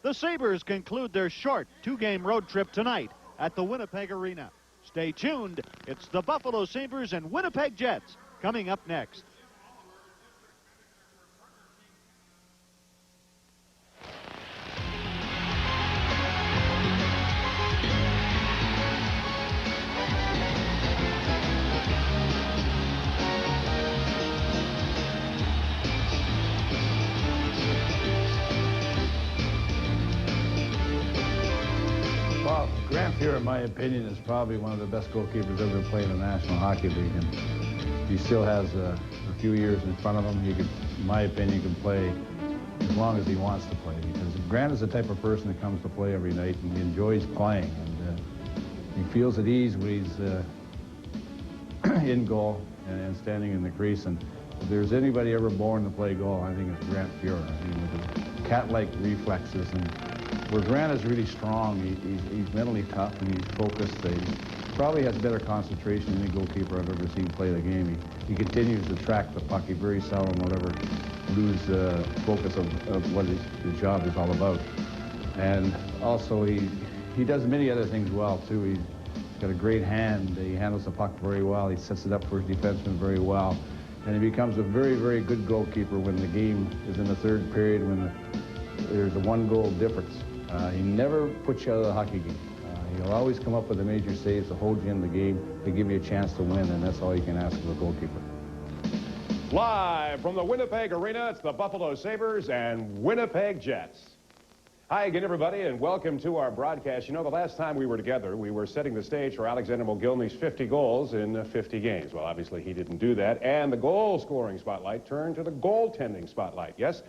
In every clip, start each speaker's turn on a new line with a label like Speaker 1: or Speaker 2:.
Speaker 1: The Sabres conclude their short two-game road trip tonight at the Winnipeg Arena. Stay tuned. It's the Buffalo Sabres and Winnipeg Jets coming up next.
Speaker 2: Well, Grant Fuhr, in my opinion, is probably one of the best goalkeepers ever to play in the National Hockey League. And he still has a few years in front of him. He could, in my opinion, can play as long as he wants to play. Because Grant is the type of person that comes to play every night, and he enjoys playing. And he feels at ease when he's in goal and standing in the crease. And if there's anybody ever born to play goal, I think it's Grant Fuhr. I mean, with his cat-like reflexes, and where Grant is really strong, he's mentally tough and he's focused. He probably has better concentration than any goalkeeper I've ever seen play the game. He continues to track the puck. He very seldom will ever lose focus of what his job is all about. And also he does many other things well too. He's got a great hand. He handles the puck very well. He sets it up for his defenseman very well. And he becomes a very, very good goalkeeper when the game is in the third period, when there's a one-goal difference. He never puts you out of the hockey game. He'll always come up with the major saves to hold you in the game, to give you a chance to win, and that's all you can ask of a goalkeeper.
Speaker 3: Live from the Winnipeg Arena, it's the Buffalo Sabres and Winnipeg Jets. Hi again, everybody, and welcome to our broadcast. You know, the last time we were together, we were setting the stage for Alexander Mogilny's 50 goals in 50 games. Well, obviously, he didn't do that, and the goal-scoring spotlight turned to the goaltending spotlight. Yes?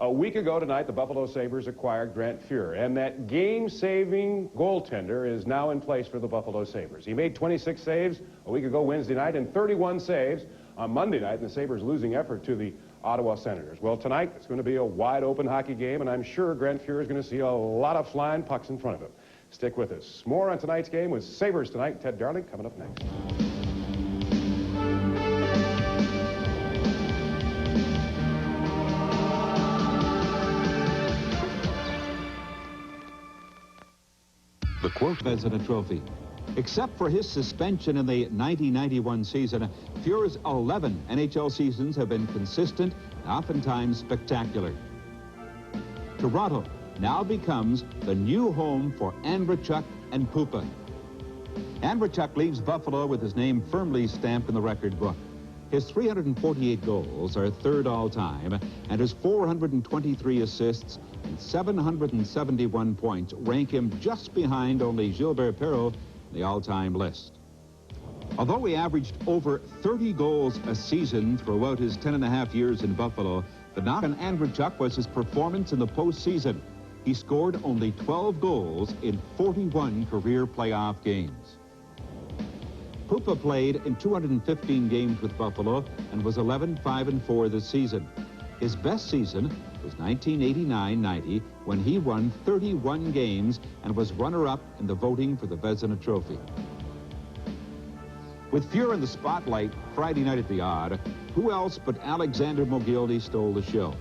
Speaker 3: A week ago tonight, the Buffalo Sabres acquired Grant Fuhr, and that game-saving goaltender is now in place for the Buffalo Sabres. He made 26 saves a week ago Wednesday night and 31 saves on Monday night in the Sabres' losing effort to the Ottawa Senators. Well, tonight it's going to be a wide-open hockey game, and I'm sure Grant Fuhr is going to see a lot of flying pucks in front of him. Stick with us. More on tonight's game with Sabres Tonight. Ted Darling coming up next.
Speaker 4: The quote Vezina Trophy. Except for his suspension in the 1991 season, Fuhr's 11 NHL seasons have been consistent and oftentimes spectacular. Toronto now becomes the new home for Andreychuk and Pupa. Andreychuk leaves Buffalo with his name firmly stamped in the record book. His 348 goals are third all-time, and his 423 assists and 771 points rank him just behind only Gilbert Perreault in the all-time list. Although he averaged over 30 goals a season throughout his 10.5 years in Buffalo, the knock on Andreychuk was his performance in the postseason. He scored only 12 goals in 41 career playoff games. Pupa played in 215 games with Buffalo and was 11-5-4 this season. His best season was 1989-90, when he won 31 games and was runner-up in the voting for the Vezina Trophy. With Fuhr in the spotlight Friday night at the Odd, who else but Alexander Mogilny stole the show?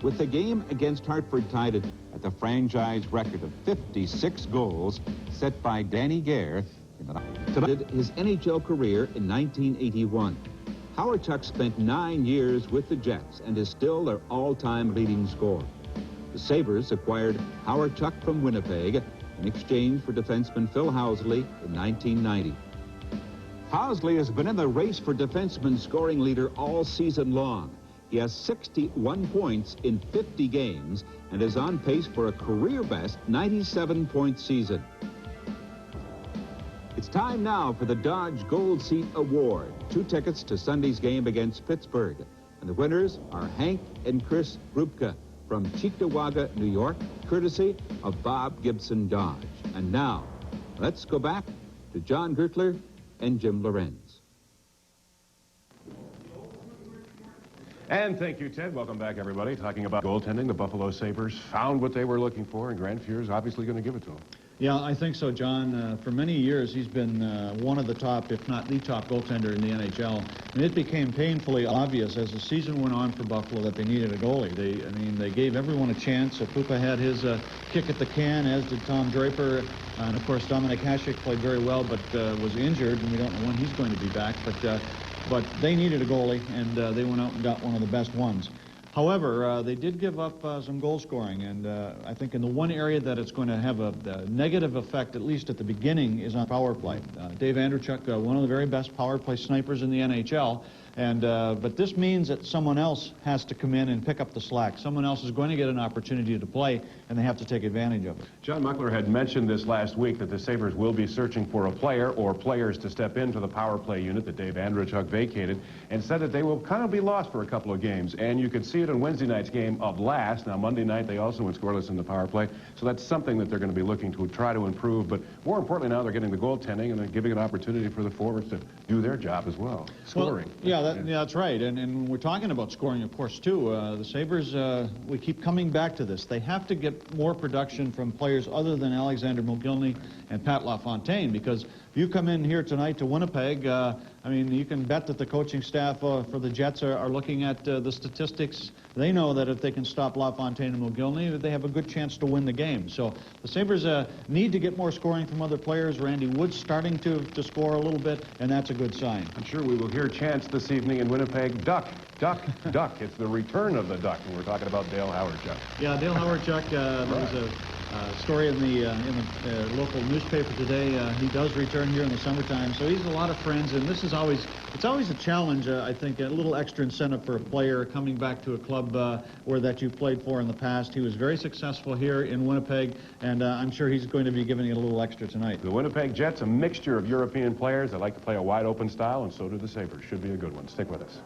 Speaker 4: With the game against Hartford tied at the franchise record of 56 goals set by Danny Gare, started his NHL career in 1981. Hawerchuk spent 9 years with the Jets and is still their all-time leading scorer. The Sabres acquired Hawerchuk from Winnipeg in exchange for defenseman Phil Housley in 1990. Housley has been in the race for defenseman scoring leader all season long. He has 61 points in 50 games and is on pace for a career-best 97-point season. It's time now for the Dodge Gold Seat Award. 2 tickets to Sunday's game against Pittsburgh. And the winners are Hank and Chris Rupka from Cheektowaga, New York, courtesy of Bob Gibson Dodge. And now, let's go back to John Gertler and Jim Lorenz.
Speaker 3: And thank you, Ted. Welcome back, everybody. Talking about goaltending, the Buffalo Sabres found what they were looking for, and Grant Fuhr is obviously going to give it to them.
Speaker 5: Yeah, I think so, John. For many years, he's been one of the top, if not the top goaltender in the NHL. And it became painfully obvious as the season went on for Buffalo that they needed a goalie. They gave everyone a chance. Puka had his kick at the can, as did Tom Draper. And, of course, Dominik Hasek played very well, but was injured, and we don't know when he's going to be back. But they needed a goalie, and they went out and got one of the best ones. However, they did give up some goal scoring, and I think in the one area that it's going to have a negative effect, at least at the beginning, is on power play. Dave Andreychuk, one of the very best power play snipers in the NHL, but this means that someone else has to come in and pick up the slack. Someone else is going to get an opportunity to play, and they have to take advantage of it.
Speaker 3: John Muckler had mentioned this last week that the Sabres will be searching for a player or players to step into the power play unit that Dave Andreychuk vacated, and said that they will kind of be lost for a couple of games. And you could see it on Wednesday night's game of last. Now, Monday night, they also went scoreless in the power play, so that's something that they're going to be looking to try to improve. But more importantly, now they're getting the goaltending, and they're giving an opportunity for the forwards to do their job as well, scoring.
Speaker 5: Well, that's right. And we're talking about scoring, of course, too. The Sabres, we keep coming back to this. They have to get more production from players other than Alexander Mogilny and Pat LaFontaine, because if you come in here tonight to Winnipeg, I mean, you can bet that the coaching staff for the Jets are looking at the statistics. They know that if they can stop LaFontaine and Mogilny, they have a good chance to win the game. So the Sabres need to get more scoring from other players. Randy Wood's starting to score a little bit, and that's a good sign.
Speaker 3: I'm sure we will hear chants this evening in Winnipeg, duck, duck, duck. It's the return of the duck, and we're talking about Dale Hawerchuk.
Speaker 5: Yeah, Dale Hawerchuk, there was a story in the local newspaper today. He does return here in the summertime, so he's a lot of friends, and this is always a challenge, I think, a little extra incentive for a player coming back to a club where that you've played for in the past. He was very successful here in Winnipeg, and I'm sure he's going to be giving it a little extra tonight.
Speaker 3: The Winnipeg Jets, a mixture of European players that like to play a wide-open style, and so do the Sabres. Should be a good one. Stick with us.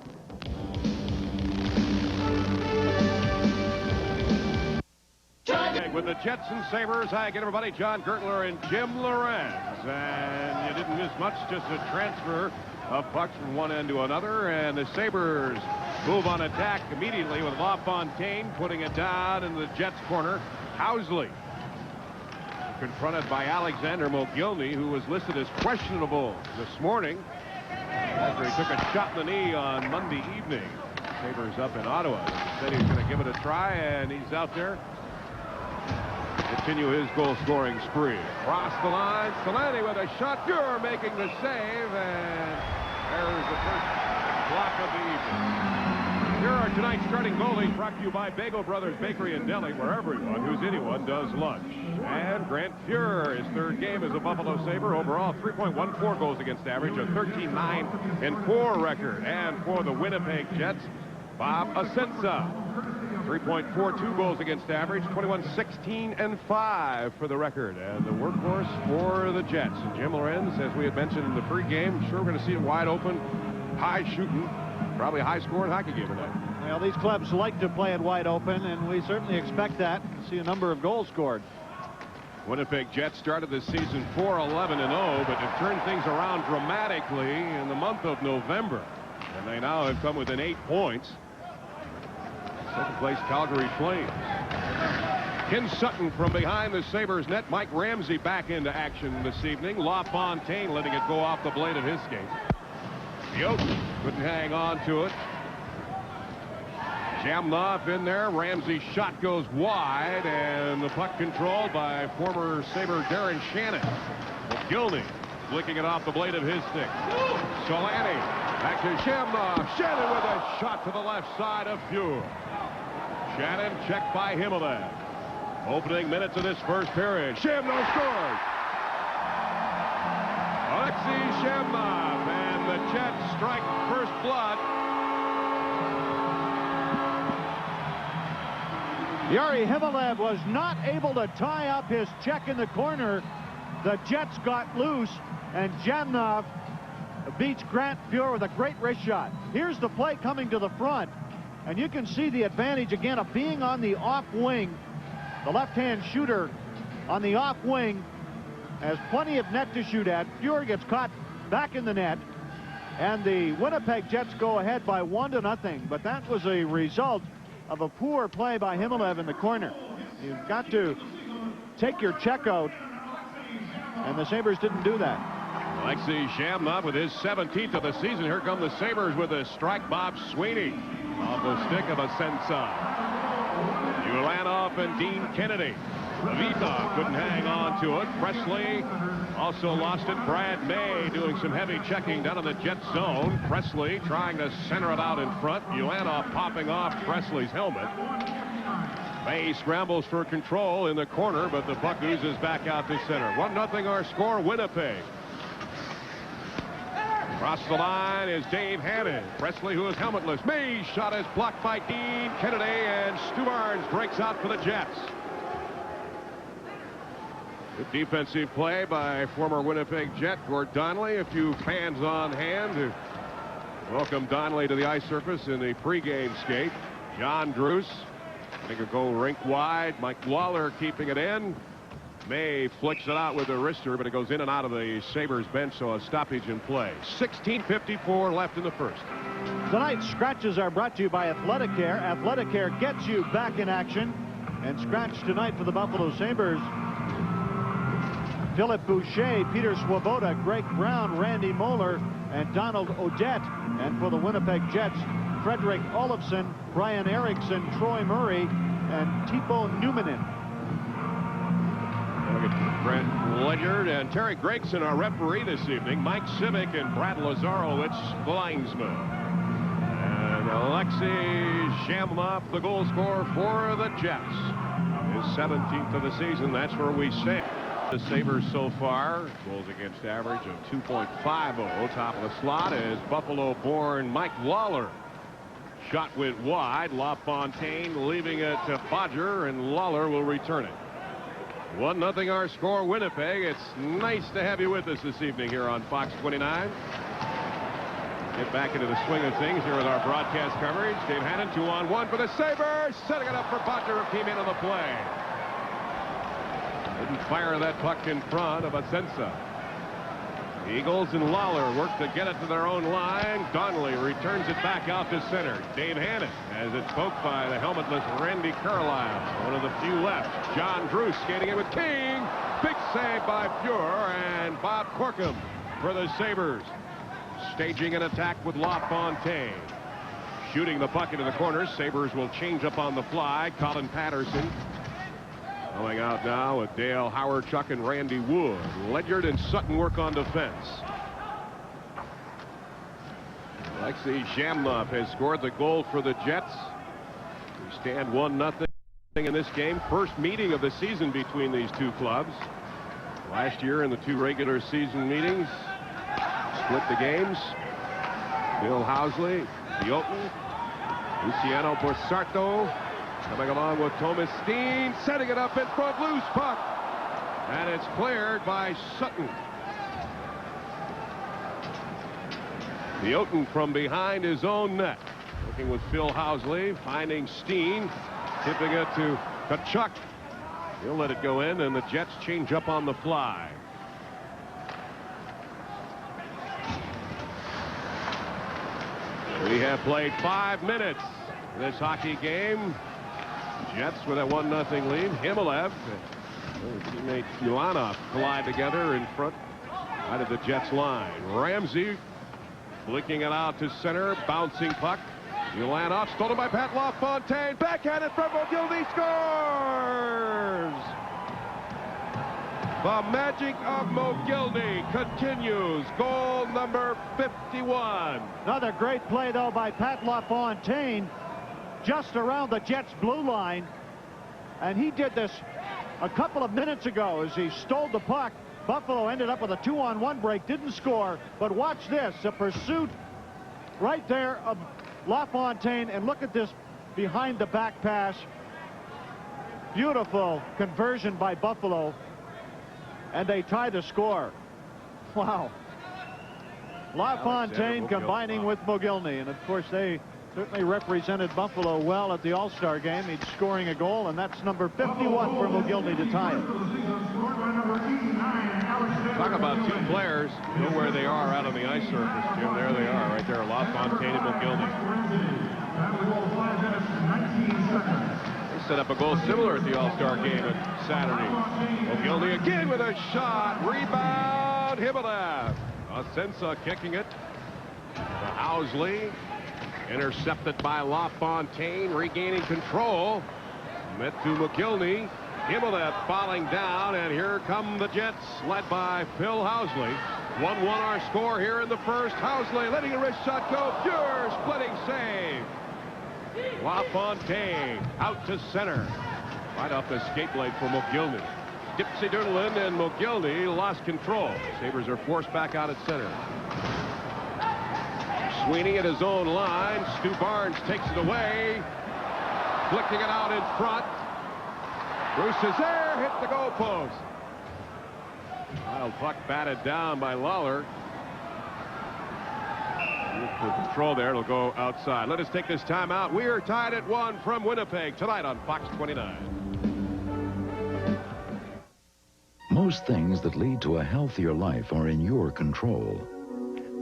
Speaker 3: With the Jets and Sabres, hi again, everybody. John Gertler and Jim Lorenz. And you didn't miss much, just a transfer of pucks from one end to another. And the Sabres move on attack immediately with LaFontaine putting it down in the Jets' corner. Housley confronted by Alexander Mogilny, who was listed as questionable this morning after he took a shot in the knee on Monday evening. Sabres up in Ottawa. He said he's going to give it a try, and he's out there. Continue his goal-scoring spree. Across the line, Selanne with a shot. You're making the save, and there's the first block of the evening. Here are tonight's starting goalies, brought to you by Bagel Brothers Bakery and Deli, where everyone who's anyone does lunch. And Grant Fuhr, his third game as a Buffalo Sabre. Overall, 3.14 goals against average, a 13-9-4 record. And for the Winnipeg Jets, Bob Asensa. 3.42 goals against average, 21-16-5 for the record, and the workhorse for the Jets. And Jim Lorenz, as we had mentioned in the pregame, sure we're going to see a wide open, high shooting, probably a high scoring hockey game tonight.
Speaker 1: Well, these clubs like to play it wide open, and we certainly expect that. See a number of goals scored.
Speaker 3: Winnipeg Jets started this season 4-11-0, but have turned things around dramatically in the month of November, and they now have come within 8 points. Second place, Calgary Flames. Ken Sutton from behind the Sabres net. Mike Ramsey back into action this evening. LaFontaine letting it go off the blade of his skate. Yoke couldn't hang on to it. Jamnoff in there. Ramsey's shot goes wide, and the puck controlled by former Sabre Darren Shannon. Mogilny flicking it off the blade of his stick. Selanne back to Jamnoff. Shannon with a shot to the left side of Fuhr. Shannon checked by Himmelad. Opening minutes of this first period. Shamnov scores. Alexei Shamnov, and the Jets strike first blood.
Speaker 1: Yuri Himmelad was not able to tie up his check in the corner. The Jets got loose, and Jamnov beats Grant Fuhr with a great wrist shot. Here's the play coming to the front. And you can see the advantage again of being on the off wing. The left-hand shooter on the off wing has plenty of net to shoot at. Fuhr gets caught back in the net, and the Winnipeg Jets go ahead by 1-0. But that was a result of a poor play by Himmelad in the corner. You've got to take your check out and the Sabres didn't do that.
Speaker 3: Alexei Shamnov with his 17th of the season. Here come the Sabres with a strike. Bob Sweeney off the stick of Asensa. Ulanov and Dean Kennedy. Levita couldn't hang on to it. Presley also lost it. Brad May doing some heavy checking down in the Jet zone. Presley trying to center it out in front. Ulanov popping off Presley's helmet. May scrambles for control in the corner, but the puck oozes back out to center. 1-0 our score, Winnipeg. Across the line is Dave Hannon. Presley, who is helmetless. May's shot is blocked by Dean Kennedy, and Stu Barnes breaks out for the Jets. Good defensive play by former Winnipeg Jet Gord Donnelly. A few fans on hand to welcome Donnelly to the ice surface in the pregame skate. John Druce making a goal rink wide. Mike Lawler keeping it in. May flicks it out with a wrister, but it goes in and out of the Sabres bench, so a stoppage in play. 16:54 left in the first.
Speaker 1: Tonight's scratches are brought to you by Athletic Care. Athletic Care gets you back in action. And scratch tonight for the Buffalo Sabres: Philip Boucher, Peter Swoboda, Greg Brown, Randy Moeller, and Donald Odette. And for the Winnipeg Jets, Frederick Olofsson, Brian Erickson, Troy Murray, and Tipo Numanen.
Speaker 3: Look at Brent Ledyard and Terry Gregson, our referee this evening. Mike Civic and Brad Lazarowicz, the linesman. And Alexei Shamnov, the goal scorer for the Jets. His 17th of the season. That's where we stand. The Sabres so far, goals against average of 2.50. Top of the slot is Buffalo-born Mike Lawler. Shot went wide. LaFontaine leaving it to Bodger, and Lawler will return it. 1-0 our score, Winnipeg. It's nice to have you with us this evening here on Fox 29. Get back into the swing of things here with our broadcast coverage. Dave Hannon, 2-on-1 for the Sabres. Setting it up for Bodger, who came in on the play. Didn't fire that puck in front of Asensa. Eagles and Lawler work to get it to their own line. Donnelly returns it back out to center. Dave Hannon has it poked by the helmetless Randy Carlisle. One of the few left. John Druce skating in with King. Big save by Fuhr, and Bob Corkum for the Sabres. Staging an attack with LaFontaine. Shooting the puck into the corner. Sabres will change up on the fly. Colin Patterson going out now with Dale Howard-Chuck and Randy Wood. Ledyard and Sutton work on defense. Alexei Shamnov has scored the goal for the Jets. We stand 1-0 in this game. First meeting of the season between these two clubs. Last year in the two regular season meetings, split the games. Bill Housley, Yoten, Luciano Borsarto coming along with Thomas Steen, setting it up in front, loose puck, and it's cleared by Sutton. Yoten from behind his own net, working with Phil Housley, finding Steen, tipping it to Tkachuk. He'll let it go in, and the Jets change up on the fly. We have played 5 minutes in this hockey game. Jets with a 1-0 lead. Himmelev and teammate Ulanov collide together in front out of the Jets line. Ramsey flicking it out to center, bouncing puck. Ulanov stolen by Pat LaFontaine. Backhanded from Mogilny, scores! The magic of Mogilny continues. Goal number 51.
Speaker 1: Another great play, though, by Pat LaFontaine, just around the Jets' blue line. And he did this a couple of minutes ago as he stole the puck. Buffalo ended up with a 2-on-1 break, didn't score. But watch this, a pursuit right there of LaFontaine, and look at this behind the back pass. Beautiful conversion by Buffalo, and they tie the score. Wow. LaFontaine combining with Mogilny, and of course they certainly represented Buffalo well at the All-Star game. He's scoring a goal, and that's number 51 for Mogilny to tie it.
Speaker 3: Talk about two players. You know where they are out on the ice surface, Jim. There they are, right there, LaFontaine and Mogilny. set up a goal similar at the All-Star game on Saturday. Mogilny again with a shot. Rebound, Hibelev. Asensa kicking it to Housley. Intercepted by LaFontaine, regaining control. Met to Mogilny. Hibelev falling down, and here come the Jets, led by Phil Housley. 1-1 our score here in the first. Housley letting a wrist shot go. Pure splitting save. LaFontaine out to center. Right off the skate blade for Mogilny. Dipsy Doodlin and Mogilny lost control. Sabres are forced back out at center. Sweeney at his own line. Stu Barnes takes it away. Flicking it out in front. Bruce is there. Hit the goal post. Wild puck batted down by Lawler. For control there, it'll go outside. Let us take this time out. We are tied at 1 from Winnipeg tonight on Fox 29.
Speaker 6: Most things that lead to a healthier life are in your control,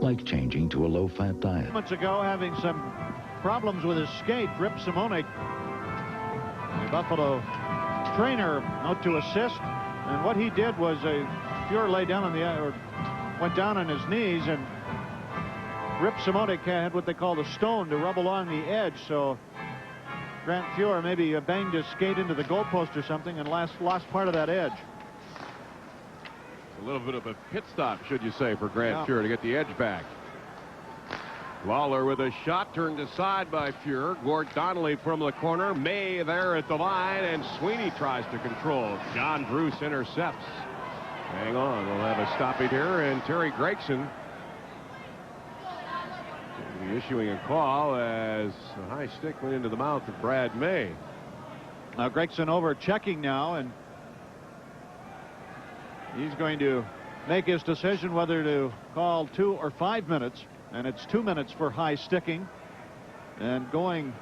Speaker 6: like changing to a low-fat diet.
Speaker 1: Months ago, having some problems with his skate, Rip Simone, the Buffalo trainer, out to assist, and what he did was Fuhr lay down on or went down on his knees, and Rip Simone had what they call a stone to rub along the edge, so Grant Fuhr maybe banged his skate into the goalpost or something and lost part of that edge.
Speaker 3: A little bit of a pit stop, should you say, for Grant Fuhr to get the edge back. Lawler with a shot turned aside by Fuhr. Gord Donnelly from the corner. May there at the line, and Sweeney tries to control. John Bruce intercepts. Hang on, we'll have a stoppage here, and Terry Gregson will be issuing a call as a high stick went into the mouth of Brad May.
Speaker 1: Now Gregson over checking now, and he's going to make his decision whether to call 2 or 5 minutes, and it's 2 minutes for high sticking. And going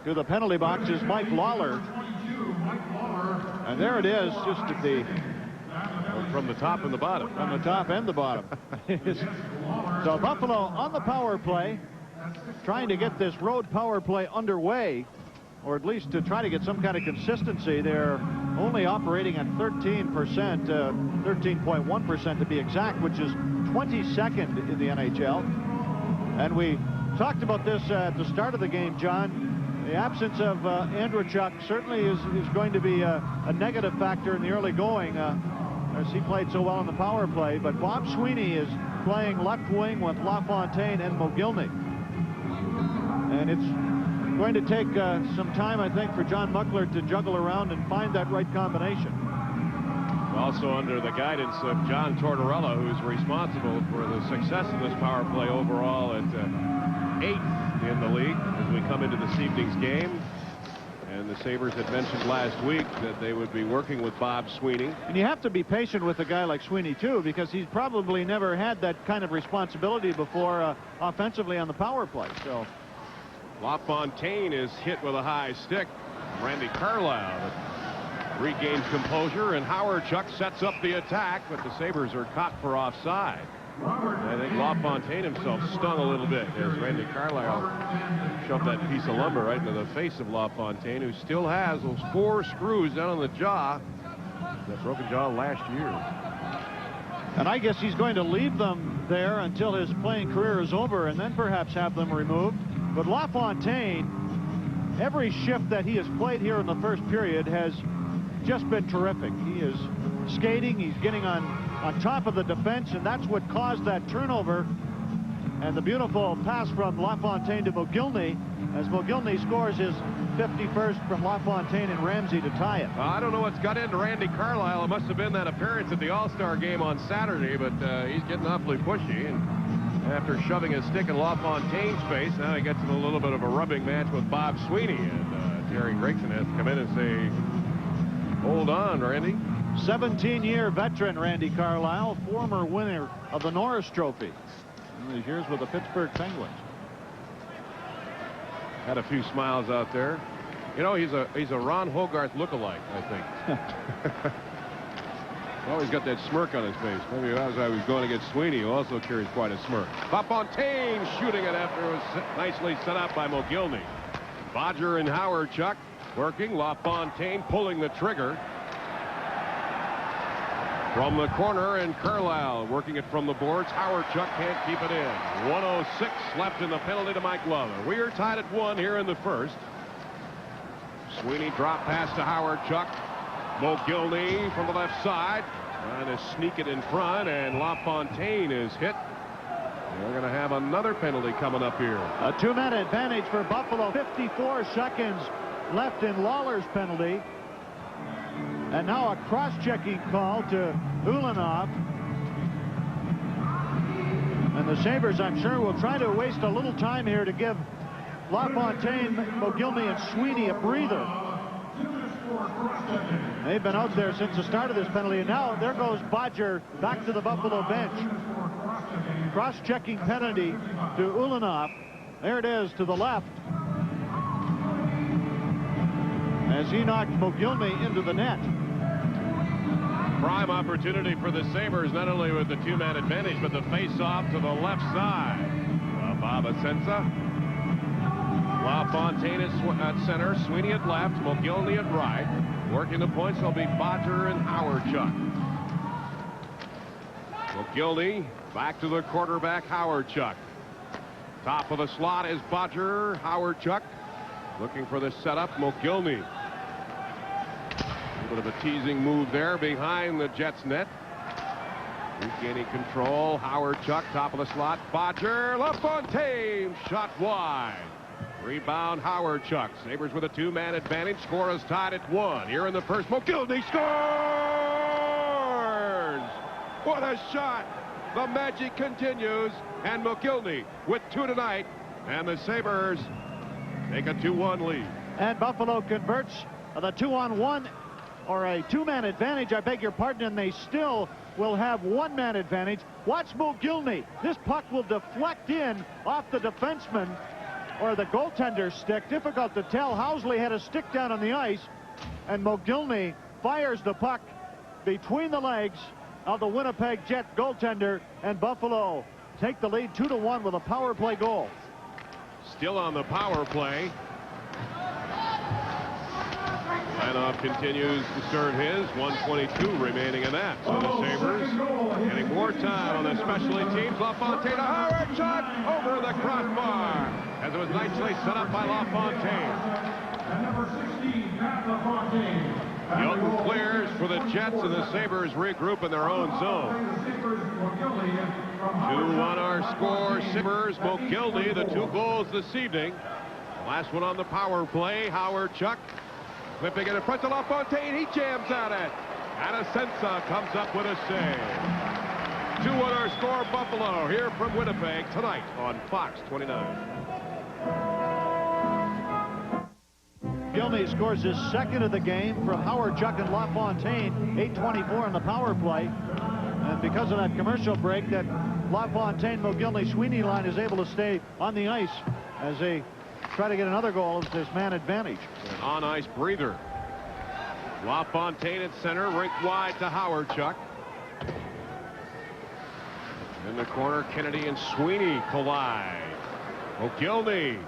Speaker 1: to the penalty box is Mike Lawler. And there it is, just at the
Speaker 3: from the top and the bottom.
Speaker 1: From the top and the bottom. So Buffalo on the power play, trying to get this road power play underway, or at least to try to get some kind of consistency. They're only operating at 13%, 13.1% to be exact, which is 22nd in the NHL. And we talked about this at the start of the game, John. The absence of Andreychuk certainly is going to be a negative factor in the early going, as he played so well in the power play. But Bob Sweeney is playing left wing with LaFontaine and Mogilny. And it's going to take some time, I think, for John Muckler to juggle around and find that right combination.
Speaker 3: Also under the guidance of John Tortorella, who's responsible for the success of this power play overall at 8th in the league as we come into this evening's game. And the Sabres had mentioned last week that they would be working with Bob Sweeney.
Speaker 1: And you have to be patient with a guy like Sweeney, too, because he's probably never had that kind of responsibility before offensively on the power play. So
Speaker 3: LaFontaine is hit with a high stick. Randy Carlyle regains composure, and Howardchuk sets up the attack, but the Sabres are caught for offside. I think LaFontaine himself stung a little bit as Randy Carlyle shoved that piece of lumber right into the face of LaFontaine, who still has those 4 screws down on the jaw. That broken jaw last year.
Speaker 1: And I guess he's going to leave them there until his playing career is over and then perhaps have them removed. But LaFontaine, every shift that he has played here in the first period has just been terrific. He is skating, he's getting on top of the defense, and that's what caused that turnover. And the beautiful pass from LaFontaine to Mogilny, as Mogilny scores his 51st from LaFontaine and Ramsey to tie it.
Speaker 3: I don't know what's got into Randy Carlyle. It must have been that appearance at the All-Star game on Saturday, but he's getting awfully pushy. And after shoving his stick in LaFontaine's face, now he gets in a little bit of a rubbing match with Bob Sweeney. And Terry Gregson has to come in and say, hold on, Randy.
Speaker 1: 17-year veteran Randy Carlyle, former winner of the Norris Trophy in these years with the Pittsburgh Penguins.
Speaker 3: Had a few smiles out there. You know, he's a Ron Hogarth lookalike, I think. Always got that smirk on his face. Maybe that's why he was going against Sweeney, who also carries quite a smirk. LaFontaine shooting it after it was nicely set up by Mogilny. Bodger and Howard Chuck working. LaFontaine pulling the trigger. From the corner, and Carlisle working it from the boards. Howard Chuck can't keep it in. 1:06 left in the penalty to Mike Glover. We are tied at 1 here in the first. Sweeney drop pass to Howard Chuck. Mogilny from the left side. Trying to sneak it in front, and LaFontaine is hit. We're going to have another penalty coming up here.
Speaker 1: A 2-man advantage for Buffalo. 54 seconds left in Lawler's penalty. And now a cross-checking call to Ulanov. And the Sabres, I'm sure, will try to waste a little time here to give LaFontaine, Mogilny, and Sweeney a breather. They've been out there since the start of this penalty, and now there goes Bodger back to the Buffalo bench. Cross-checking penalty to Ulanov. There it is to the left, as he knocked Mogilny into the net.
Speaker 3: Prime opportunity for the Sabres, not only with the 2-man advantage, but the face-off to the left side. Bob Asensa. LaFontaine at center, Sweeney at left, Mogilny at right. Working the points will be Bodger and Howard Chuck. Mogilny back to the quarterback, Howard Chuck. Top of the slot is Bodger. Howard Chuck looking for the setup. Mogilny. A bit of a teasing move there behind the Jets net. Regaining control. Howard Chuck, top of the slot. Bodger. LaFontaine shot wide. Rebound Howard Chuck. Sabres with a 2-man advantage. Score is tied at 1. Here in the first. Mogilny scores! What a shot! The magic continues. And Mogilny with 2 tonight. And the Sabres take a 2-1 lead.
Speaker 1: And Buffalo converts the 2-on-1 or a 2-man advantage, I beg your pardon, and they still will have 1-man advantage. Watch Mogilny. This puck will deflect in off the defenseman or the goaltender's stick. Difficult to tell. Housley had a stick down on the ice, and Mogilny fires the puck between the legs of the Winnipeg Jets goaltender, and Buffalo take the lead 2-1 with a power play goal.
Speaker 3: Still on the power play. Ivanoff continues to serve his. 1:22 remaining in that. So the Sabres getting more time on the specialty teams. LaFontaine, a Howard shot over the crossbar, as it was nicely set up by LaFontaine.
Speaker 7: And number 16, Matt LaFontaine.
Speaker 3: Young clears for the Jets, and the Sabres regroup in their own zone. 2-1 our score. Sabres, Mogilny, the 2 goals this evening. Last one on the power play. Howard Chuck flipping it in front to LaFontaine. He jams at it. And Asensa comes up with a save. 2-1 our score. Buffalo here from Winnipeg tonight on Fox 29.
Speaker 1: Mogilny scores his 2nd of the game from Howard Chuck and LaFontaine. 8:24 on the power play. And because of that commercial break, that LaFontaine, Mogilny, Sweeney line is able to stay on the ice as they try to get another goal of this man advantage.
Speaker 3: An on-ice breather. LaFontaine at center, rink wide to Howard Chuck. In the corner, Kennedy and Sweeney collide. Mogilny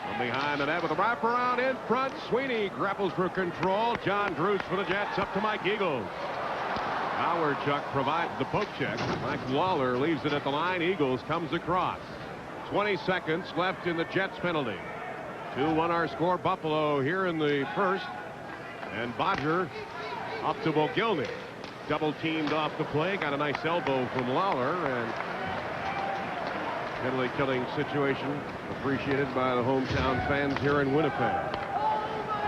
Speaker 3: from behind the net with a wraparound in front. Sweeney grapples for control. John Druce for the Jets, up to Mike Eagles. Howard Chuck provides the poke check. Mike Lawler leaves it at the line. Eagles comes across. 20 seconds left in the Jets penalty. 2-1 our score. Buffalo here in the first. And Bodger up to Mogilny. Double teamed off the play. Got a nice elbow from Lawler. And penalty killing situation appreciated by the hometown fans here in Winnipeg.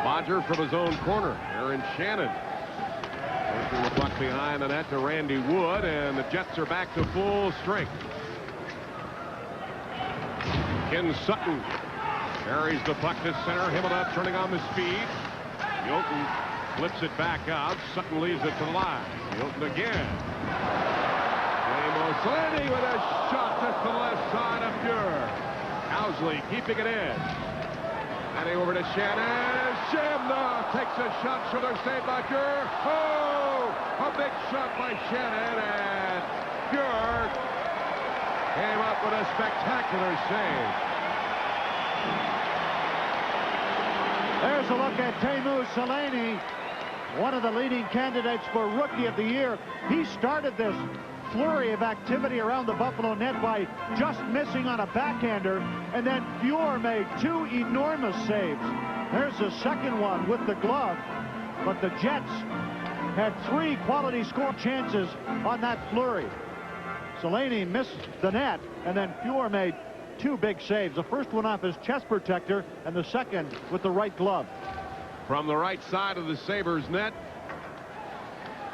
Speaker 3: Bodger from his own corner. Aaron Shannon working the puck behind the net to Randy Wood, and the Jets are back to full strength. Ken Sutton carries the puck to center. Himmeldup turning on the speed. Yoten flips it back out. Sutton leaves it to the line. Yoten again. Teemu Selanne with a shot just to the left side of Fuhr. Housley keeping it in. Handing over to Shannon. Shamna takes a shot. Shoulder saved by Fuhr. Oh! A big shot by Shannon, and Fuhr came up with a spectacular save.
Speaker 1: There's a look at Teemu Selanne, one of the leading candidates for Rookie of the Year. He started this flurry of activity around the Buffalo net by just missing on a backhander, and then Fuhr made 2 enormous saves. There's the second one with the glove, but the Jets had 3 quality score chances on that flurry. Selanne missed the net, and then Fuhr made 2 big saves. The first one off his chest protector, and the second with the right glove.
Speaker 3: From the right side of the Sabres net.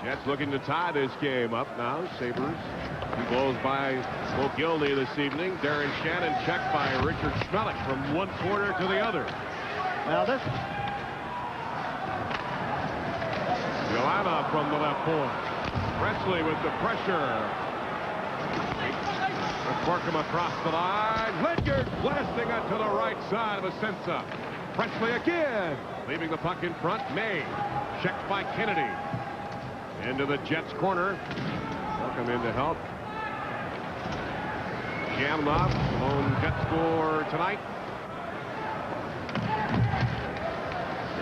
Speaker 3: Jets looking to tie this game up now. Sabres. 2 goals by Mogilny this evening. Darren Shannon checked by Richard Schmelik from one corner to the other.
Speaker 1: Now this.
Speaker 3: Joanna from the left point. Presley with the pressure. Corkum across the line. Ledyard blasting it to the right side of Asensa. Presley again. Leaving the puck in front. May. Checked by Kennedy. Into the Jets corner. Welcome in to help. Jamnoff, lone Jet score tonight.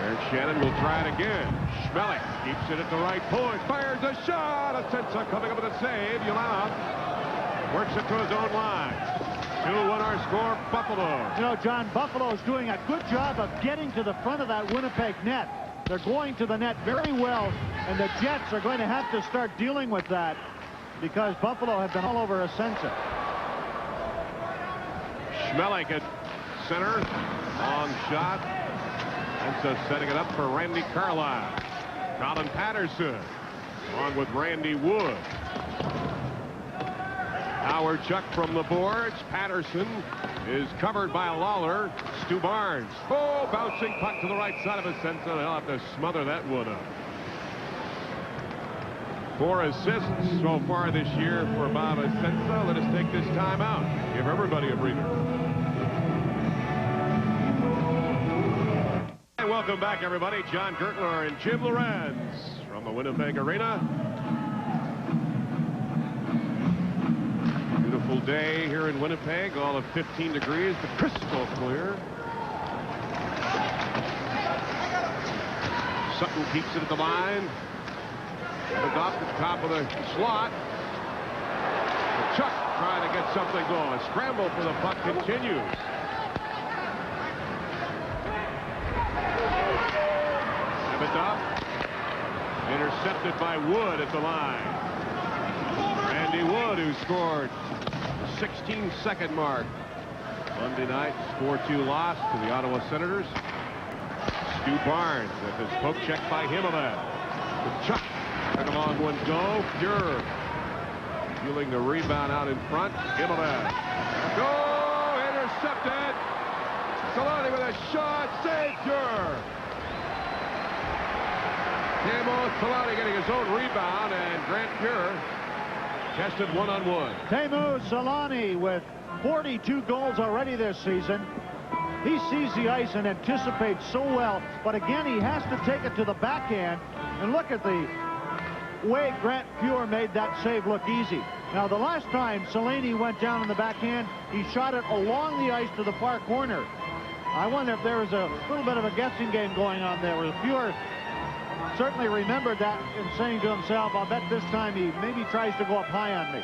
Speaker 3: Aaron Shannon will try it again. Schmelik keeps it at the right point. Fires a shot. Asensa coming up with a save. Ulana works it to his own line. 2-1 our score, Buffalo.
Speaker 1: You know, John, Buffalo is doing a good job of getting to the front of that Winnipeg net. They're going to the net very well, and the Jets are going to have to start dealing with that because Buffalo have been all over Asensa.
Speaker 3: Schmelik at center. Long shot. Asensa setting it up for Randy Carlyle. Colin Patterson along with Randy Wood. Howard Chuck from the boards. Patterson is covered by Lawler. Stu Barnes. Oh, bouncing puck to the right side of Asensa. They'll have to smother that one up. 4 assists so far this year for Bob Asensa. Let us take this time out. Give everybody a breather. And welcome back, everybody. John Gertler and Jim Lorenz from the Winnipeg Arena. Beautiful day here in Winnipeg, all of 15 degrees, but crystal clear. Sutton keeps it at the line. And off the top of the slot. Chuck trying to get something going. Scramble for the puck continues. Davidoff intercepted by Wood at the line. Randy Wood, who scored the 16-second mark Monday night, 4-2 loss to the Ottawa Senators. Stu Barnes with his poke check by Himmelman. Chuck took a long one go. Fuhr feeling the rebound out in front. Himmelman. Go! Intercepted. Selanne with a shot. Save Fuhr. Teemu Selanne getting his own rebound, and Grant Fuhr tested one-on-one.
Speaker 1: Teemu Selanne with 42 goals already this season. He sees the ice and anticipates so well, but again, he has to take it to the backhand. And look at the way Grant Fuhr made that save look easy. Now, the last time Selanne went down in the backhand, he shot it along the ice to the far corner. I wonder if there was a little bit of a guessing game going on there, where Fuhr certainly remembered that and saying to himself, I'll bet this time he maybe tries to go up high on me.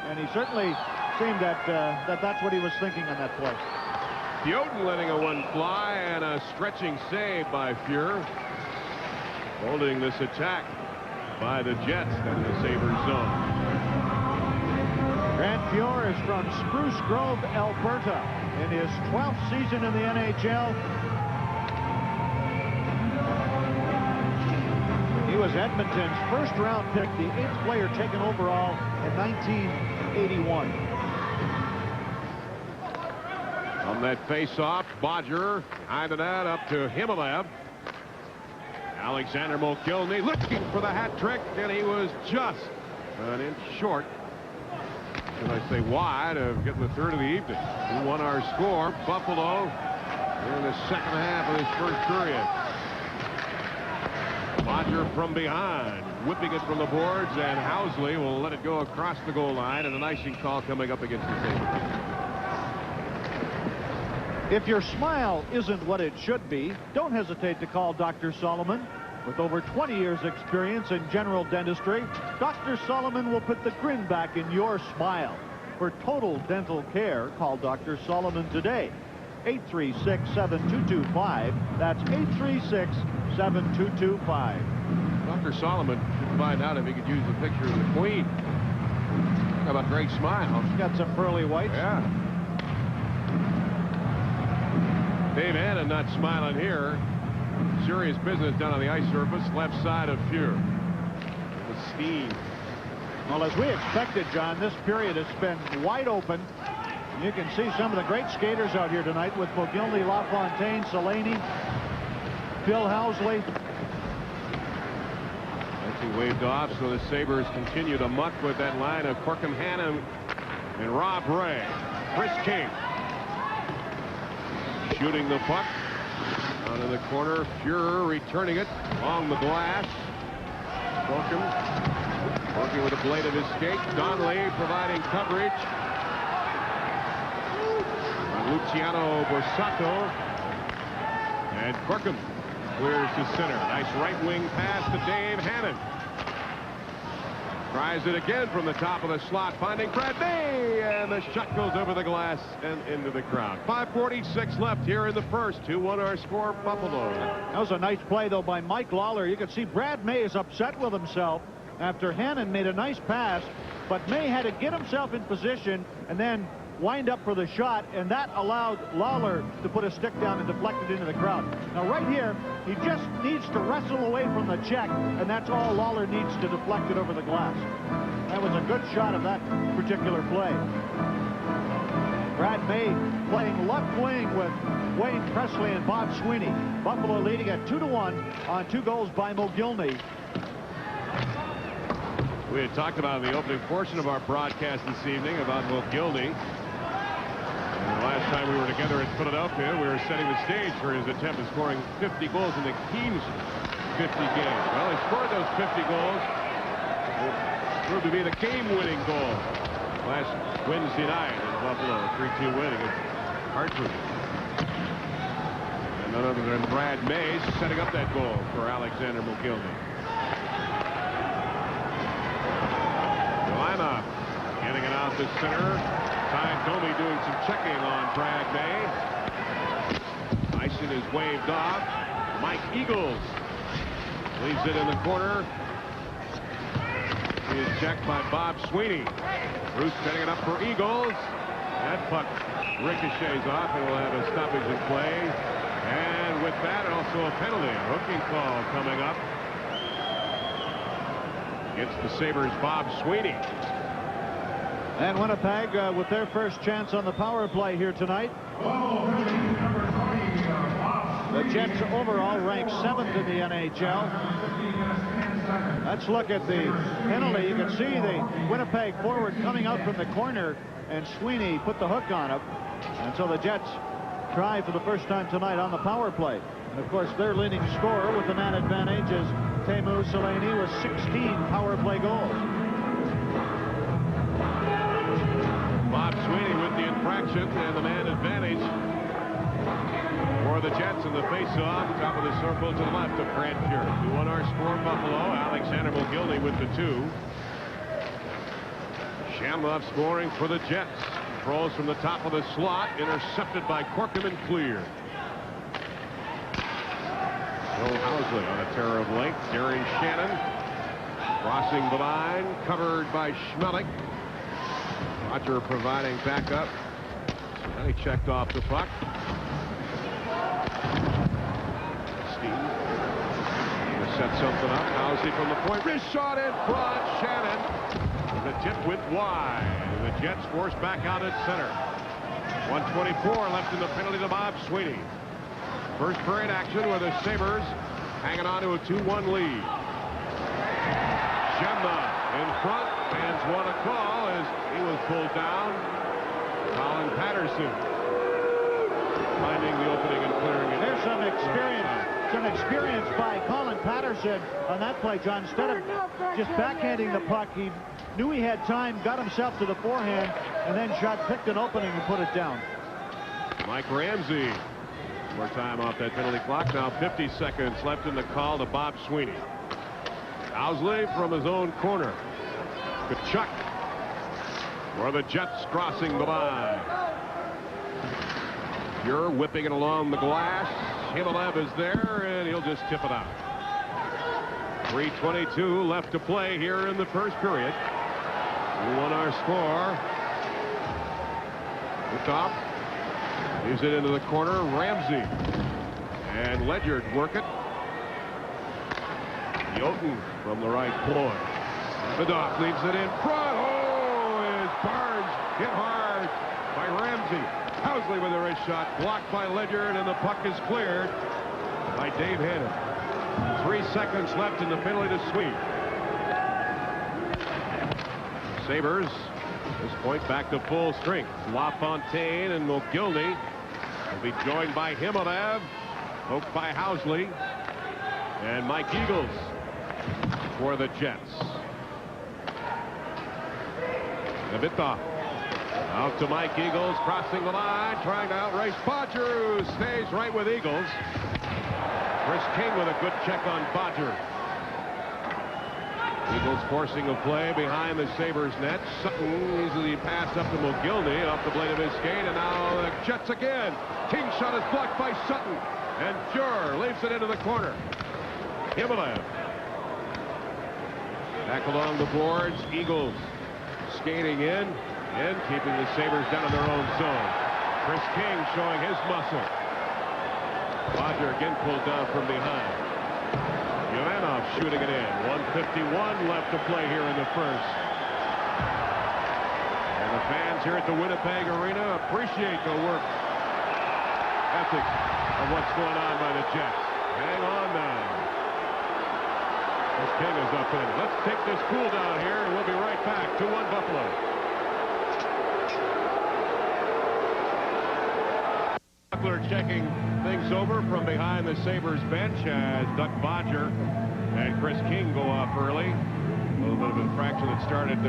Speaker 1: And he certainly seemed that that's what he was thinking on that play.
Speaker 3: Theoden letting a one fly, and a stretching save by Fuhr. Holding this attack by the Jets in the Sabres zone.
Speaker 1: Grant Fuhr is from Spruce Grove, Alberta, in his 12th season in the NHL. He was Edmonton's first-round pick, the 8th player taken overall in 1981.
Speaker 3: On that face-off, Bodger behind the net up to Himmelman. Alexander Mogilny looking for the hat trick, and he was just an inch short, should I say wide, of getting the third of the evening. 2-1 our score. Buffalo in the second half of this first period. Bodger from behind, whipping it from the boards, and Housley will let it go across the goal line, and an icing call coming up against the Sabres.
Speaker 1: If your smile isn't what it should be, don't hesitate to call Dr. Solomon. With over 20 years experience in general dentistry, Dr. Solomon will put the grin back in your smile. For total dental care, call Dr. Solomon today. 836-7225. That's 836-7225.
Speaker 8: Dr. Solomon should find out if he could use the picture of the Queen. Talk about great smile.
Speaker 1: She's got some pearly whites.
Speaker 8: Yeah. Dave Hannon not smiling here. Serious business down on the ice surface, left side of Fuhr. The steam.
Speaker 1: Well, as we expected, John, this period has been wide open. You can see some of the great skaters out here tonight with Mogilny, LaFontaine, Selanne, Phil Housley.
Speaker 8: He waved off, so the Sabres continue to muck with that line of Corkum, Hannon, and Rob Ray. Chris King shooting the puck out of the corner. Fuhr returning it along the glass. Corkum working with the blade of his skate. Donnelly providing coverage. Luciano Borsato. And Corkum clears to center. Nice right wing pass to Dave Hannon. Tries it again from the top of the slot, finding Brad May, and the shot goes over the glass and into the crowd. 5:46 left here in the first. 2-1 our score, Buffalo.
Speaker 1: That was a nice play, though, by Mike Lawler. You can see Brad May is upset with himself after Hannon made a nice pass, but May had to get himself in position and then wind up for the shot, and that allowed Lawler to put a stick down and deflect it into the crowd. Now right here, he just needs to wrestle away from the check, and that's all Lawler needs to deflect it over the glass. That was a good shot of that particular play. Brad May playing left wing with Wayne Presley and Bob Sweeney. Buffalo leading at 2-1 on 2 goals by Mogilny.
Speaker 8: We had talked about in the opening portion of our broadcast this evening about Mogilny. The last time we were together in Philadelphia, we were setting the stage for his attempt at scoring 50 goals in the Keens 50 games. Well, he scored those 50 goals. It proved to be the game-winning goal last Wednesday night in Buffalo, 3-2 win against Hartford. And none other than Brad Mays setting up that goal for Alexander Mogilny. Lima getting it out to center. Ty Domi doing some checking on Brad May. Ison is waved off. Mike Eagles leaves it in the corner. He is checked by Bob Sweeney. Bruce setting it up for Eagles. That puck ricochets off and will have a stoppage in play. And with that, also a penalty. Hooking call coming up against the Sabres' Bob Sweeney.
Speaker 1: And Winnipeg with their first chance on the power play here tonight. The Jets overall ranked 7th in the NHL. Let's look at the penalty. You can see the Winnipeg forward coming out from the corner, and Sweeney put the hook on him. And so the Jets try for the first time tonight on the power play. And of course, their leading scorer with the man advantage is Teemu Selanne with 16 power play goals.
Speaker 8: Bob Sweeney with the infraction and the man advantage for the Jets in the face-off. Top of the circle to the left of Grant Fuhr. 2-1 our score, Buffalo. Alexander Mogilny with the 2. Shamrock scoring for the Jets. Controls from the top of the slot. Intercepted by Corkum and cleared. Bill Housley on a tear of length. Darren Shannon crossing the line. Covered by Schmelik. Roger providing backup. And he checked off the puck. Steve to set something up. Housley from the point. Wrist shot in front. Shannon. The tip went wide. And the Jets forced back out at center. 1:24 left in the penalty to Bob Sweeney. First period action with the Sabres hanging on to a 2-1 lead. Gemma in front. Fans want a call as he was pulled down. Colin Patterson finding the opening and clearing it.
Speaker 1: There's some experience by Colin Patterson on that play, John. Instead of just backhanding the puck, he knew he had time, got himself to the forehand, and then picked an opening and put it down.
Speaker 8: Mike Ramsey. More time off that penalty clock. Now 50 seconds left in the call to Bob Sweeney. Housley from his own corner. Tkachuk for the Jets crossing the line. You're whipping it along the glass. Himmelev is there, and he'll just tip it out. 3:22 left to play here in the first period. 2-1 our score. Top leaves it into the corner. Ramsey and Ledyard work it. Yoten from the right point. Vidal leaves it in front. Oh, is Barnes hit hard by Ramsey. Housley with a wrist shot, blocked by Ledyard, and the puck is cleared by Dave Hannon. 3 seconds left in the penalty to Swede. Sabres at this point back to full strength. LaFontaine and Mogilny will be joined by Himmelev, poked by Housley, and Mike Eagles for the Jets. Nabitov out to Mike Eagles, crossing the line, trying to outrace Bodger, who stays right with Eagles. Chris King with a good check on Bodger. Eagles forcing a play behind the Sabres net. Sutton easily passed up to Mogilny off the blade of his skate, and now the Jets again. King's shot is blocked by Sutton, and Fuhr leaves it into the corner. Himmelev back along the boards. Eagles skating in and keeping the Sabres down in their own zone. Chris King showing his muscle. Bodger again pulled down from behind. Yuvanov shooting it in. 1:51 left to play here in the first. And the fans here at the Winnipeg Arena appreciate the work ethic of what's going on by the Jets. Hang on now. This King is up in. Let's take this cool down here, and we'll be right back. 2-1 Buffalo. Buckler checking things over from behind the Sabres bench as Duck Bodger and Chris King go off early. A little bit of infraction that started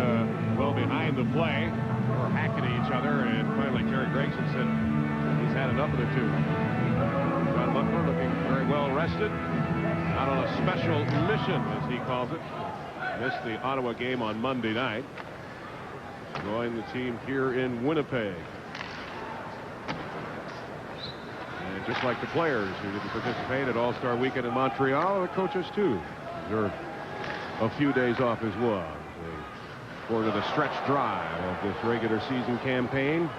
Speaker 8: well behind the play. They were hacking at each other, and finally Terry Gregson said he's had enough of the two. John Buckler looking very well rested. Out on a special mission, as he calls it. Missed the Ottawa game on Monday night. Joined the team here in Winnipeg. And just like the players who didn't participate at All-Star Weekend in Montreal, the coaches too deserve a few days off as well. They go to the stretch drive of this regular season campaign.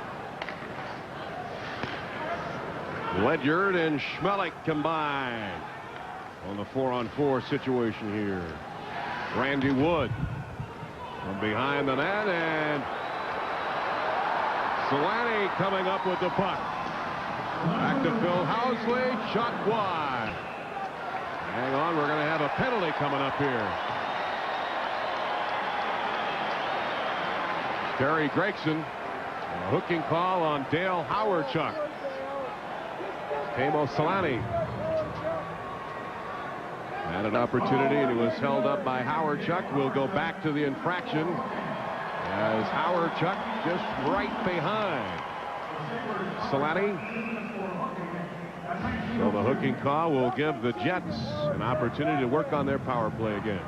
Speaker 8: Ledyard and Schmelik combined on the 4-on-4 situation here. Randy Wood from behind the net, and Selanne coming up with the puck. Back to Phil Housley, shot wide. Hang on, we're going to have a penalty coming up here. Terry Gregson, a hooking call on Dale Hawerchuk. Teemu Selanne had an opportunity, and he was held up by Hawerchuk. We'll go back to the infraction as Hawerchuk just right behind Selanne. So the hooking call will give the Jets an opportunity to work on their power play again.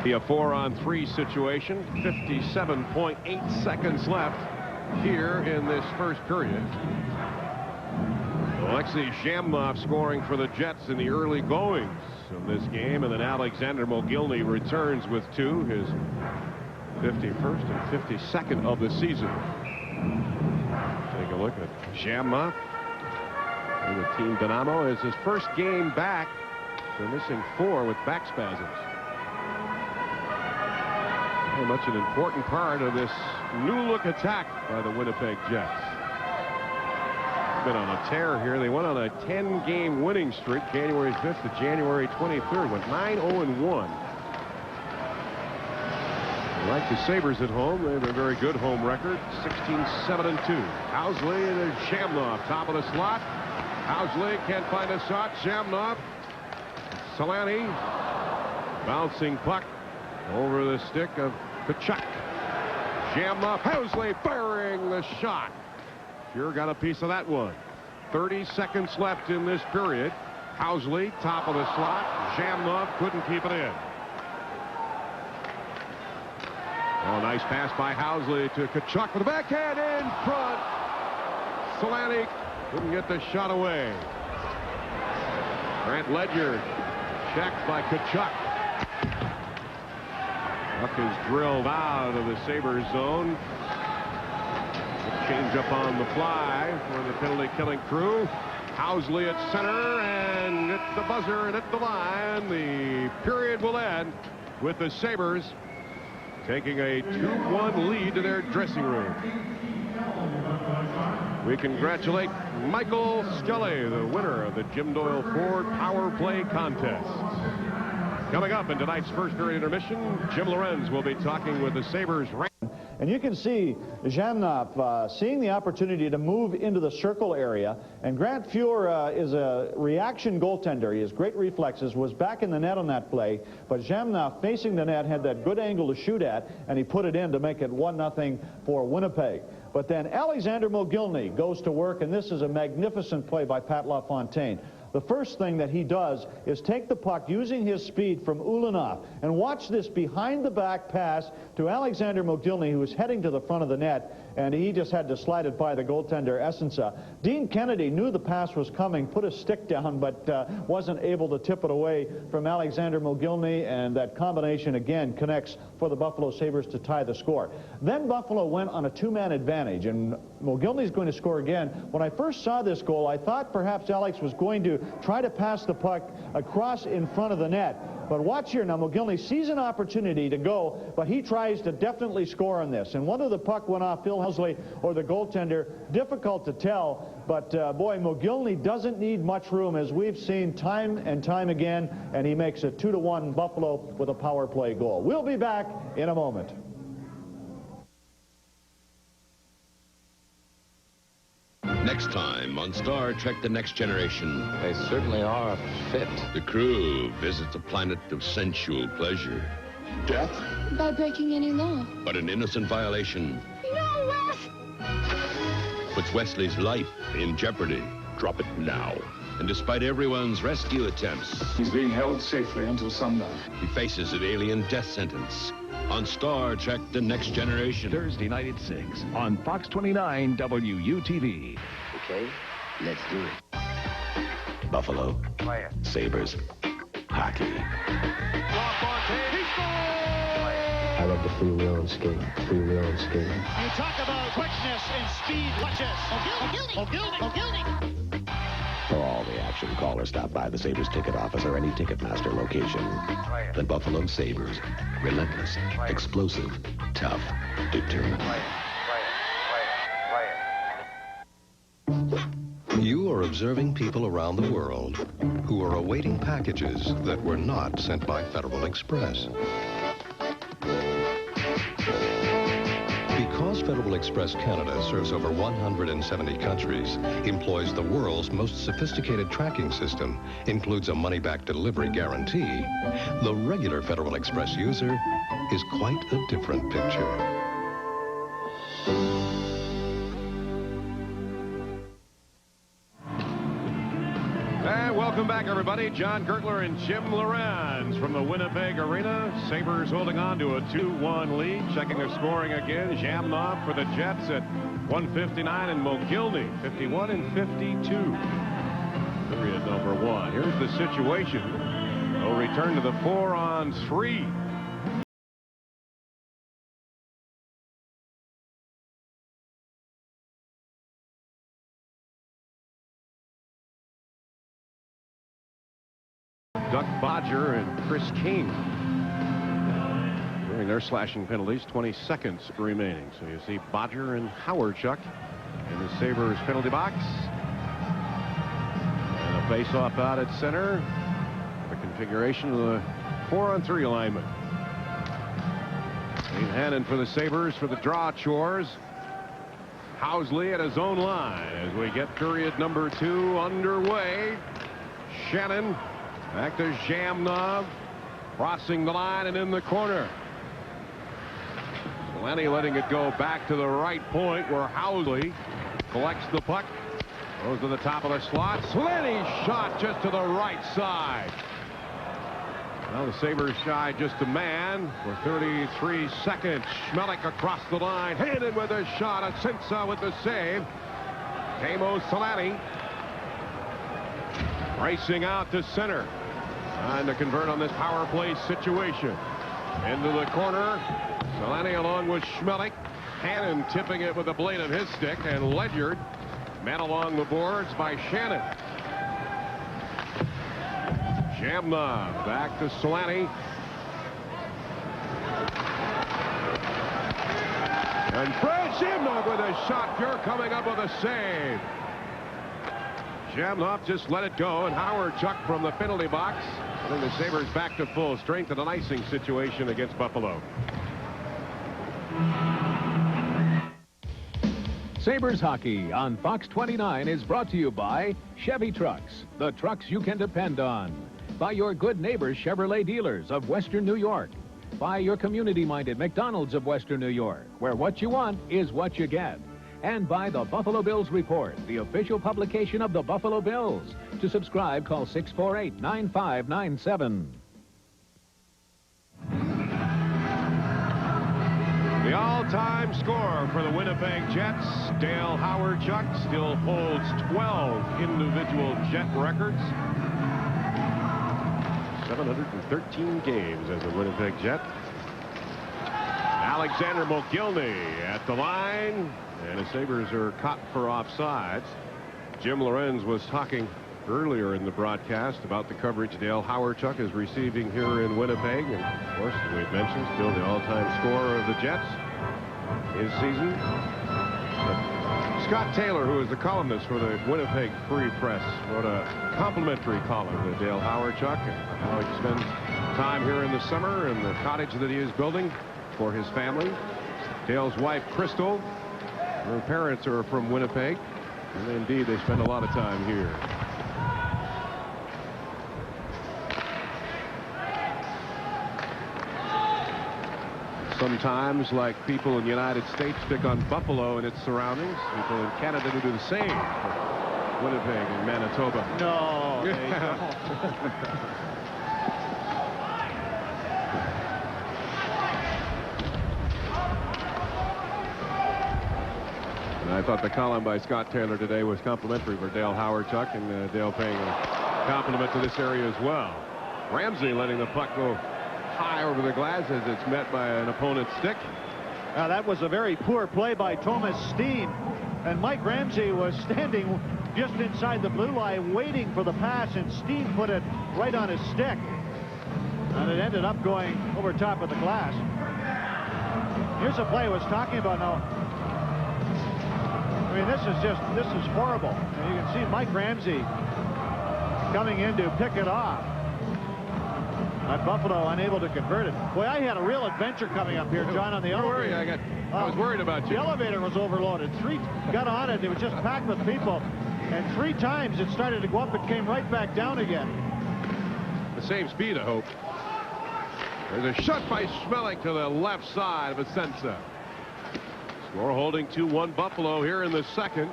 Speaker 8: A 4-on-3 situation. 57.8 seconds left here in this first period. Alexei Zhamnov scoring for the Jets in the early goings of this game, and then Alexander Mogilny returns with 2, his 51st and 52nd of the season. Take a look at Zhamnov in the Team Dynamo. It's his first game back. They're missing 4 with back spasms. Very much an important part of this new-look attack by the Winnipeg Jets. Been on a tear here. They went on a 10-game winning streak, January 5th to January 23rd. Went 9-0-1. Like the Sabres at home, they have a very good home record, 16-7-2. Housley and Zhamnov, top of the slot. Housley can't find a shot. Zhamnov, Selanne, bouncing puck over the stick of Tkachuk. Jamnoff, Housley firing the shot. Sure got a piece of that one. 30 seconds left in this period. Housley, top of the slot. Jamnoff couldn't keep it in. Oh, nice pass by Housley to Tkachuk with the backhand in front. Selanne couldn't get the shot away. Grant Ledyard checked by Tkachuk. Puck is drilled out of the Sabres zone. Change up on the fly for the penalty killing crew. Housley at center and at the buzzer and at the line. The period will end with the Sabres taking a 2-1 lead to their dressing room. We congratulate Michael Scully, the winner of the Jim Doyle Ford Power Play Contest. Coming up in tonight's first period intermission, Jim Lorenz will be talking with the Sabres.
Speaker 1: And you can see Jamnoff seeing the opportunity to move into the circle area. And Grant Fuhr is a reaction goaltender. He has great reflexes, was back in the net on that play. But Jamnoff, facing the net, had that good angle to shoot at, and he put it in to make it 1-0 for Winnipeg. But then Alexander Mogilny goes to work, and this is a magnificent play by Pat LaFontaine. The first thing that he does is take the puck using his speed from Ulanov. And watch this behind-the-back pass to Alexander Mogilny, who was heading to the front of the net, and he just had to slide it by the goaltender, Essensa. Dean Kennedy knew the pass was coming, put his stick down, but wasn't able to tip it away from Alexander Mogilny, and that combination again connects for the Buffalo Sabres to tie the score. Then Buffalo went on a two-man advantage, and Mogilny's going to score again. When I first saw this goal, I thought perhaps Alex was going to try to pass the puck across in front of the net. But watch here now, Mogilny sees an opportunity to go, but he tries to definitely score on this. And whether the puck went off Phil Housley or the goaltender, difficult to tell. But boy, Mogilny doesn't need much room, as we've seen time and time again, and he makes it 2-1 Buffalo with a power play goal. We'll be back in a moment.
Speaker 9: Next time on Star Trek The Next Generation.
Speaker 10: They certainly are a fit.
Speaker 9: The crew visits a planet of sensual pleasure.
Speaker 10: Death?
Speaker 11: By breaking any law.
Speaker 9: But an innocent violation
Speaker 11: No, Wes!
Speaker 9: puts Wesley's life in jeopardy. Drop it now. And despite everyone's rescue attempts,
Speaker 10: He's being held safely until sundown.
Speaker 9: he faces an alien death sentence on Star Trek The Next Generation.
Speaker 12: Thursday night at 6 on Fox 29 WUTV.
Speaker 10: Okay, let's do it.
Speaker 6: Buffalo Sabres hockey.
Speaker 10: I love the freewheeling skate. Freewheeling skate.
Speaker 1: You talk about quickness and speed. Watch this. Mogilny.
Speaker 6: For all the action, call or stop by the Sabres ticket office or any Ticketmaster location. The Buffalo Sabres. Relentless, explosive, tough, determined.
Speaker 13: You are observing people around the world who are awaiting packages that were not sent by Federal Express. Because Federal Express Canada serves over 170 countries, employs the world's most sophisticated tracking system, includes a money-back delivery guarantee, the regular Federal Express user is quite a different picture.
Speaker 8: And welcome back, everybody. John Gertler and Jim Lorenz from the Winnipeg Arena. Sabres holding on to a 2-1 lead. Checking their scoring again. Jamnoff for the Jets at 159 and Mogilny 51 and 52. Period number 1. Here's the situation. They'll return to the 4-on-3. Doug Bodger and Chris King during their slashing penalties. 20 seconds remaining. So you see Bodger and Howardchuk in the Sabres penalty box. And a face-off out at center. The configuration of the 4-on-3 alignment. Dave Hannon for the Sabres for the draw chores. Housley at his own line as we get period number 2 underway. Shannon back to Jamnov, crossing the line and in the corner. Selanne letting it go back to the right point where Howley collects the puck. Goes to the top of the slot. Selanne shot just to the right side. Well, the Sabres shy just a man for 33 seconds. Schmelik across the line. Handed with a shot. Asensa with the save. Teemu Selanne racing out to center. Trying to convert on this power play situation. Into the corner. Selanne along with Schmelik. Hannon tipping it with the blade of his stick. And Ledyard met along the boards by Shannon. Jamna back to Selanne. And Fred Jamna with a shot. Pure coming up with a save. Jamna just let it go, and Howard Chuck from the penalty box. Putting the Sabres back to full strength in an icing situation against Buffalo.
Speaker 12: Sabres Hockey on Fox 29 is brought to you by Chevy Trucks, the trucks you can depend on. By your good neighbors Chevrolet dealers of Western New York. By your community-minded McDonald's of Western New York, where what you want is what you get. And by the Buffalo Bills Report, the official publication of the Buffalo Bills. To subscribe, call 648-9597.
Speaker 8: The all-time scorer for the Winnipeg Jets, Dale Hawerchuk, still holds 12 individual Jet records. 713 games as a Winnipeg Jet. Alexander Mogilny at the line, and the Sabres are caught for offsides. Jim Lorenz was talking earlier in the broadcast about the coverage Dale Hawerchuk is receiving here in Winnipeg, and of course, as we've mentioned, still the all-time scorer of the Jets his season. But Scott Taylor, who is the columnist for the Winnipeg Free Press, wrote a complimentary column to Dale Hawerchuk and how he spends time here in the summer in the cottage that he is building for his family. Dale's wife, Crystal, her parents are from Winnipeg, and indeed they spend a lot of time here. Sometimes, like people in the United States pick on Buffalo and its surroundings, people in Canada do the same for Winnipeg and Manitoba.
Speaker 1: No, they
Speaker 8: don't. And I thought the column by Scott Taylor today was complimentary for Dale Hawerchuk, and Dale paying a compliment to this area as well. Ramsey letting the puck go high over the glass as it's met by an opponent's stick.
Speaker 1: Now that was a very poor play by Thomas Steen, and Mike Ramsey was standing just inside the blue line waiting for the pass, and Steen put it right on his stick, and it ended up going over top of the glass. Here's a play I was talking about now. I mean, this is horrible. And you can see Mike Ramsey coming in to pick it off. And Buffalo unable to convert it. Boy, I had a real adventure coming up here, John, on the elevator.
Speaker 8: I was worried about you.
Speaker 1: The elevator was overloaded. Got on it. It was just packed with people. And 3 times it started to go up and came right back down again.
Speaker 8: The same speed, I hope. There's a shot by Schmelik to the left side of Asensa. Score holding 2-1 Buffalo here in the second.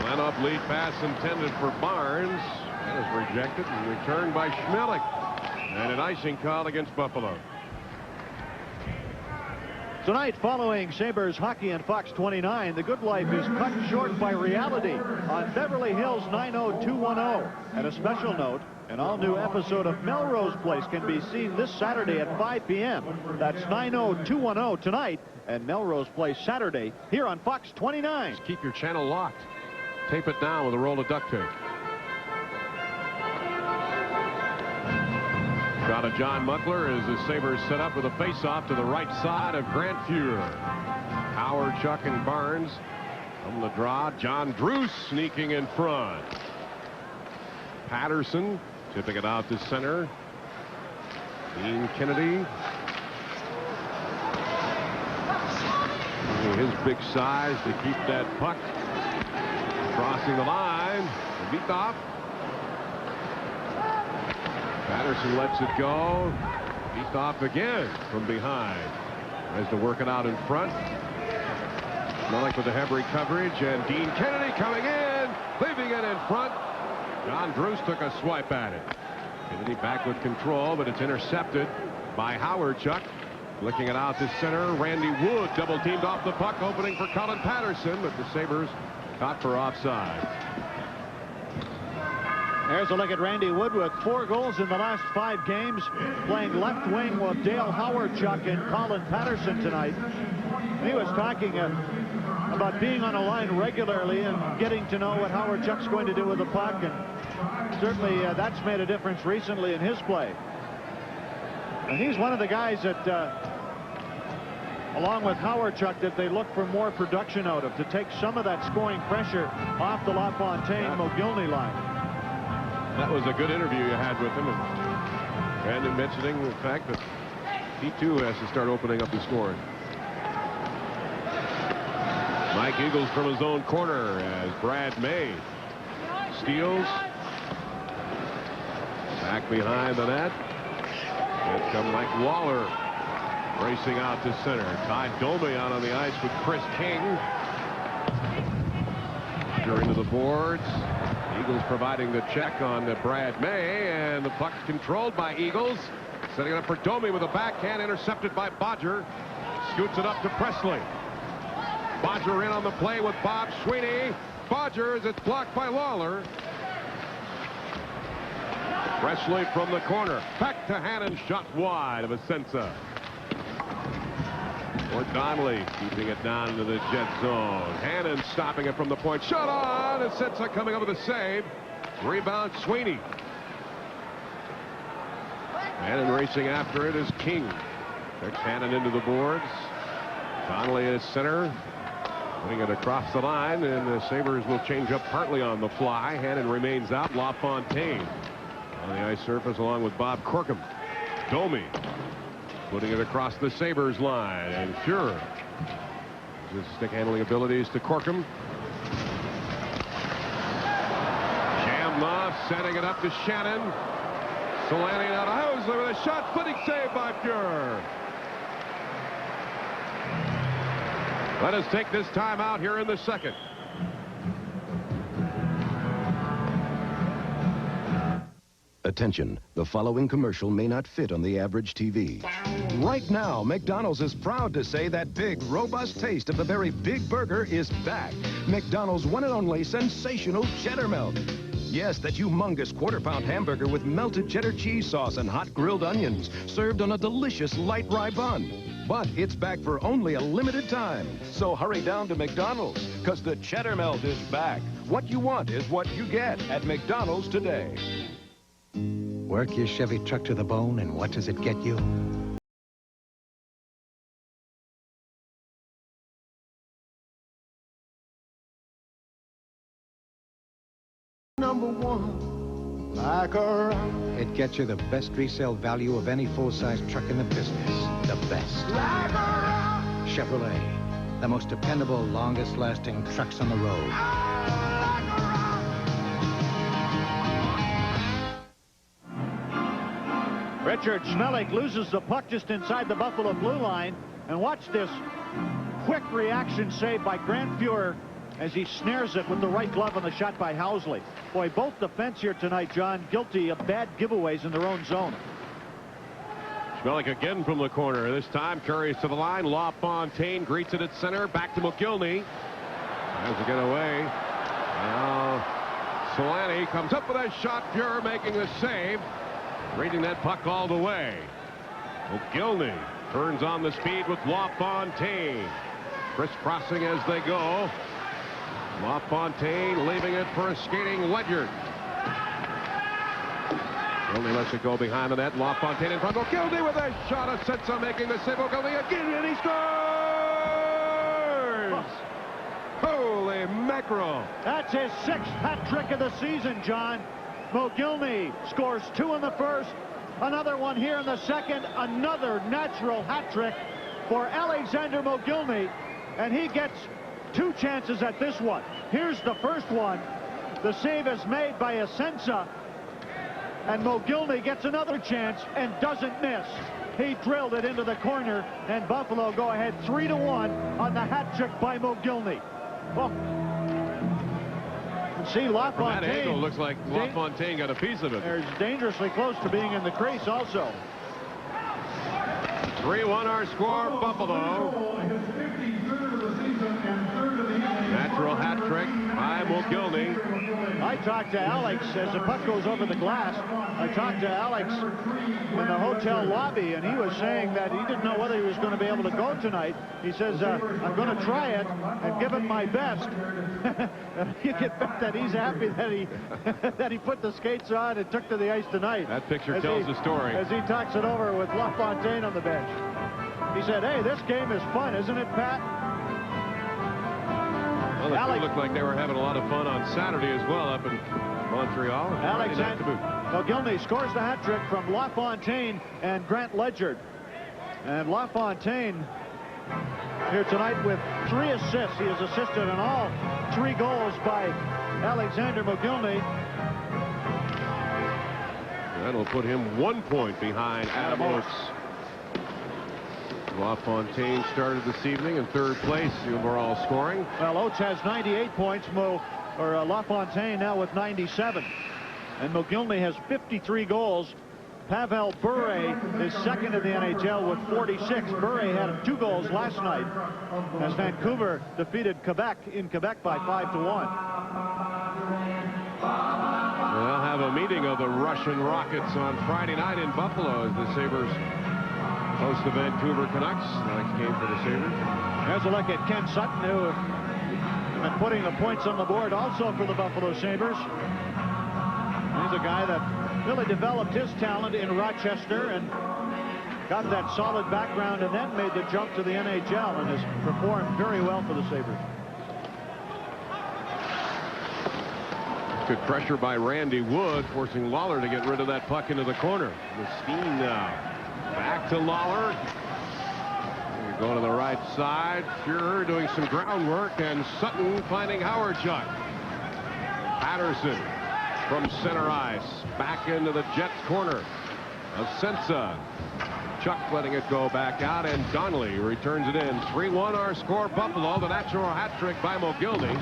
Speaker 8: Leanoff lead pass intended for Barnes. That is rejected and returned by Schmelik. And an icing call against Buffalo.
Speaker 1: Tonight, following Sabres hockey on Fox 29, the good life is cut short by reality on Beverly Hills 90210. And a special note, an all-new episode of Melrose Place can be seen this Saturday at 5 p.m. That's 90210 tonight, and Melrose Place Saturday here on Fox 29.
Speaker 8: Just keep your channel locked. Tape it down with a roll of duct tape. Shot of John Muckler as the Sabres set up with a face-off to the right side of Grant Fuhr. Hawerchuk and Barnes from the draw. John Drew sneaking in front. Patterson tipping it out to center. Dean Kennedy. His big size to keep that puck. Crossing the line. Vitov. Patterson lets it go. Vitov again from behind. Tries to work it out in front. Smellick with the Hebry coverage, and Dean Kennedy coming in, leaving it in front. John Bruce took a swipe at it. Kennedy back with control, but it's intercepted by Howard-Chuck. Flicking it out to center. Randy Wood double teamed off the puck, opening for Colin Patterson, but the Sabres caught for offside.
Speaker 1: There's a look at Randy Wood with 4 goals in the last 5 games, playing left wing with Dale Howard-Chuck and Colin Patterson tonight. He was talking about being on a line regularly and getting to know what Howard-Chuck's going to do with the puck, and certainly that's made a difference recently in his play. And he's one of the guys that, along with Howard-Chuck, that they look for more production out of, to take some of that scoring pressure off the LaFontaine-Mogilny line.
Speaker 8: That was a good interview you had with him, and Brandon mentioning the fact that he too has to start opening up the scoring. Mike Eagles from his own corner as Brad May steals. Back behind the net. It's come like Waller racing out to center. Ty Domi out on the ice with Chris King. Into the boards. Eagles providing the check on Brad May, and the puck controlled by Eagles. Setting it up for Domi with a backhand, intercepted by Bodger. Scoots it up to Presley. Bodger in on the play with Bob Sweeney. Bodger as it's blocked by Lawler. Presley from the corner. Back to Hannon, shot wide of Asensa. Or Donnelly keeping it down into the Jet zone. Hannon stopping it from the point. Shot on. Asensa coming up with a save. Rebound Sweeney. Hannon racing after it is King. Takes Hannon into the boards. Donnelly at center. Putting it across the line, and the Sabres will change up partly on the fly. Hannon remains out. LaFontaine on the ice surface along with Bob Corkum. Domi putting it across the Sabres line, and Fuhrer his stick handling abilities to Corkum. Shamloff setting it up to Shannon. Selanne out of Housley with a shot, footing save by Fuhrer. Let us take this time out here in the second.
Speaker 6: Attention, the following commercial may not fit on the average TV. Right now, McDonald's is proud to say that big, robust taste of the very big burger is back. McDonald's one and only sensational cheddar melt. Yes, that humongous quarter-pound hamburger with melted cheddar cheese sauce and hot grilled onions, served on a delicious light rye bun. But it's back for only a limited time. So hurry down to McDonald's, because the cheddar melt is back. What you want is what you get at McDonald's today.
Speaker 14: Work your Chevy truck to the bone, and what does it get you?
Speaker 15: #1, like a rock.
Speaker 14: It gets you the best resale value of any full-size truck in the business. The best.
Speaker 15: Like a rock.
Speaker 14: Chevrolet, the most dependable, longest-lasting trucks on the road.
Speaker 1: Richard Smellick loses the puck just inside the Buffalo blue line, and watch this quick reaction save by Grant Fuhrer as he snares it with the right glove on the shot by Housley. Boy, both defense here tonight, John, guilty of bad giveaways in their own zone.
Speaker 8: Smellick again from the corner. This time carries to the line. LaFontaine greets it at center. Back to Mogilny. Tries to get away. Now Selanne comes up with a shot. Fuhrer making the save. Reading that puck all the way. Mogilny turns on the speed with LaFontaine. Crisscrossing as they go. LaFontaine leaving it for a skating Ledyard. Mogilny lets it go behind the net. LaFontaine in front. Mogilny with a shot. Asensa making the save. Mogilny again, and he scores! Holy mackerel.
Speaker 1: That's his 6th hat trick of the season, John. Mogilny scores 2 in the first, another one here in the second, another natural hat trick for Alexander Mogilny, and he gets 2 chances at this one. Here's the first one. The save is made by Asensa, and Mogilny gets another chance and doesn't miss. He drilled it into the corner, and Buffalo go ahead 3-1 on the hat trick by Mogilny. Oh. See, LaFontaine.
Speaker 8: From that angle, looks like LaFontaine got a piece of it.
Speaker 1: There's dangerously close to being in the crease also.
Speaker 8: 3-1 our score, Buffalo. Natural hat trick by Mogilny.
Speaker 1: I talked to Alex as the puck goes over the glass. I talked to Alex in the hotel lobby, and he was saying that he didn't know whether he was going to be able to go tonight. He says, I'm going to try it and give it my best. You can bet that he's happy that he that he put the skates on and took to the ice tonight.
Speaker 8: That picture tells the story.
Speaker 1: As he talks it over with LaFontaine on the bench. He said, hey, this game is fun, isn't it, Pat?
Speaker 8: Well, it looked like they were having a lot of fun on Saturday as well up in Montreal.
Speaker 1: Mogilny scores the hat trick from LaFontaine and Grant Ledgerd. And LaFontaine here tonight with 3 assists. He has assisted in all 3 goals by Alexander Mogilny.
Speaker 8: That'll put him 1 point behind Adam Oates. LaFontaine started this evening in 3rd place in overall scoring.
Speaker 1: Well, Oates has 98 points. LaFontaine now with 97. And Mogilny has 53 goals. Pavel Bure is second in the NHL with 46. Bure had 2 goals last night as Vancouver defeated Quebec in Quebec by 5-1.
Speaker 8: They'll have a meeting of the Russian Rockets on Friday night in Buffalo as the Sabres host the Vancouver Canucks. Next game for the Sabres.
Speaker 1: There's a look at Ken Sutton, who has been putting the points on the board also for the Buffalo Sabres. He's a guy that really developed his talent in Rochester and got that solid background and then made the jump to the NHL and has performed very well for the Sabres.
Speaker 8: Good pressure by Randy Wood, forcing Lawler to get rid of that puck into the corner. The steam now. Back to Lawler. Going to the right side. Fuhrer doing some groundwork, and Sutton finding Howard Chuck. Patterson from center ice. Back into the Jets corner. Asensa. Chuck letting it go back out, and Donnelly returns it in. 3-1 our score, Buffalo. The natural hat trick by Mogilny.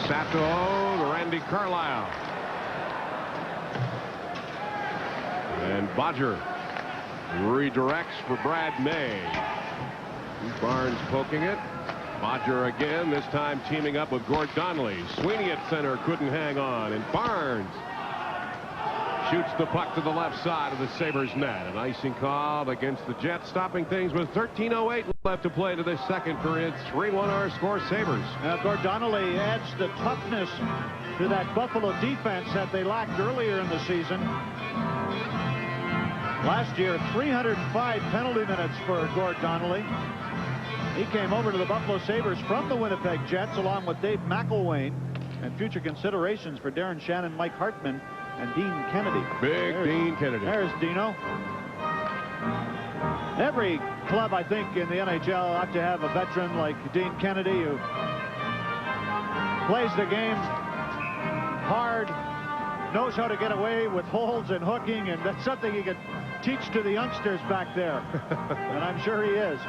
Speaker 8: Sato to Randy Carlyle. And Bodger redirects for Brad May. Barnes poking it. Bodger again, this time teaming up with Gord Donnelly. Sweeney at center couldn't hang on, and Barnes shoots the puck to the left side of the Sabres net. An icing call against the Jets, stopping things with 13:08 left to play to this second period. 3-1 our score, Sabres.
Speaker 1: Now Gord Donnelly adds the toughness to that Buffalo defense that they lacked earlier in the season. Last year, 305 penalty minutes for Gord Donnelly. He came over to the Buffalo Sabres from the Winnipeg Jets along with Dave McElwain, and future considerations for Darren Shannon, Mike Hartman, and Dean Kennedy.
Speaker 8: Dean Kennedy.
Speaker 1: There's Dino. Every club, I think, in the NHL ought to have a veteran like Dean Kennedy who plays the game hard, knows how to get away with holds and hooking, and that's something he could teach to the youngsters back there. And I'm sure he is.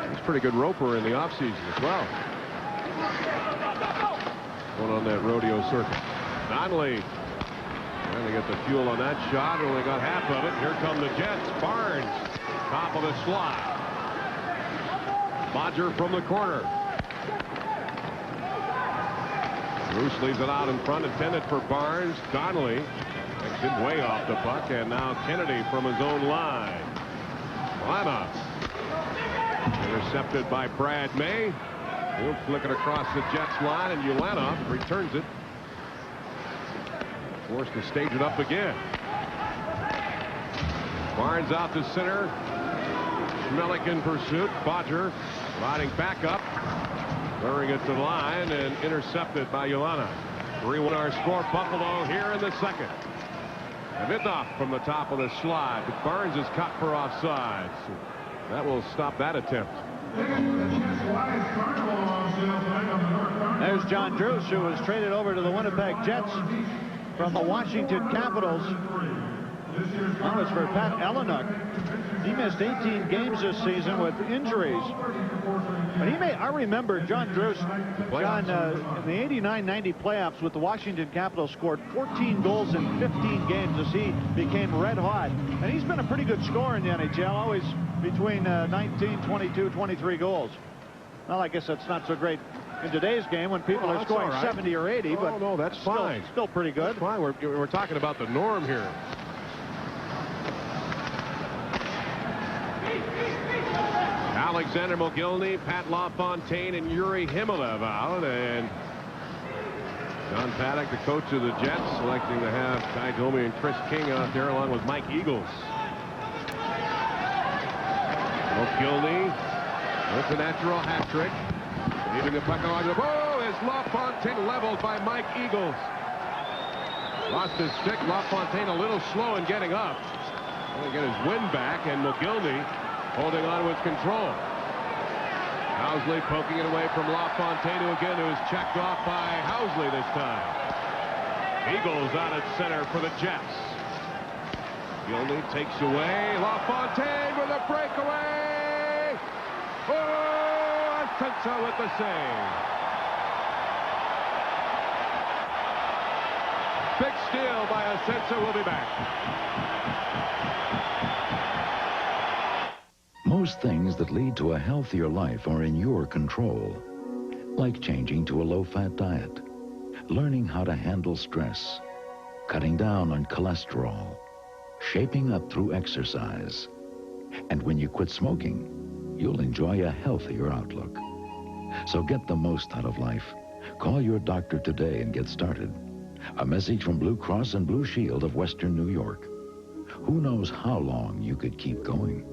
Speaker 8: He's a pretty good roper in the offseason as well. Going on that rodeo circuit. Donnelly trying to get the fuel on that shot. Only got half of it. Here come the Jets. Barnes, top of the slot. Bodger from the corner. Bruce leaves it out in front, intended for Barnes. Donnelly takes it way off the puck, and now Kennedy from his own line. Lana intercepted by Brad May. He'll flick it across the Jets line, and Ulanov returns it. Forced to stage it up again. Barnes out to center. Schmelik in pursuit. Bodger riding back up. Luring it to the line and intercepted by Ulanov. 3-1 our score, Buffalo here in the second. Vidnoff from the top of the slide, but Barnes is cut for offsides. That will stop that attempt.
Speaker 1: There's John Druce, who was traded over to the Winnipeg Jets from the Washington Capitals. That was for Pat Ellenuk. He missed 18 games this season with injuries. But I remember John Druce, in the 89-90 playoffs with the Washington Capitals, scored 14 goals in 15 games as he became red hot. And he's been a pretty good scorer in the NHL, always between 19, 22, 23 goals. Well, I guess that's not so great in today's game when people are scoring 70 or 80, but
Speaker 8: no, that's fine.
Speaker 1: Still pretty good.
Speaker 8: That's fine. We're talking about the norm here. Alexander Mogilny, Pat LaFontaine, and Yuri Himalev out, and John Paddock, the coach of the Jets, selecting to have Ty Domi and Chris King out there along with Mike Eagles. Mogilny with the natural hat trick, leaving the puck along the ball as LaFontaine leveled by Mike Eagles. Lost his stick. LaFontaine a little slow in getting up. Going to get his wind back, and Mogilny holding on with control. Housley poking it away from LaFontaine, who again was checked off by Housley this time. Eagles out at center for the Jets. Gilney takes away. LaFontaine with a breakaway. Oh, Asensa with the save. Big steal by Asensa. Will be back.
Speaker 16: Most things that lead to a healthier life are in your control, like changing to a low-fat diet, learning how to handle stress, cutting down on cholesterol, shaping up through exercise. And when you quit smoking, you'll enjoy a healthier outlook. So get the most out of life. Call your doctor today and get started. A message from Blue Cross and Blue Shield of Western New York. Who knows how long you could keep going?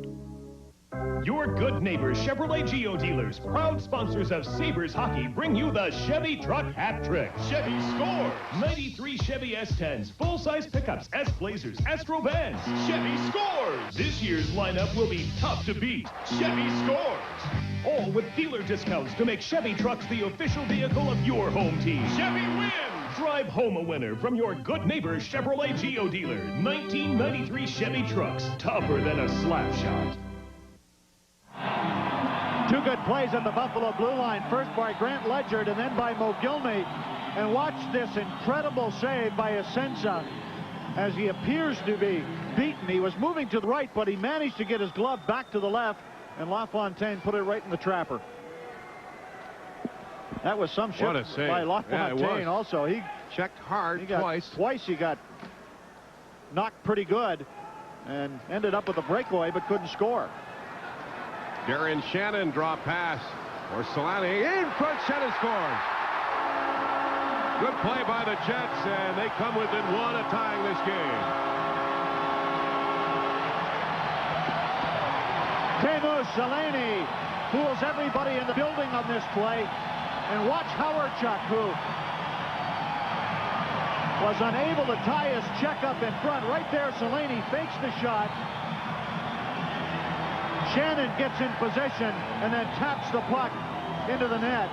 Speaker 17: Your good neighbors Chevrolet Geo dealers, proud sponsors of Sabres hockey, bring you the Chevy Truck Hat Trick. Chevy scores! 93 Chevy S10s, full-size pickups, S-Blazers, Astro Vans. Chevy scores! This year's lineup will be tough to beat. Chevy scores! All with dealer discounts to make Chevy trucks the official vehicle of your home team. Chevy wins! Drive home a winner from your good neighbor Chevrolet Geo dealer. 1993 Chevy trucks, tougher than a slap shot.
Speaker 1: Two good plays at the Buffalo blue line, first by Grant Ledyard and then by Mogilny. And watch this incredible save by Asensa as he appears to be beaten. He was moving to the right, but he managed to get his glove back to the left, and LaFontaine put it right in the trapper. That was some shot by LaFontaine. Also, he
Speaker 8: checked hard
Speaker 1: twice. He got knocked pretty good and ended up with a breakaway but couldn't score.
Speaker 8: Darren Shannon draw pass for Selanne. In front, Shannon scores. Good play by the Jets, and they come within one of tying this game.
Speaker 1: Teemu Selanne fools everybody in the building on this play. And watch Howardchuk, who was unable to tie his check up in front. Right there, Selanne fakes the shot. Shannon gets in position and then taps the puck into the net.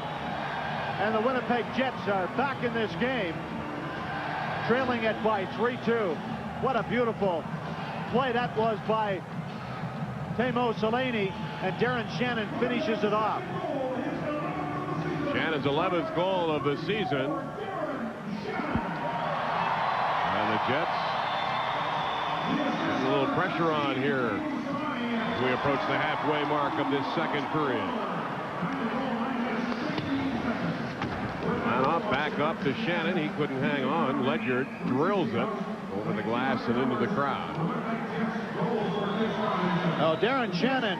Speaker 1: And the Winnipeg Jets are back in this game, trailing it by 3-2. What a beautiful play that was by Teemu Selanne, and Darren Shannon finishes it off.
Speaker 8: Shannon's 11th goal of the season. And the Jets have a little pressure on here as we approach the halfway mark of this second period. And off, back up to Shannon. He couldn't hang on. Ledyard drills it over the glass and into the crowd.
Speaker 1: Now, Darren Shannon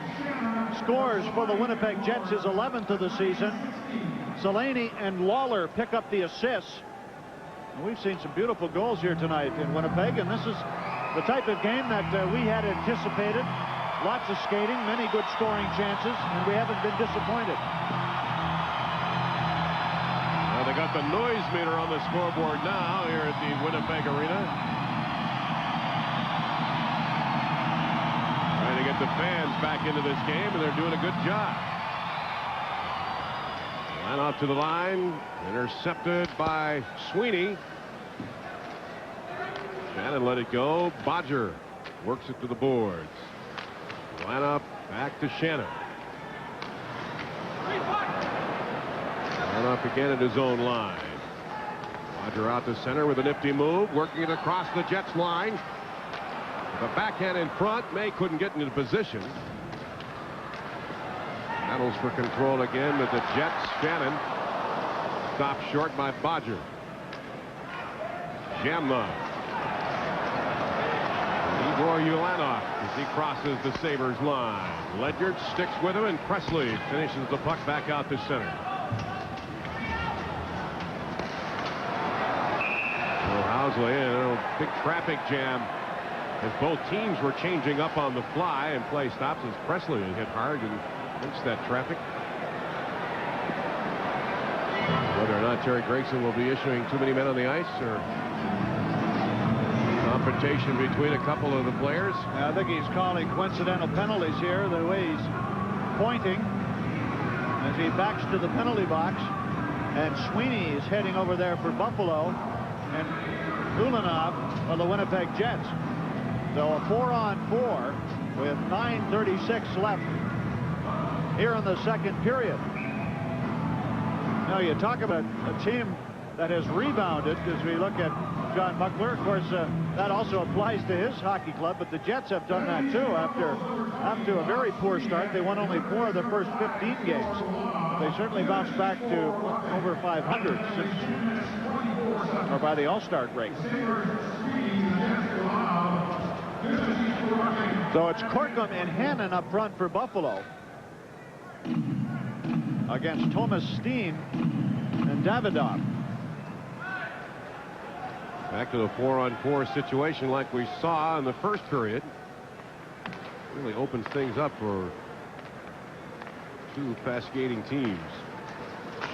Speaker 1: scores for the Winnipeg Jets, his 11th of the season. Selanne and Lawler pick up the assists. And we've seen some beautiful goals here tonight in Winnipeg, and this is the type of game that we had anticipated. Lots of skating, many good scoring chances, and we haven't been disappointed.
Speaker 8: Well, they got the noise meter on the scoreboard now here at the Winnipeg Arena. Trying to get the fans back into this game, and they're doing a good job. Line off to the line. Intercepted by Sweeney. Shannon let it go. Bodger works it to the boards. Line up back to Shannon. Line up again at his own line. Bodger out to center with a nifty move. Working it across the Jets line. The backhand in front. May couldn't get into position. Battles for control again with the Jets. Shannon stopped short by Bodger. Jamna. Igor Ulanov as he crosses the Sabres line. Ledyard sticks with him, and Presley finishes the puck back out to center. Housley in a big traffic jam as both teams were changing up on the fly, and play stops as Presley hit hard and against that traffic. Whether or not Terry Gregson will be issuing too many men on the ice, or confrontation between a couple of the players.
Speaker 1: I think he's calling coincidental penalties here, the way he's pointing as he backs to the penalty box, and Sweeney is heading over there for Buffalo, and Ulanov of the Winnipeg Jets. So a 4-on-4 with 9:36 left here in the second period. Now you talk about a team that has rebounded, as we look at John Muckler. Of course, that also applies to his hockey club, but the Jets have done that too. After a very poor start, they won only 4 of the first 15 games. They certainly bounced back to over 500 since, or by the All-Star break. So it's Corkum and Hannon up front for Buffalo against Thomas Steen and Davidoff.
Speaker 8: Back to the 4-on-4 situation like we saw in the first period. Really opens things up for two fast-skating teams.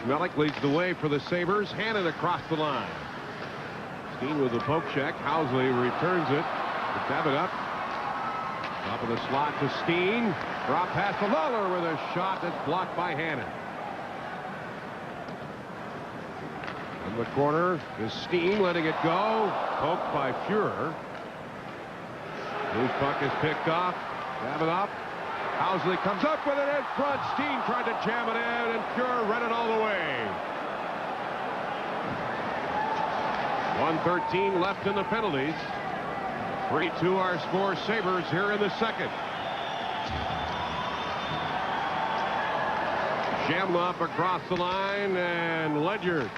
Speaker 8: Schmelik leads the way for the Sabres. Hannon across the line. Steen with the poke check. Housley returns it to Davidoff. Top of the slot to Steen. Drop pass to Lawler with a shot that's blocked by Hannon. In the corner is Steen letting it go. Poked by Fuhrer. Loose puck is picked off. Davidoff. Housley comes up with it in front. Steen tried to jam it in, and Fuhrer read it all the way. 1:13 left in the penalties. 3-2 our score. Sabres here in the second. Shamloff across the line, and Ledyard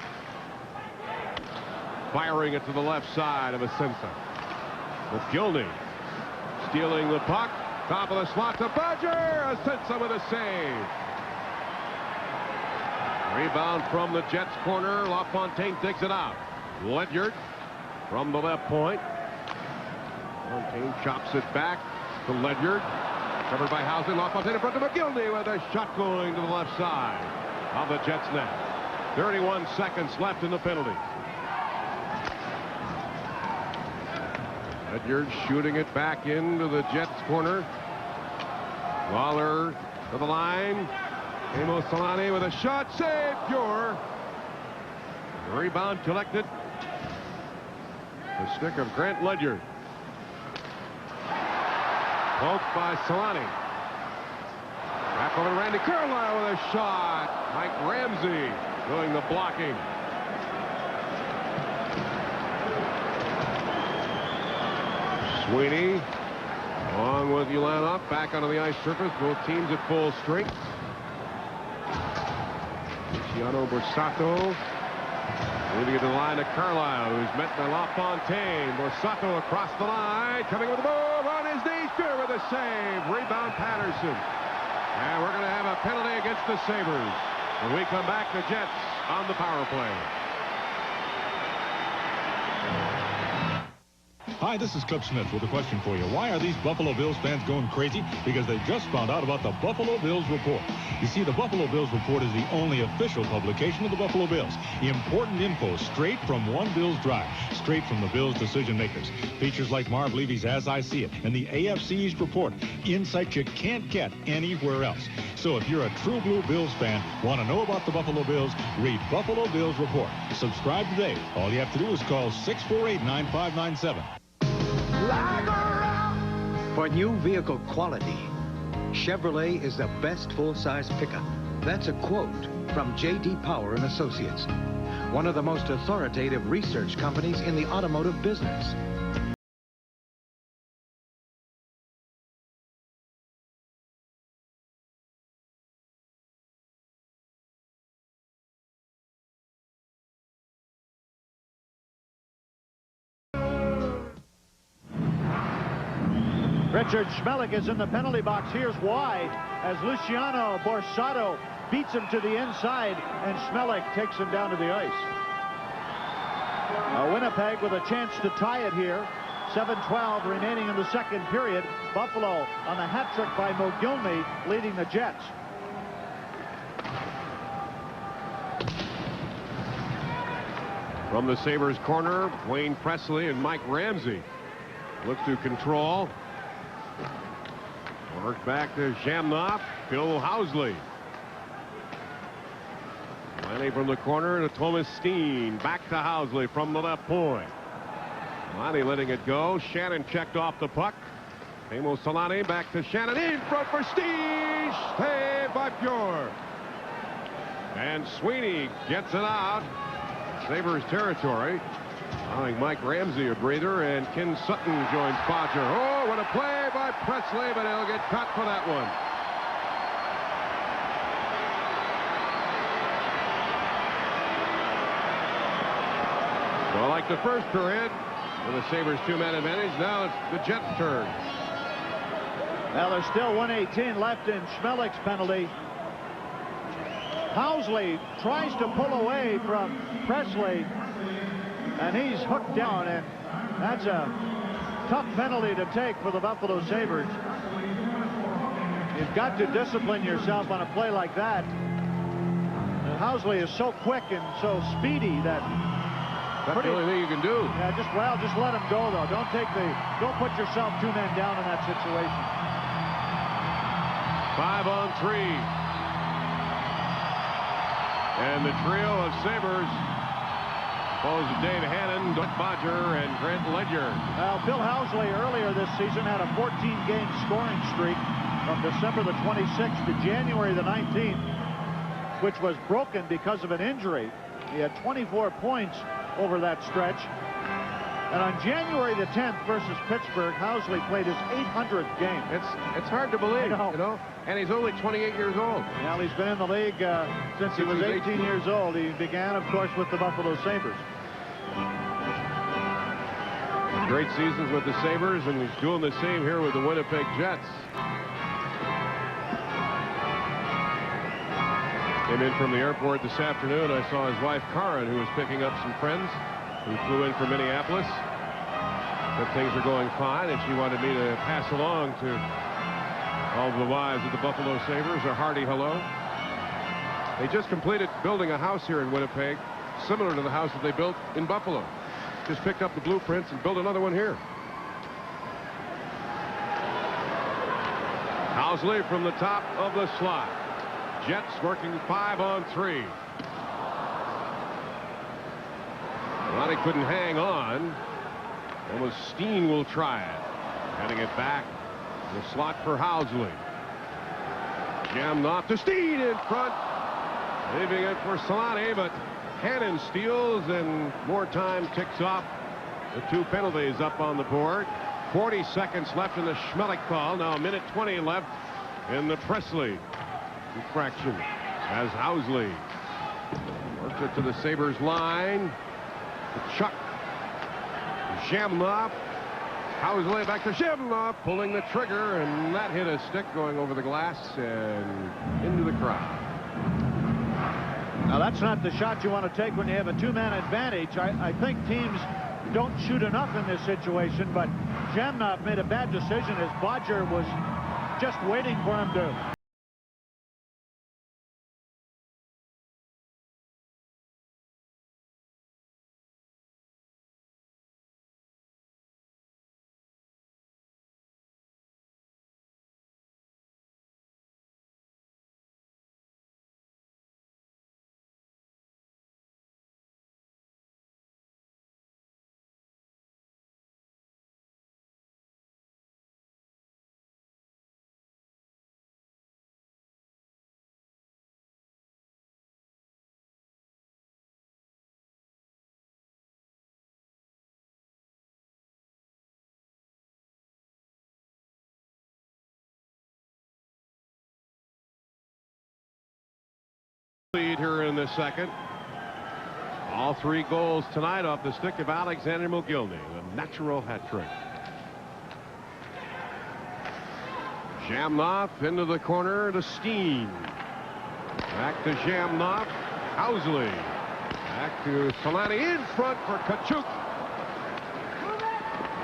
Speaker 8: firing it to the left side of Asensa. Mogilny stealing the puck. Top of the slot to Bodger. Asensa with a save. Rebound from the Jets corner. LaFontaine takes it out. Ledyard from the left point. LaFontaine chops it back to Ledyard. Covered by Housley. LaFontaine in front of Mogilny with a shot going to the left side of the Jets net. 31 seconds left in the penalty. Ledyard shooting it back into the Jets corner. Lawler to the line. Teemu Selanne with a shot. Save. Pure. Rebound collected. The stick of Grant Ledyard. Poked by Selanne. Back over to Randy Carlyle with a shot. Mike Ramsey doing the blocking. Sweeney along with Ulanov back onto the ice surface. Both teams at full strength. Luciano Borsato moving it to the line to Carlyle, who's met by LaFontaine. Borsato across the line, coming with a move on his knees. Fear with a save. Rebound Patterson. And we're going to have a penalty against the Sabres. When we come back, the Jets on the power play.
Speaker 18: Hi, this is Clip Smith with a question for you. Why are these Buffalo Bills fans going crazy? Because they just found out about the Buffalo Bills Report. You see, the Buffalo Bills Report is the only official publication of the Buffalo Bills. Important info straight from one Bills drive. straight from the Bills' decision makers. Features like Marv Levy's As I See It and the AFC East Report. Insight you can't get anywhere else. So if you're a true blue Bills fan, want to know about the Buffalo Bills, read Buffalo Bills Report. Subscribe today. All you have to do is call 648-9597.
Speaker 14: For new vehicle quality, Chevrolet is the best full-size pickup. That's a quote from J.D. Power and Associates, one of the most authoritative research companies in the automotive business.
Speaker 1: Richard Schmelik is in the penalty box. Here's why, as Luciano Borsato beats him to the inside, and Schmelik takes him down to the ice. Winnipeg with a chance to tie it here. 7:12 remaining in the second period. Buffalo on a hat trick by Mogilny leading the Jets.
Speaker 8: From the Sabres corner, Wayne Presley and Mike Ramsey look to control. Work back to Jamnoff. Bill Housley. Lanny from the corner to Thomas Steen. Back to Housley from the left point. Lanny letting it go. Shannon checked off the puck. Teemu Selanne back to Shannon. In front for Steen. Saved by Pure. And Sweeney gets it out. Sabres territory. Allowing Mike Ramsey a breather, and Ken Sutton joins Bodger. Oh, what a play by Presley, but he'll get cut for that one. So like the first period, with the Sabres two-man advantage, now it's the Jets' turn.
Speaker 1: Well, there's still 1:18 left in Schmelik's penalty. Housley tries to pull away from Presley, and he's hooked down, and that's a tough penalty to take for the Buffalo Sabres. You've got to discipline yourself on a play like that. And Housley is so quick and so speedy that
Speaker 8: that's the only thing you can do.
Speaker 1: Yeah, just let him go, though. Don't put yourself two men down in that situation.
Speaker 8: 5-on-3. And the trio of Sabres, opposed to Dave Hannon, Doug Bodger, and Grant Ledger.
Speaker 1: Well, Bill Housley earlier this season had a 14-game scoring streak from December the 26th to January the 19th, which was broken because of an injury. He had 24 points over that stretch. And on January the 10th versus Pittsburgh, Housley played his 800th game.
Speaker 8: It's hard to believe, you know, and he's only 28 years old.
Speaker 1: Well, he's been in the league since he was 18 years old. He began, of course, with the Buffalo Sabres.
Speaker 8: Great seasons with the Sabres, and he's doing the same here with the Winnipeg Jets. Came in from the airport this afternoon. I saw his wife, Karen, who was picking up some friends who flew in from Minneapolis. That things are going fine, and she wanted me to pass along to all of the wives of the Buffalo Sabres a hearty hello. They just completed building a house here in Winnipeg, similar to the house that they built in Buffalo. Just picked up the blueprints and built another one here. Housley from the top of the slot. Jets working 5-on-3. Ronnie couldn't hang on. Almost Steen will try it. Heading it back. The slot for Housley. Jammed off to Steen in front. Leaving it for Selanne, but Hannon steals, and more time ticks off. The two penalties up on the board. 40 seconds left in the Schmelik call. Now a minute 20 left in the Presley infraction. As Housley works it to the Sabres line. Chuck. Jamnoff. Housley back to Jamnoff, pulling the trigger, and that hit a stick going over the glass and into the crowd.
Speaker 1: Now, that's not the shot you want to take when you have a two-man advantage. I think teams don't shoot enough in this situation, but Jamnoff made a bad decision as Bodger was just waiting for him to
Speaker 8: Lead here in the second. All 3 goals tonight off the stick of Alexander Mogilny, a natural hat trick. Jamnov into the corner to Steen. Back to Jamnov. Housley. Back to Selanne in front for Kachuk.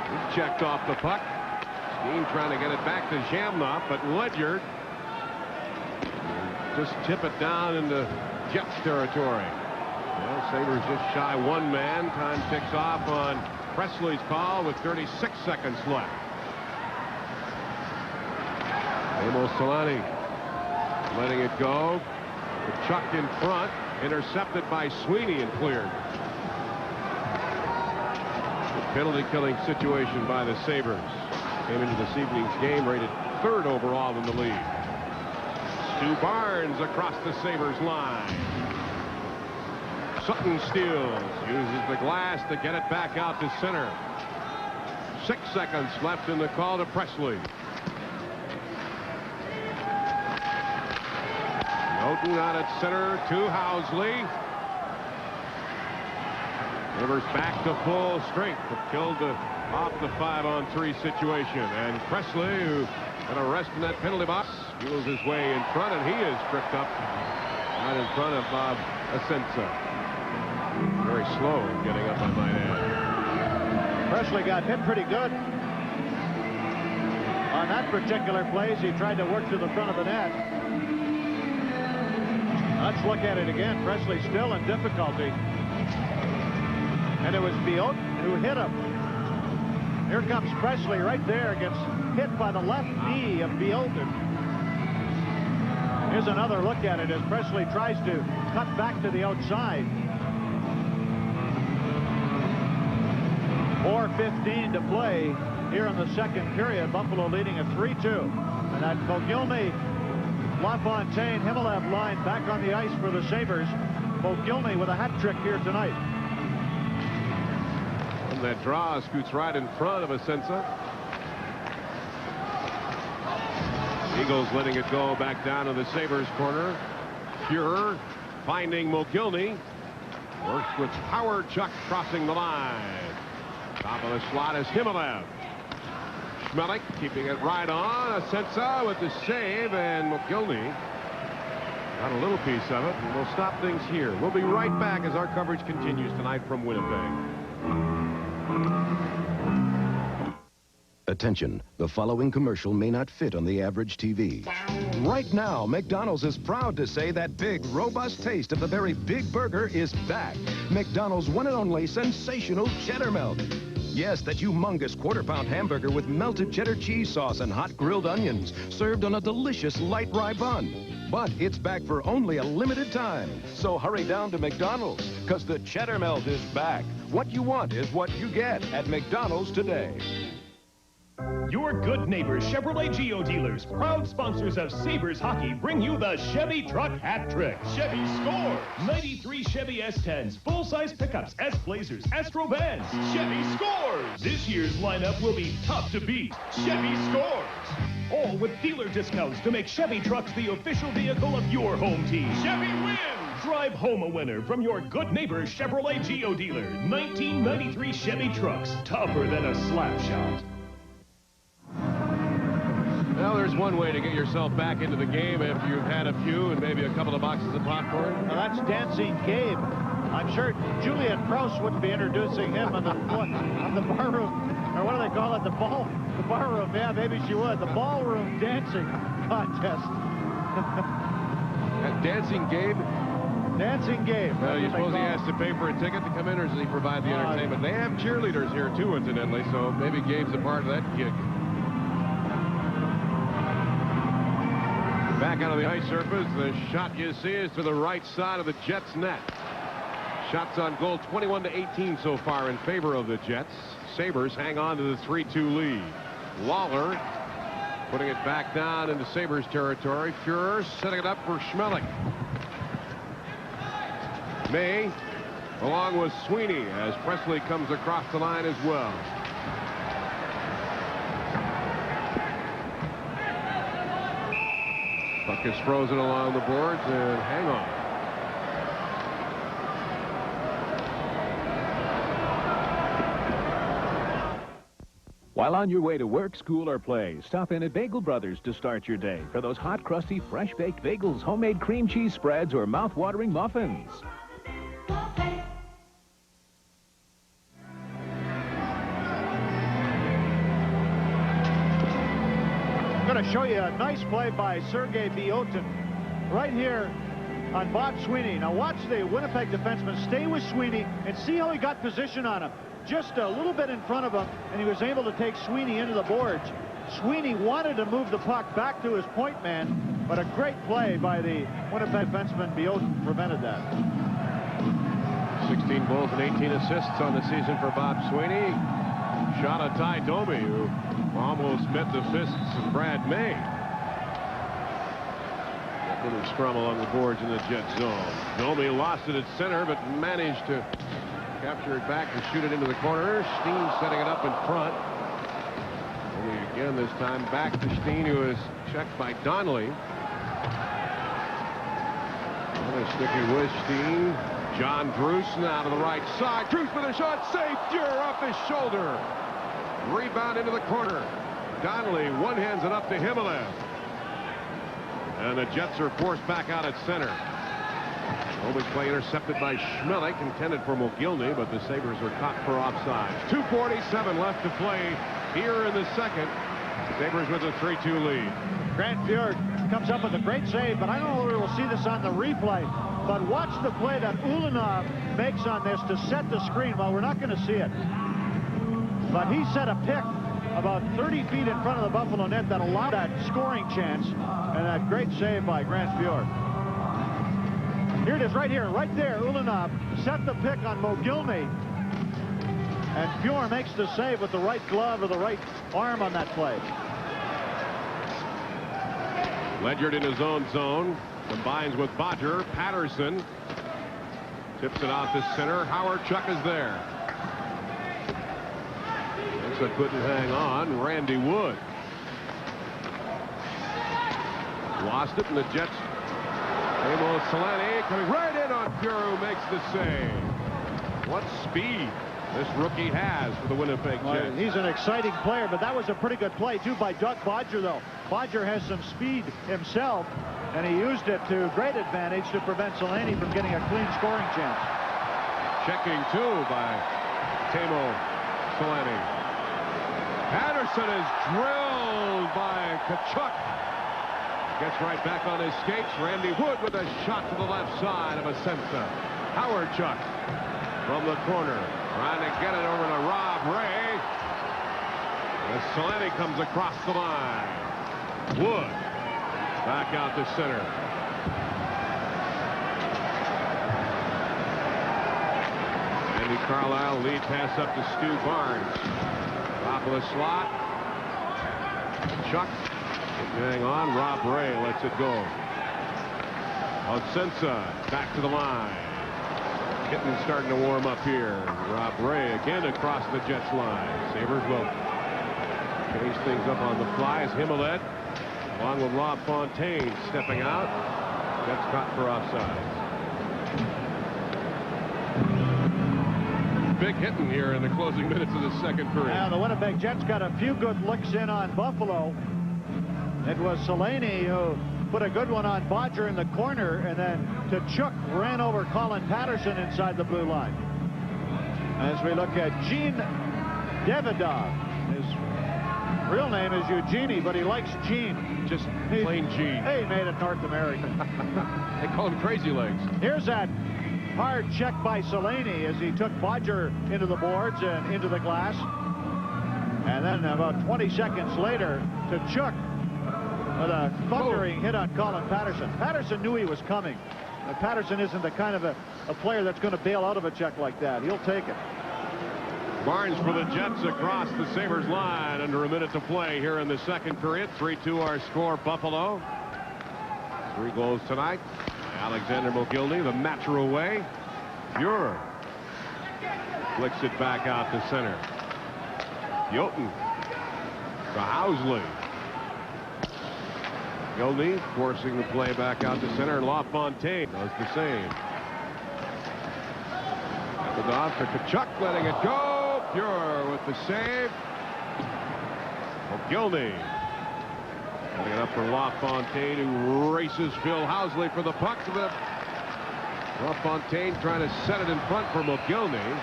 Speaker 8: He checked off the puck. Steen trying to get it back to Jamnov, but Ledyard just tip it down into Jets territory. Well, Sabres just shy 1 man. Time ticks off on Presley's call with 36 seconds left. Teemu Selanne letting it go. Chuck in front, intercepted by Sweeney and cleared. The penalty killing situation by the Sabres. Came into this evening's game rated 3rd overall in the league. Stu Barnes across the Sabres line. Sutton steals, uses the glass to get it back out to center. 6 seconds left in the call to Presley. Houghton out at center to Housley. Rivers back to full strength, but killed off the 5-on-3 situation. And Presley, who got a rest in that penalty box, fuels his way in front, and he is tripped up right in front of Bob Asensa. Very slow in getting up, I might add.
Speaker 1: Presley got hit pretty good. On that particular play, he tried to work to the front of the net. Let's look at it again. Presley still in difficulty. And it was Biotin who hit him. Here comes Presley right there, gets hit by the left knee of Biotin. Here's another look at it as Presley tries to cut back to the outside. 4:15 to play here in the second period. Buffalo leading at 3-2. And that Mogilny, LaFontaine, Himmelev line back on the ice for the Sabres. Mogilny with a hat trick here tonight.
Speaker 8: And that draw scoots right in front of Asensa. Eagles letting it go back down to the Sabres corner. Fuhrer finding Mogilny. Works with Howard Chuck crossing the line. Top of the slot is Himmelev. Schmelik keeping it right on. Asensa with the save, and Mogilny got a little piece of it, and we'll stop things here. We'll be right back as our coverage continues tonight from Winnipeg.
Speaker 6: Attention, the following commercial may not fit on the average TV. Right now, McDonald's is proud to say that big, robust taste of the very big burger is back. McDonald's one and only sensational cheddar melt. Yes, that humongous quarter-pound hamburger with melted cheddar cheese sauce and hot grilled onions, served on a delicious light rye bun. But it's back for only a limited time. So hurry down to McDonald's, because the cheddar melt is back. What you want is what you get at McDonald's today.
Speaker 17: Your good neighbors Chevrolet Geo dealers, proud sponsors of Sabres hockey, bring you the Chevy Truck Hat Trick. Chevy scores! 93 Chevy S10s, full-size pickups, S-Blazers, Astro vans. Chevy scores! This year's lineup will be tough to beat. Chevy scores! All with dealer discounts to make Chevy trucks the official vehicle of your home team. Chevy wins! Drive home a winner from your good neighbor Chevrolet Geo dealer. 1993 Chevy trucks, tougher than a slap shot.
Speaker 8: Well, there's one way to get yourself back into the game after you've had a few and maybe a couple of boxes of popcorn.
Speaker 1: Well, that's Dancing Gabe. I'm sure Juliet Prowse wouldn't be introducing him on the bar room, or what do they call it? The bar room. Yeah, maybe she would. The ballroom dancing contest.
Speaker 8: Dancing Gabe?
Speaker 1: Dancing Gabe.
Speaker 8: Well, you suppose he has to pay for a ticket to come in, or does he provide the entertainment? They have cheerleaders here, too, incidentally, so maybe Gabe's a part of that gig. Back out of the ice surface, the shot you see is to the right side of the Jets net. Shots on goal 21-18 so far in favor of the Jets. Sabres hang on to the 3-2 lead. Lawler putting it back down into Sabres territory. Fuhrer setting it up for Schmelik. May along with Sweeney as Presley comes across the line as well. Puck is frozen along the boards, and hang on.
Speaker 12: While on your way to work, school, or play, stop in at Bagel Brothers to start your day for those hot, crusty, fresh-baked bagels, homemade cream cheese spreads, or mouth-watering muffins.
Speaker 1: I'm going to show you a nice play by Sergei Biotin right here on Bob Sweeney. Now watch the Winnipeg defenseman stay with Sweeney and see how he got position on him. Just a little bit in front of him, and he was able to take Sweeney into the boards. Sweeney wanted to move the puck back to his point man, but a great play by the Winnipeg defenseman Biotin prevented that.
Speaker 8: 16 goals and 18 assists on the season for Bob Sweeney. Shot of Ty Domi, who almost met the fists of Brad May. That little scrum along the boards in the Jet zone. Domi lost it at center, but managed to capture it back and shoot it into the corner. Steen setting it up in front. Only again this time back to Steen, who is checked by Donnelly. Another sticky with Steen. John Druce now to the right side. Druce with a shot. Save. Fuhrer off his shoulder. Rebound into the corner. Donnelly one-hands it up to Himmelev. And the Jets are forced back out at center. Always play intercepted by Schmelik, intended for Mogilny, but the Sabres were caught for offside. 2:47 left to play here in the second. Sabres with a 3-2 lead.
Speaker 1: Grant Fuhrer comes up with a great save, but I don't know whether we'll see this on the replay. But watch the play that Ulanov makes on this to set the screen. Well, we're not going to see it. But he set a pick about 30 feet in front of the Buffalo net that allowed that scoring chance, and that great save by Grant Fuhrer. Here it is right here, right there. Ulanov set the pick on Mogilny, and Fuhrer makes the save with the right glove or the right arm on that play.
Speaker 8: Ledyard in his own zone, combines with Bodger. Patterson tips it off to center. Howard Chuck is there. Mensa couldn't hang on. Randy Wood lost it, and the Jets. Teemu Selanne coming right in on Fuhrer, who makes the save. What speed this rookie has for the Winnipeg Jets.
Speaker 1: He's an exciting player, but that was a pretty good play, too, by Doug Bodger, though. Bodger has some speed himself, and he used it to great advantage to prevent Selanne from getting a clean scoring chance.
Speaker 8: Checking, too, by Teemu Selanne. Patterson is drilled by Tkachuk. Gets right back on his skates. Randy Wood with a shot to the left side of Asensa. Howard Chuck from the corner, trying to get it over to Rob Ray. As Selanne comes across the line. Wood back out to center. Andy Carlisle lead pass up to Stu Barnes. Top of the slot. Chuck. Hang on. Rob Ray lets it go. Asensa back to the line. Hitting starting to warm up here. Rob Ray again across the Jets line. Sabres will change things up on the fly as Himmelev along with LaFontaine stepping out. Jets caught for offside. Big hitting here in the closing minutes of the second period.
Speaker 1: Now the Winnipeg Jets got a few good looks in on Buffalo. It was Selanne who put a good one on Bodger in the corner, and then Tkachuk ran over Colin Patterson inside the blue line. As we look at Gene Davidov. His real name is Eugenie, but he likes Gene.
Speaker 8: Just plain Gene.
Speaker 1: He made it North American.
Speaker 8: They call him Crazy Legs.
Speaker 1: Here's that hard check by Selanne as he took Bodger into the boards and into the glass. And then about 20 seconds later, Tkachuk with a thundering hit on Colin Patterson. Patterson knew he was coming. Patterson isn't the kind of a player that's going to bail out of a check like that. He'll take it.
Speaker 8: Barnes for the Jets across the Sabres line. Under a minute to play here in the second period. 3-2 our score, Buffalo. 3 goals tonight. Alexander Mogilny, the natural way. Fuhrer flicks it back out to center. Jotun to Housley. Mogilny forcing the play back out to center, and LaFontaine does the same. Davidov to Tkachuk, letting it go. Fuhrer with the save. Mogilny. Putting it up for LaFontaine, who races Phil Housley for the puck. LaFontaine trying to set it in front for Mogilny.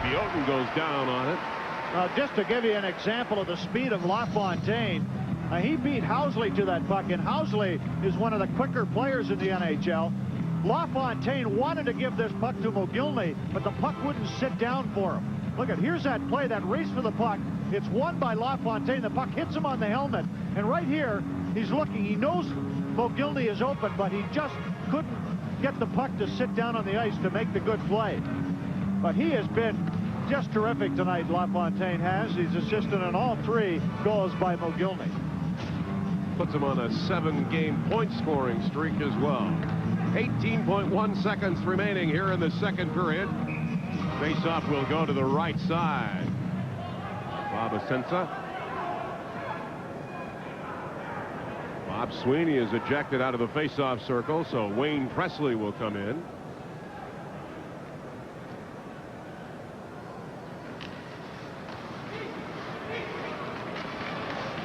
Speaker 8: Biotin goes down on it.
Speaker 1: Just to give you an example of the speed of LaFontaine, he beat Housley to that puck, and Housley is one of the quicker players in the NHL. LaFontaine wanted to give this puck to Mogilny, but the puck wouldn't sit down for him. Look at, here's that play, that race for the puck. It's won by LaFontaine. The puck hits him on the helmet, and right here, he's looking. He knows Mogilny is open, but he just couldn't get the puck to sit down on the ice to make the good play. But he has been just terrific tonight, LaFontaine has. He's assisted in all 3 goals by Mogilny.
Speaker 8: Puts him on a 7-game point scoring streak as well. 18.1 seconds remaining here in the second period. Faceoff will go to the right side. Bob Asensa. Bob Sweeney is ejected out of the faceoff circle, so Wayne Presley will come in.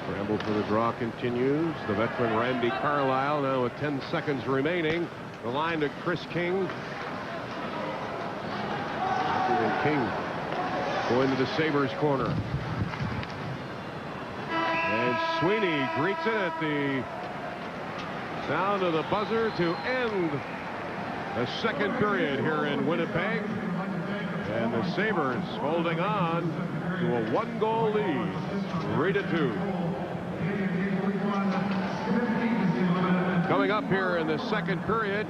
Speaker 8: Scramble for the draw continues. The veteran Randy Carlyle now with 10 seconds remaining. The line to Chris King. And King going to the Sabres corner. And Sweeney greets it at the sound of the buzzer to end the second period here in Winnipeg. And the Sabres holding on to a 1-goal lead, 3-2. Coming up here in the second period,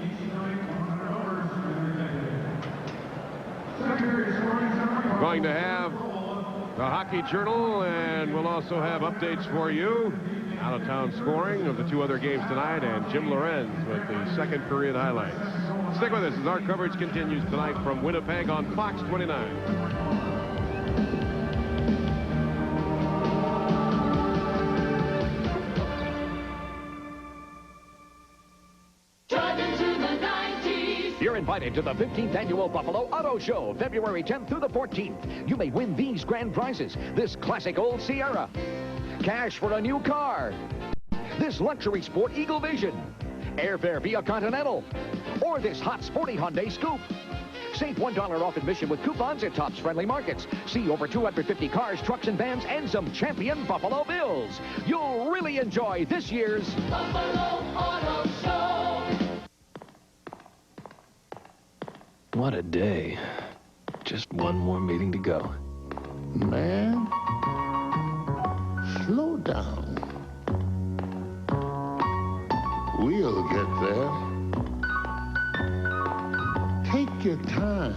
Speaker 8: we're going to have the Hockey Journal, and we'll also have updates for you. Out-of-town scoring of the 2 other games tonight, and Jim Lorenz with the second period highlights. Stick with us as our coverage continues tonight from Winnipeg on Fox 29.
Speaker 19: You're invited to the 15th Annual Buffalo Auto Show, February 10th through the 14th. You may win these grand prizes: this classic old Sierra, cash for a new car, this luxury sport Eagle Vision, airfare via Continental, or this hot sporty Hyundai Scoop. Save $1 off admission with coupons at Tops Friendly Markets. See over 250 cars, trucks, and vans, and some champion Buffalo Bills. You'll really enjoy this year's Buffalo Auto Show.
Speaker 10: What a day. Just one more meeting to go.
Speaker 15: Man, slow down. We'll get there. Take your time.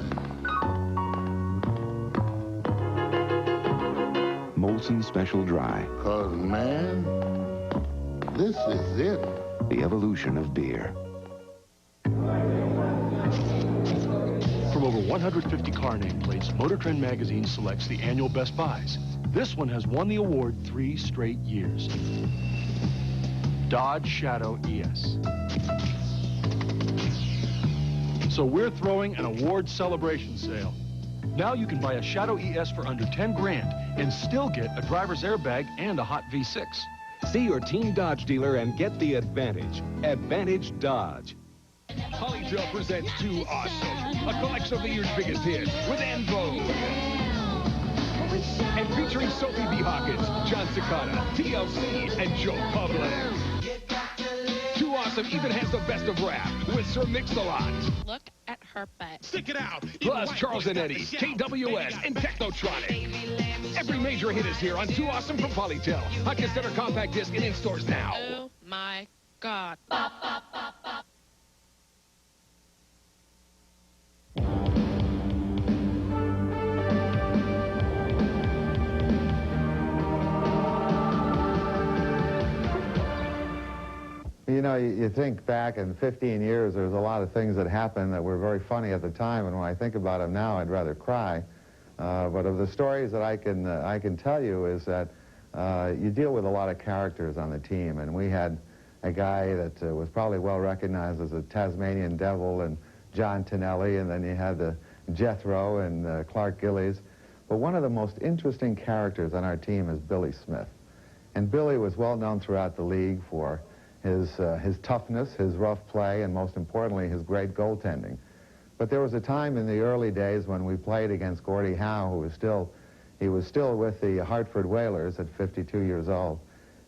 Speaker 20: Molson Special Dry.
Speaker 15: 'Cause, man, this is it.
Speaker 20: The evolution of beer.
Speaker 21: From over 150 car nameplates, Motor Trend magazine selects the annual Best Buys. This one has won the award 3 straight years. Dodge Shadow ES. So we're throwing an award celebration sale. Now you can buy a Shadow ES for under 10 grand and still get a driver's airbag and a hot V6.
Speaker 22: See your Team Dodge dealer and get the advantage. Advantage Dodge.
Speaker 23: Polytel presents Too Awesome, a collection of the year's biggest hits with En Vogue. And featuring Sophie B. Hawkins, John Cicada, TLC, and Joe Public. Too Awesome even has the best of rap with Sir Mix-a-Lot.
Speaker 24: Look at her butt.
Speaker 23: Stick it out. Plus Charles and Eddie, KWS, and Technotronic. Every major hit is here on Too Awesome from Polytel. On cassette or compact disc and in stores now.
Speaker 24: Oh my God.
Speaker 2: You know, you think back in 15 years, there's a lot of things that happened that were very funny at the time, and when I think about them now, I'd rather cry. But of the stories that I can tell you is that you deal with a lot of characters on the team, and we had a guy that was probably well recognized as a Tasmanian Devil, and John Tonelli, and then you had the Jethro and Clark Gillies. But one of the most interesting characters on our team is Billy Smith.
Speaker 3: And Billy was well known throughout the league for his toughness, his rough play, and most importantly, his great goaltending. But there was a time in the early days when we played against Gordie Howe, who was still with the Hartford Whalers at 52 years old.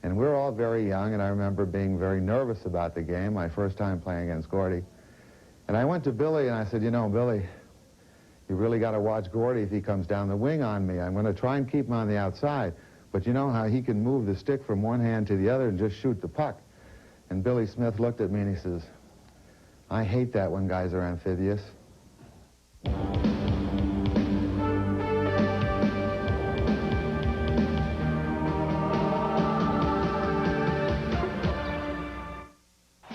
Speaker 3: And we were all very young, and I remember being very nervous about the game, my first time playing against Gordie. And I went to Billy and I said, you know, Billy, you really got to watch Gordie if he comes down the wing on me. I'm going to try and keep him on the outside. But you know how he can move the stick from one hand to the other and just shoot the puck. And Billy Smith looked at me and he says, I hate that when guys are amphibious.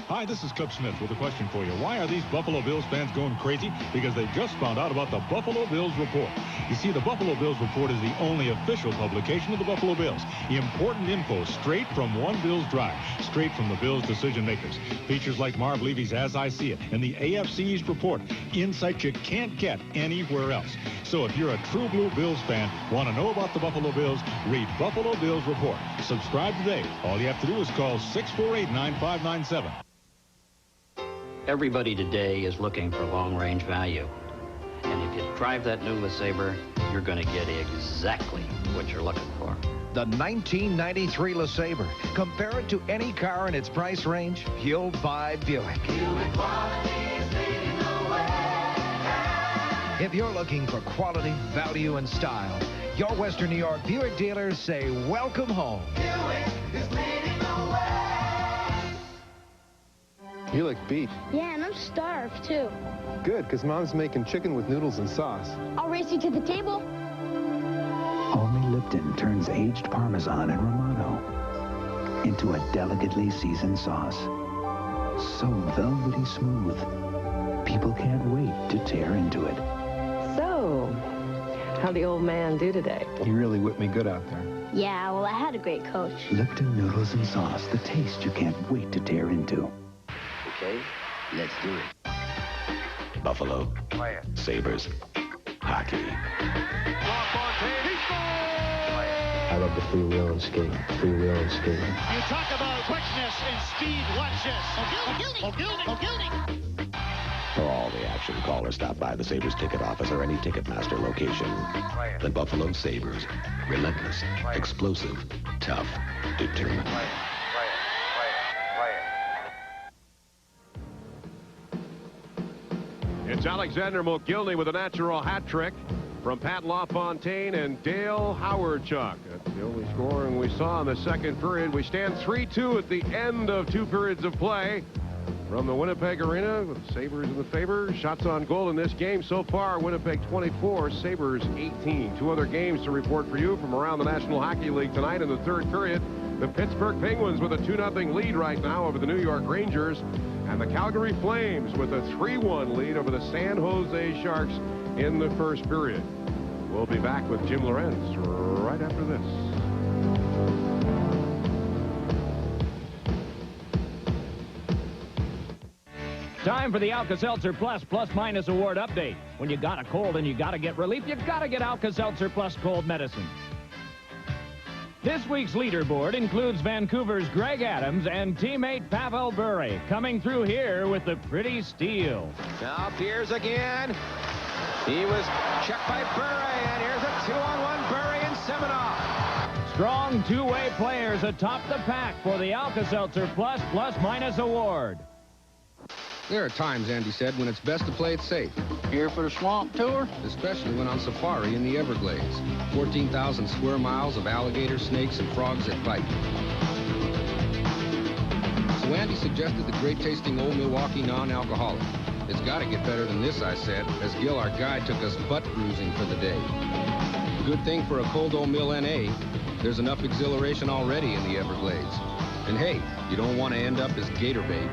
Speaker 18: Hi, this is Clip Smith with a question for you. Why are these Buffalo Bills fans going crazy? Because they just found out about the Buffalo Bills Report. You see, the Buffalo Bills Report is the only official publication of the Buffalo Bills. Important info straight from one Bills drive, straight from the Bills decision makers. Features like Marv Levy's As I See It and the AFC East Report. Insight you can't get anywhere else. So if you're a true blue Bills fan, want to know about the Buffalo Bills, read Buffalo Bills Report. Subscribe today. All you have to do is call 648-9597.
Speaker 4: Everybody today is looking for long-range value. And if you drive that new LeSabre, you're going to get exactly what you're looking for.
Speaker 14: The 1993 LeSabre. Compare it to any car in its price range, you'll buy Buick. If you're looking for quality, value, and style, your Western New York Buick dealers say welcome home.
Speaker 5: Buick is leading the way.
Speaker 7: You like beef.
Speaker 11: Yeah, and I'm starved, too.
Speaker 7: Good, because Mom's making chicken with noodles and sauce.
Speaker 11: I'll race you to the table.
Speaker 25: Only Lipton turns aged Parmesan and Romano into a delicately seasoned sauce. So velvety smooth, people can't wait to tear into it.
Speaker 26: So, how'd the old man do today?
Speaker 7: He really whipped me good out there.
Speaker 11: Yeah, well, I had a great coach.
Speaker 25: Lipton noodles and sauce, the taste you can't wait to tear into.
Speaker 10: Okay, let's do it.
Speaker 20: Buffalo Sabres hockey.
Speaker 10: I love the freewheeling skate. Freewheeling skate.
Speaker 1: You talk about quickness and speed. Watch this. Mogilny.
Speaker 20: For all the action, call or stop by the Sabres ticket office or any Ticketmaster location. The Buffalo Sabres. Relentless, explosive, tough, determined.
Speaker 8: It's Alexander Mogilny with a natural hat trick from Pat LaFontaine and Dale Howardchuk. That's the only scoring we saw in the second period. We stand 3-2 at the end of 2 periods of play from the Winnipeg Arena with the Sabres in the favor. Shots on goal in this game so far, Winnipeg 24, Sabres 18. 2 other games to report for you from around the National Hockey League tonight in the third period. The Pittsburgh Penguins with a 2-0 lead right now over the New York Rangers. And the Calgary Flames with a 3-1 lead over the San Jose Sharks in the first period. We'll be back with Jim Lorenz right after this.
Speaker 12: Time for the Alka-Seltzer Plus Minus Award update. When you got a cold and you got to get relief, you got to get Alka-Seltzer Plus cold medicine. This week's leaderboard includes Vancouver's Greg Adams and teammate Pavel Bure coming through here with the pretty steal.
Speaker 14: Now Piers again. He was checked by Bure, and here's a 2-on-1 Bure and Seminoff.
Speaker 12: Strong two-way players atop the pack for the Alka-Seltzer Plus Minus Award.
Speaker 27: There are times, Andy said, when it's best to play it safe. Here for the swamp tour? Especially when on safari in the Everglades. 14,000 square miles of alligators, snakes, and frogs that bite. So Andy suggested the great-tasting Old Milwaukee non-alcoholic. It's got to get better than this, I said, as Gil, our guide, took us butt cruising for the day. Good thing for a cold Old Mill N.A., there's enough exhilaration already in the Everglades. And hey, you don't want to end up as gator bait.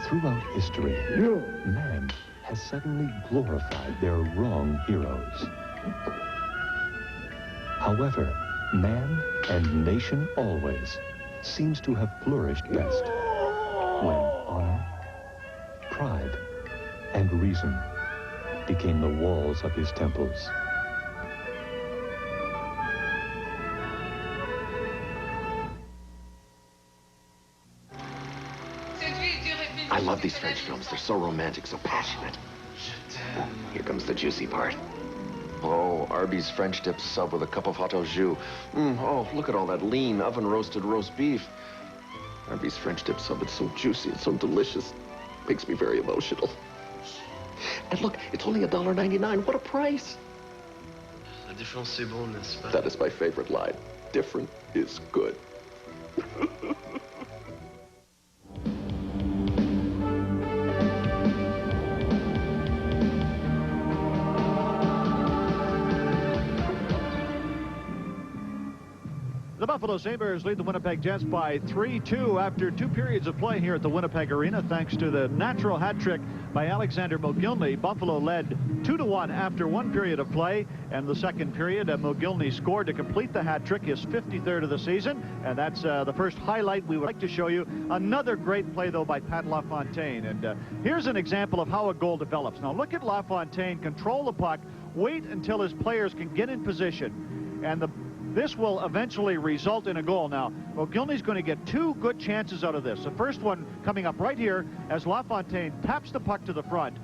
Speaker 28: Throughout history, man has suddenly glorified their wrong heroes. However, man and nation always seems to have flourished best when honor, pride, and reason became the walls of his temples.
Speaker 20: I love these French films. They're so romantic, so passionate. Here comes the juicy part. Oh, Arby's French dip sub with a cup of hot au jus. Oh, look at all that lean oven-roasted roast beef. Arby's French dip sub, it's so juicy, it's so delicious. Makes me very emotional. And look, it's only $1.99. What a price!
Speaker 6: La différence c'est bon, n'est-ce pas?
Speaker 20: That is my favorite line. Different is good.
Speaker 1: The Buffalo Sabres lead the Winnipeg Jets by 3-2 after 2 periods of play here at the Winnipeg Arena, thanks to the natural hat trick by Alexander Mogilny. Buffalo led 2-1 after 1 period of play, and the second period, Mogilny scored to complete the hat trick, his 53rd of the season, and that's the first highlight we would like to show you. Another great play, though, by Pat LaFontaine, and here's an example of how a goal develops. Now, look at LaFontaine control the puck, wait until his players can get in position, and this will eventually result in a goal. Now, Mogilny's going to get 2 good chances out of this. The first one coming up right here as LaFontaine taps the puck to the front.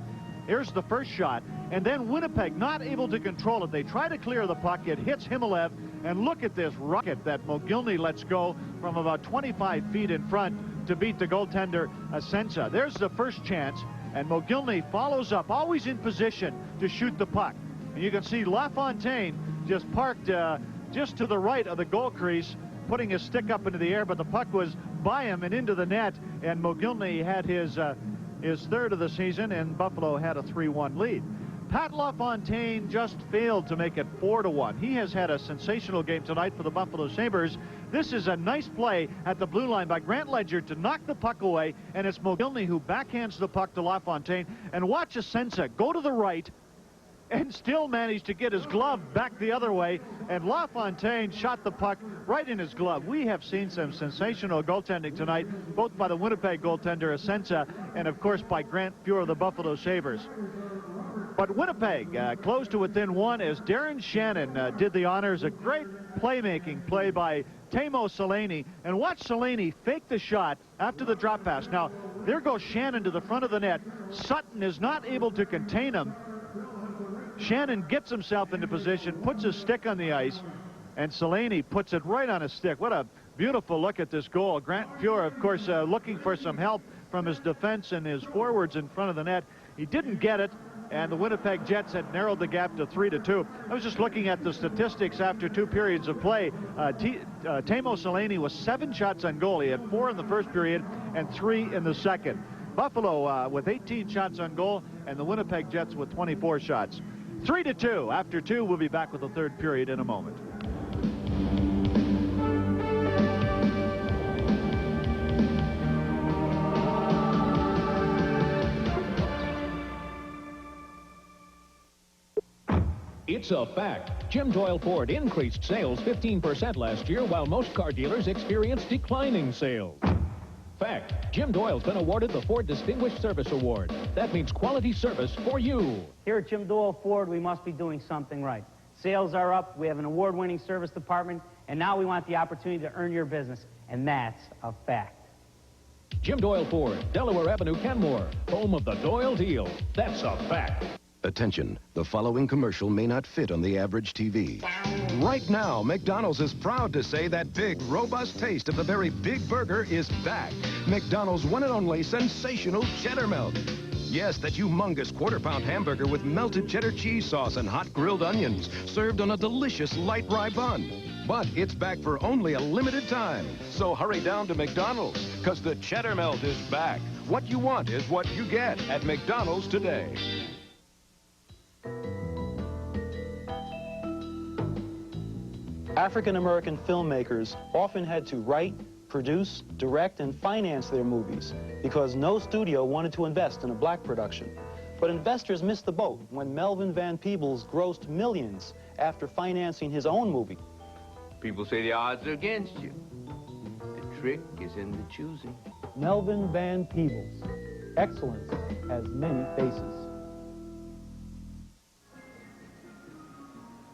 Speaker 1: Here's the first shot, and then Winnipeg not able to control it. They try to clear the puck. It hits Himalev, and look at this rocket that Mogilny lets go from about 25 feet in front to beat the goaltender Asensa. There's the first chance, and Mogilny follows up, always in position to shoot the puck. And you can see LaFontaine just parked just to the right of the goal crease, putting his stick up into the air, but the puck was by him and into the net, and Mogilny had his 3rd of the season, and Buffalo had a 3-1 lead. Pat LaFontaine just failed to make it 4-1. He has had a sensational game tonight for the Buffalo Sabres. This is a nice play at the blue line by Grant Ledger to knock the puck away, and it's Mogilny who backhands the puck to LaFontaine, and watch Asensa go to the right and still managed to get his glove back the other way, and LaFontaine shot the puck right in his glove. We have seen some sensational goaltending tonight, both by the Winnipeg goaltender Asensa and, of course, by Grant Fuhr of the Buffalo Sabres. But Winnipeg closed to within 1 as Darren Shannon did the honors. A great playmaking play by Teemu Selanne, and watch Selanne fake the shot after the drop pass. Now, there goes Shannon to the front of the net. Sutton is not able to contain him. Shannon gets himself into position, puts his stick on the ice, and Selanne puts it right on his stick. What a beautiful look at this goal. Grant Fuhr, of course, looking for some help from his defense and his forwards in front of the net. He didn't get it, and the Winnipeg Jets had narrowed the gap to 3-2. I was just looking at the statistics after 2 periods of play. Teemu Selanne was 7 shots on goal. He had 4 in the first period and 3 in the second. Buffalo with 18 shots on goal, and the Winnipeg Jets with 24 shots. 3-2. After 2, we'll be back with the 3rd period in a moment.
Speaker 12: It's a fact. Jim Doyle Ford increased sales 15% last year, while most car dealers experienced declining sales. Fact. Jim Doyle's been awarded the Ford Distinguished Service Award. That means quality service for you.
Speaker 9: Here at Jim Doyle Ford, we must be doing something right. Sales are up, we have an award-winning service department, and now we want the opportunity to earn your business, and that's a fact.
Speaker 12: Jim Doyle Ford, Delaware Avenue, Kenmore, home of the Doyle deal. That's a fact.
Speaker 20: Attention, the following commercial may not fit on the average TV. Right now, McDonald's is proud to say that big, robust taste of the very big burger is back. McDonald's one and only sensational cheddar melt. Yes, that humongous quarter-pound hamburger with melted cheddar cheese sauce and hot grilled onions, served on a delicious light rye bun. But it's back for only a limited time. So hurry down to McDonald's, because the cheddar melt is back. What you want is what you get at McDonald's today.
Speaker 13: African-American filmmakers often had to write, produce, direct, and finance their movies because no studio wanted to invest in a black production. But investors missed the boat when Melvin Van Peebles grossed millions after financing his own movie.
Speaker 15: People say the odds are against you. The trick is in the choosing.
Speaker 13: Melvin Van Peebles. Excellence has many faces.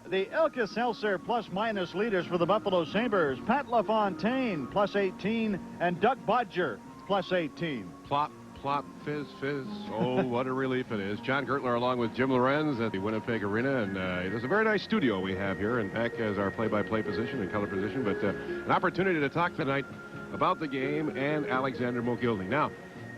Speaker 1: The Alka-Seltzer plus-minus leaders for the Buffalo Sabres, Pat LaFontaine, +18, and Doug Bodger, +18.
Speaker 27: Plop,
Speaker 8: plop, fizz, fizz. Oh, what a relief it is. John Gertler along with Jim Lorenz at the Winnipeg Arena. And it is a very nice studio we have here. And Beck as our play-by-play position and color position. But an opportunity to talk tonight about the game and Alexander Mogilny. Now,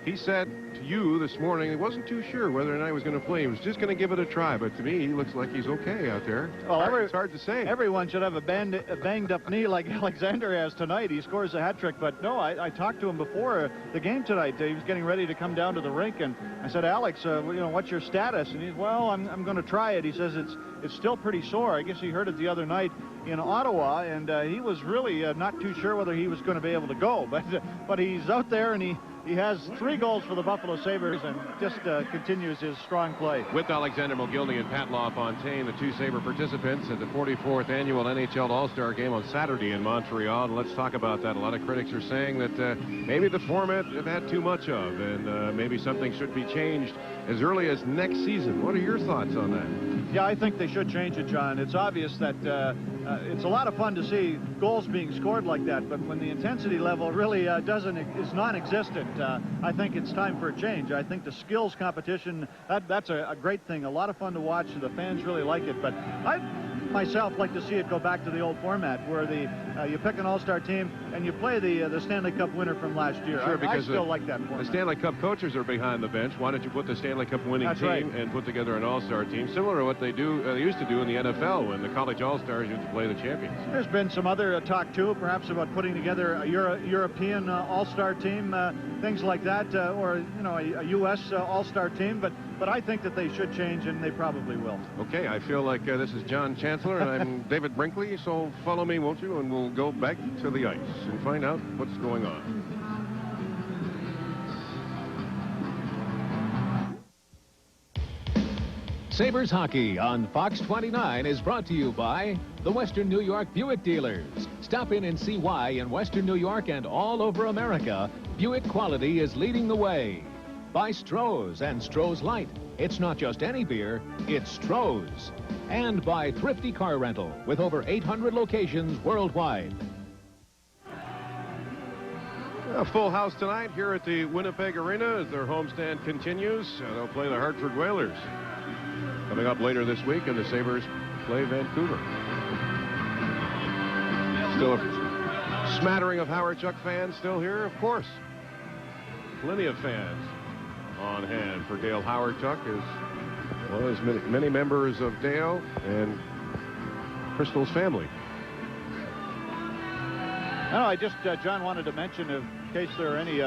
Speaker 8: he said to you this morning he wasn't too sure whether or not he was going to play. He was just going to give it a try. But to me, he looks like he's okay out there.
Speaker 1: Well,
Speaker 8: it's hard to say.
Speaker 1: Everyone should have a banged-up knee like Alexander has tonight. He scores a hat trick. But no, I talked to him before the game tonight. He was getting ready to come down to the rink, and I said, Alex, what's your status? And he's, well, I'm going to try it. He says it's still pretty sore. I guess he heard it the other night in Ottawa, and he was really not too sure whether he was going to be able to go. But he's out there, and he has 3 goals for the Buffalo Sabres and just continues his strong play.
Speaker 8: With Alexander Mogilny and Pat LaFontaine, the 2 Sabre participants at the 44th annual NHL All-Star Game on Saturday in Montreal. And let's talk about that. A lot of critics are saying that maybe the format they've had too much of, and maybe something should be changed as early as next season. What are your thoughts on that?
Speaker 1: Yeah, I think they should change it, John. It's obvious that it's a lot of fun to see goals being scored like that, but when the intensity level really is non-existent, I think it's time for a change. I think the skills competition, that's a great thing. A lot of fun to watch. The fans really like it, but I myself like to see it go back to the old format where you pick an all-star team and you play the Stanley Cup winner from last year.
Speaker 8: Sure, because
Speaker 1: I still like that format.
Speaker 8: The Stanley Cup coaches are behind the bench. Why don't you put the Stanley Cup winning team and put together an all-star team, similar to what they used to do in the NFL when the college all-stars used to play the champions.
Speaker 1: There's been some other talk too, perhaps about putting together a European all-star team, things like that, or a U.S. all-star team. But I think that they should change, and they probably will.
Speaker 8: Okay, I feel like this is John Chancellor, and I'm David Brinkley, so follow me, won't you? And we'll go back to the ice and find out what's going on.
Speaker 12: Sabres Hockey on Fox 29 is brought to you by the Western New York Buick dealers. Stop in and see why in Western New York and all over America, Buick quality is leading the way. By Stroh's and Stroh's Light. It's not just any beer, it's Stroh's. And by Thrifty Car Rental with over 800 locations worldwide.
Speaker 8: A full house tonight here at the Winnipeg Arena as their homestand continues. They'll play the Hartford Whalers. Coming up later this week, and the Sabres play Vancouver. Still a smattering of Howard Chuck fans still here, of course. Plenty of fans on hand for Dale Howard Chuck, as well as many members of Dale and Crystal's family.
Speaker 1: No, I just, John, wanted to mention, in case there are any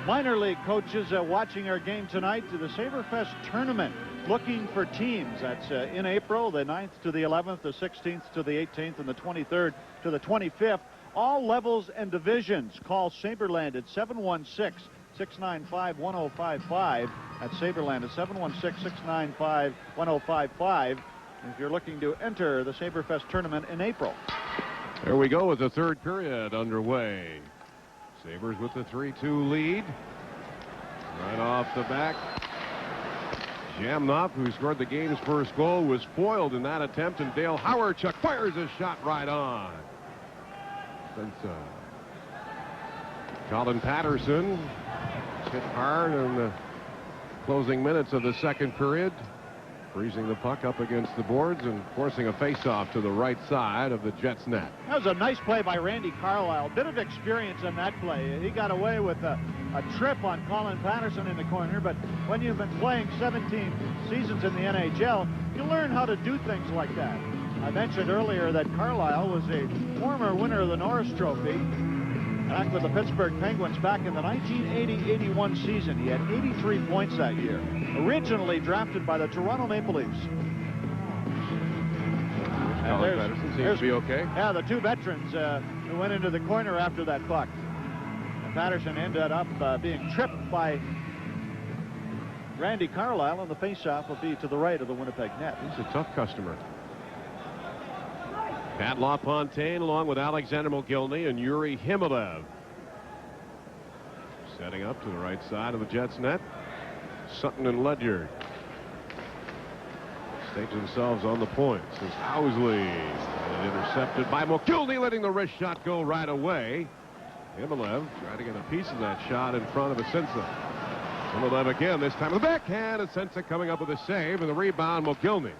Speaker 1: minor league coaches watching our game tonight, the SaberFest tournament, looking for teams. That's in April, the 9th to the 11th, the 16th to the 18th, and the 23rd to the 25th. All levels and divisions. Call Saberland at 716-695-1055. That's Saberland at 716-695-1055. If you're looking to enter the SaberFest tournament in April.
Speaker 8: There we go with the third period underway. Sabres with the 3-2 lead. Right off the back. Jamnoff, who scored the game's first goal, was foiled in that attempt, and Dale Howard-Chuck fires a shot right on. Since Colin Patterson hit hard in the closing minutes of the second period, freezing the puck up against the boards and forcing a face-off to the right side of the Jets' net.
Speaker 1: That was a nice play by Randy Carlyle. Bit of experience in that play. He got away with a trip on Colin Patterson in the corner, but when you've been playing 17 seasons in the NHL, you learn how to do things like that. I mentioned earlier that Carlyle was a former winner of the Norris Trophy back with the Pittsburgh Penguins back in the 1980-81 season. He had 83 points that year. Originally drafted by the Toronto Maple Leafs.
Speaker 8: Colin Patterson seems to be okay.
Speaker 1: Yeah, the 2 veterans who went into the corner after that puck. And Patterson ended up being tripped by Randy Carlyle, and the faceoff will be to the right of the Winnipeg net.
Speaker 8: He's a tough customer. Pat LaFontaine along with Alexander Mogilny and Yuri Himilev. Setting up to the right side of the Jets net. Sutton and Ledyard stage themselves on the point. This is Housley, and intercepted by Mogilny, letting the wrist shot go right away. Himilev tried to get a piece of that shot in front of Asinsa. Himmelev again, this time with the backhand, and Sensa coming up with a save, and the rebound, Mogilny.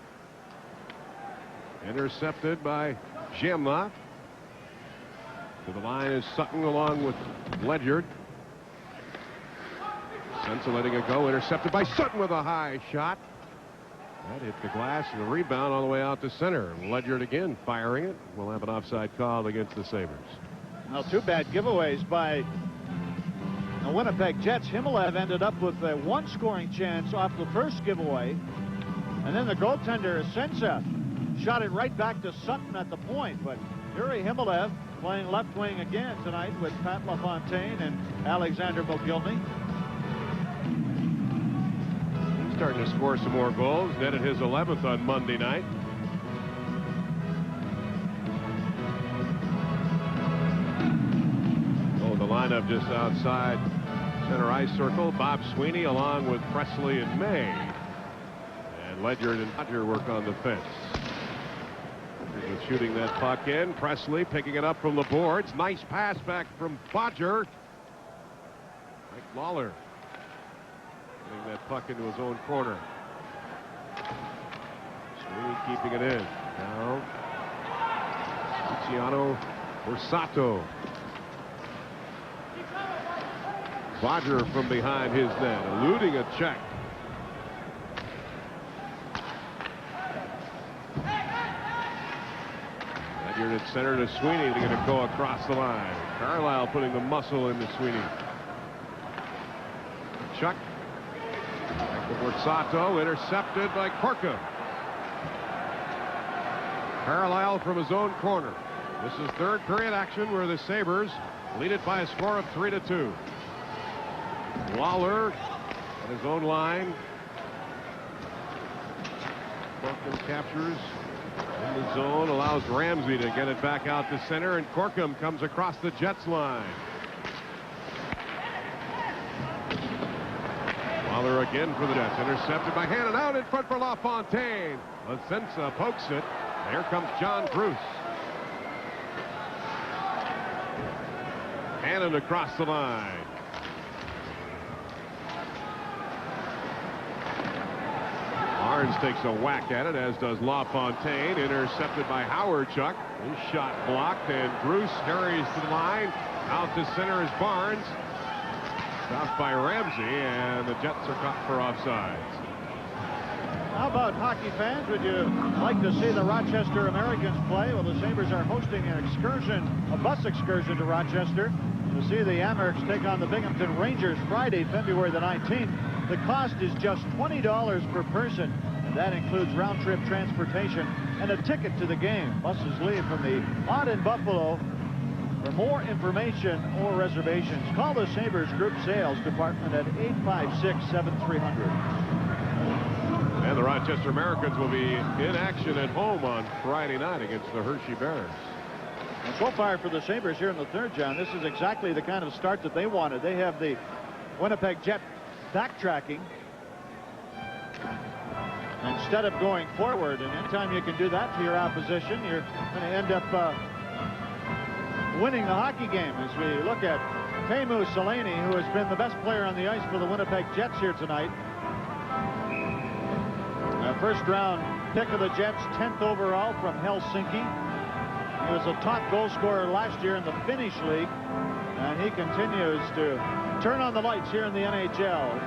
Speaker 8: Intercepted by Zhamnov. To the line is Sutton along with Ledyard. Sensa letting it go, intercepted by Sutton with a high shot. That hit the glass, and the rebound all the way out to center. Ledyard again firing it. We'll have an offside call against the Sabres.
Speaker 1: Well, two bad giveaways by the Winnipeg Jets. Himmelev ended up with a one scoring chance off the first giveaway. And then the goaltender, Sensa, shot it right back to Sutton at the point. But Yuri Himmelev playing left wing again tonight with Pat LaFontaine and Alexander Mogilny.
Speaker 8: He's starting to score some more goals. Netted his 11th on Monday night. The lineup just outside center ice circle. Bob Sweeney along with Presley and May. And Ledyard and Bodger work on the fence. Shooting that puck in. Presley picking it up from the boards. Nice pass back from Bodger. Mike Lawler getting that puck into his own corner. Sweeney keeping it in. Now Luciano Borsato. Bodger from behind his net, eluding a check. Ledyard at center to Sweeney. They're going to go across the line. Carlisle putting the muscle into Sweeney. Chuck. Back to Borsato, intercepted by Corkum. Carlisle from his own corner. This is third period action where the Sabres lead it by a score of 3-2. Lawler at his own line. Corkum captures in the zone, allows Ramsey to get it back out to center, and Corkum comes across the Jets line. Lawler again for the Jets, intercepted by Hannon, out in front for LaFontaine. Sensa pokes it. Here comes John Bruce. Hannon across the line. Barnes takes a whack at it, as does LaFontaine. Intercepted by Howard-Chuck. His shot blocked, and Bruce hurries to the line. Out to center is Barnes. Stopped by Ramsey, and the Jets are caught for offsides.
Speaker 1: How about hockey fans? Would you like to see the Rochester Americans play? Well, the Sabres are hosting an excursion, a bus excursion to Rochester to see the Americans take on the Binghamton Rangers Friday, February the 19th. The cost is just $20 per person, and that includes round-trip transportation and a ticket to the game. Buses leave from the Odd in Buffalo. For more information or reservations, call the Sabres Group Sales Department at 856-7300.
Speaker 8: And the Rochester Americans will be in action at home on Friday night against the Hershey Bears.
Speaker 1: And so far for the Sabres here in the third, John, this is exactly the kind of start that they wanted. They have the Winnipeg Jet backtracking instead of going forward, and anytime you can do that to your opposition, you're going to end up winning the hockey game. As we look at Teemu Selanne, who has been the best player on the ice for the Winnipeg Jets here tonight. A first-round pick of the Jets, 10th overall from Helsinki. He was a top goal scorer last year in the Finnish League, and he continues to turn on the lights here in the NHL.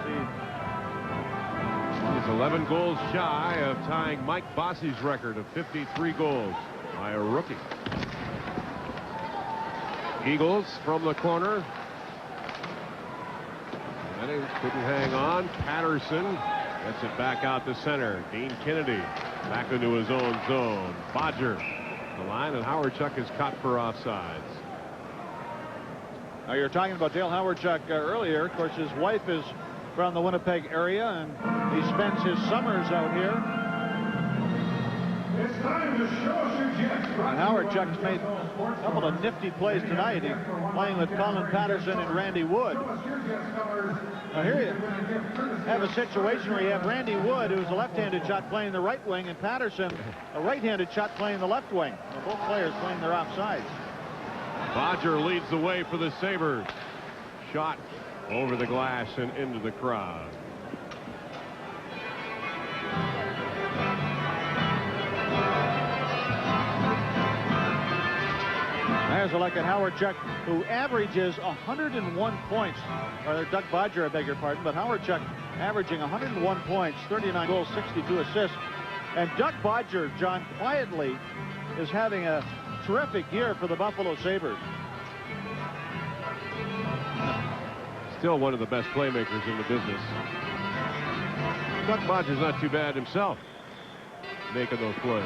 Speaker 8: He's 11 goals shy of tying Mike Bossy's record of 53 goals by a rookie. Eagles from the corner. And he couldn't hang on. Patterson gets it back out to center. Dean Kennedy back into his own zone. Bodger the line, and Howard-Chuck is caught for offsides.
Speaker 1: Now, you're talking about Dale Howard-Chuck earlier. Of course, his wife is from the Winnipeg area, and he spends his summers out here.
Speaker 5: It's time to show us your Jets.
Speaker 1: And Howard-Chuck's made a couple of nifty plays tonight. He's playing with Colin Patterson and Randy Wood. Now here you have a situation where you have Randy Wood, who's a left-handed shot, playing the right wing, and Patterson, a right-handed shot, playing the left wing. So both players playing their offsides.
Speaker 8: Bodger leads the way for the Sabres. shot over the glass and into the crowd.
Speaker 1: There's a look at Howard-Chuck, who averages 101 points. Or Doug Bodger, I beg your pardon, but Howard-Chuck averaging 101 points, 39 goals, 62 assists. And Doug Bodger, John, quietly is having a terrific year for the Buffalo Sabres.
Speaker 8: Still one of the best playmakers in the business. Doug Bodger's not too bad himself, making those plays.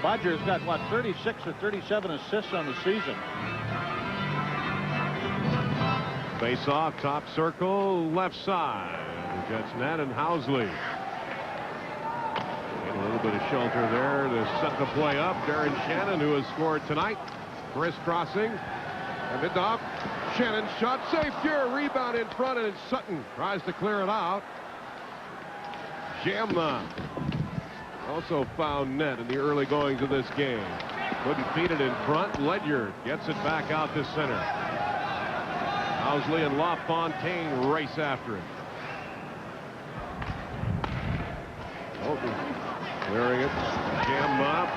Speaker 1: Bodger's got, what, 36 or 37 assists on the season.
Speaker 8: Face off, top circle, left side. The Jets net and Housley. And a little bit of shelter there to set the play up. Darren Shannon, who has scored tonight. Crisscrossing. And the dog. Shannon shot safe here. Rebound in front, and Sutton tries to clear it out. Jamna also found net in the early goings of this game. Couldn't feed it in front. Ledyard gets it back out to center. Housley and LaFontaine race after it. Clearing it. Jamna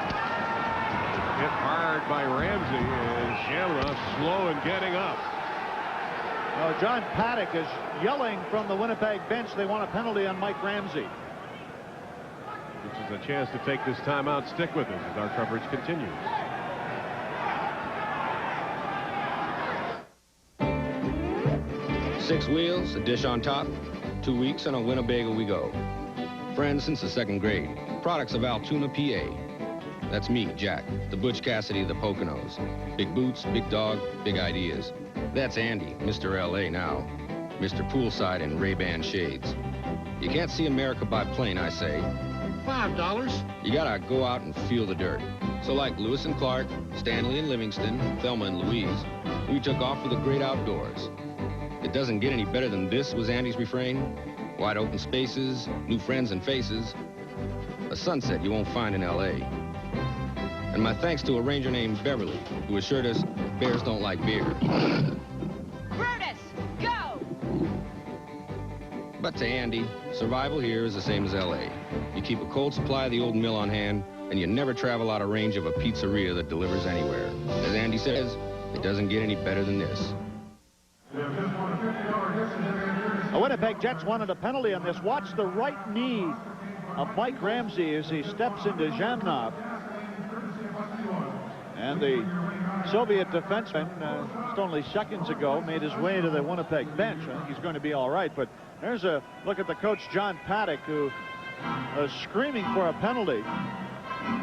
Speaker 8: hit hard by Ramsey, and Jamna slow in getting up.
Speaker 1: John Paddock is yelling from the Winnipeg bench they want a penalty on Mike Ramsey.
Speaker 8: This is a chance to take this timeout. Stick with us as our coverage continues.
Speaker 27: Six wheels, a dish on top, 2 weeks, and a Winnebago we go. Friends since the 2nd grade. Products of Altoona, PA. That's me, Jack, the Butch Cassidy of the Poconos. Big boots, big dog, big ideas. That's Andy, Mr. L.A. now. Mr. Poolside in Ray-Ban shades. You can't see America by plane, I say. $5. You gotta go out and feel the dirt. So like Lewis and Clark, Stanley and Livingston, Thelma and Louise, we took off for the great outdoors. It doesn't get any better than this, was Andy's refrain. Wide open spaces, new friends and faces. A sunset you won't find in L.A. And my thanks to a ranger named Beverly, who assured us bears don't like beer.
Speaker 2: Brutus, go!
Speaker 27: But to Andy, survival here is the same as L.A. You keep a cold supply of the old mill on hand, and you never travel out of range of a pizzeria that delivers anywhere. As Andy says, it doesn't get any better than this.
Speaker 1: The Winnipeg Jets wanted a penalty on this. Watch the right knee of Mike Ramsey as he steps into Jamnov. And the Soviet defenseman, just only seconds ago, made his way to the Winnipeg bench. I think he's going to be all right. But there's a look at the coach, John Paddock, who was screaming for a penalty.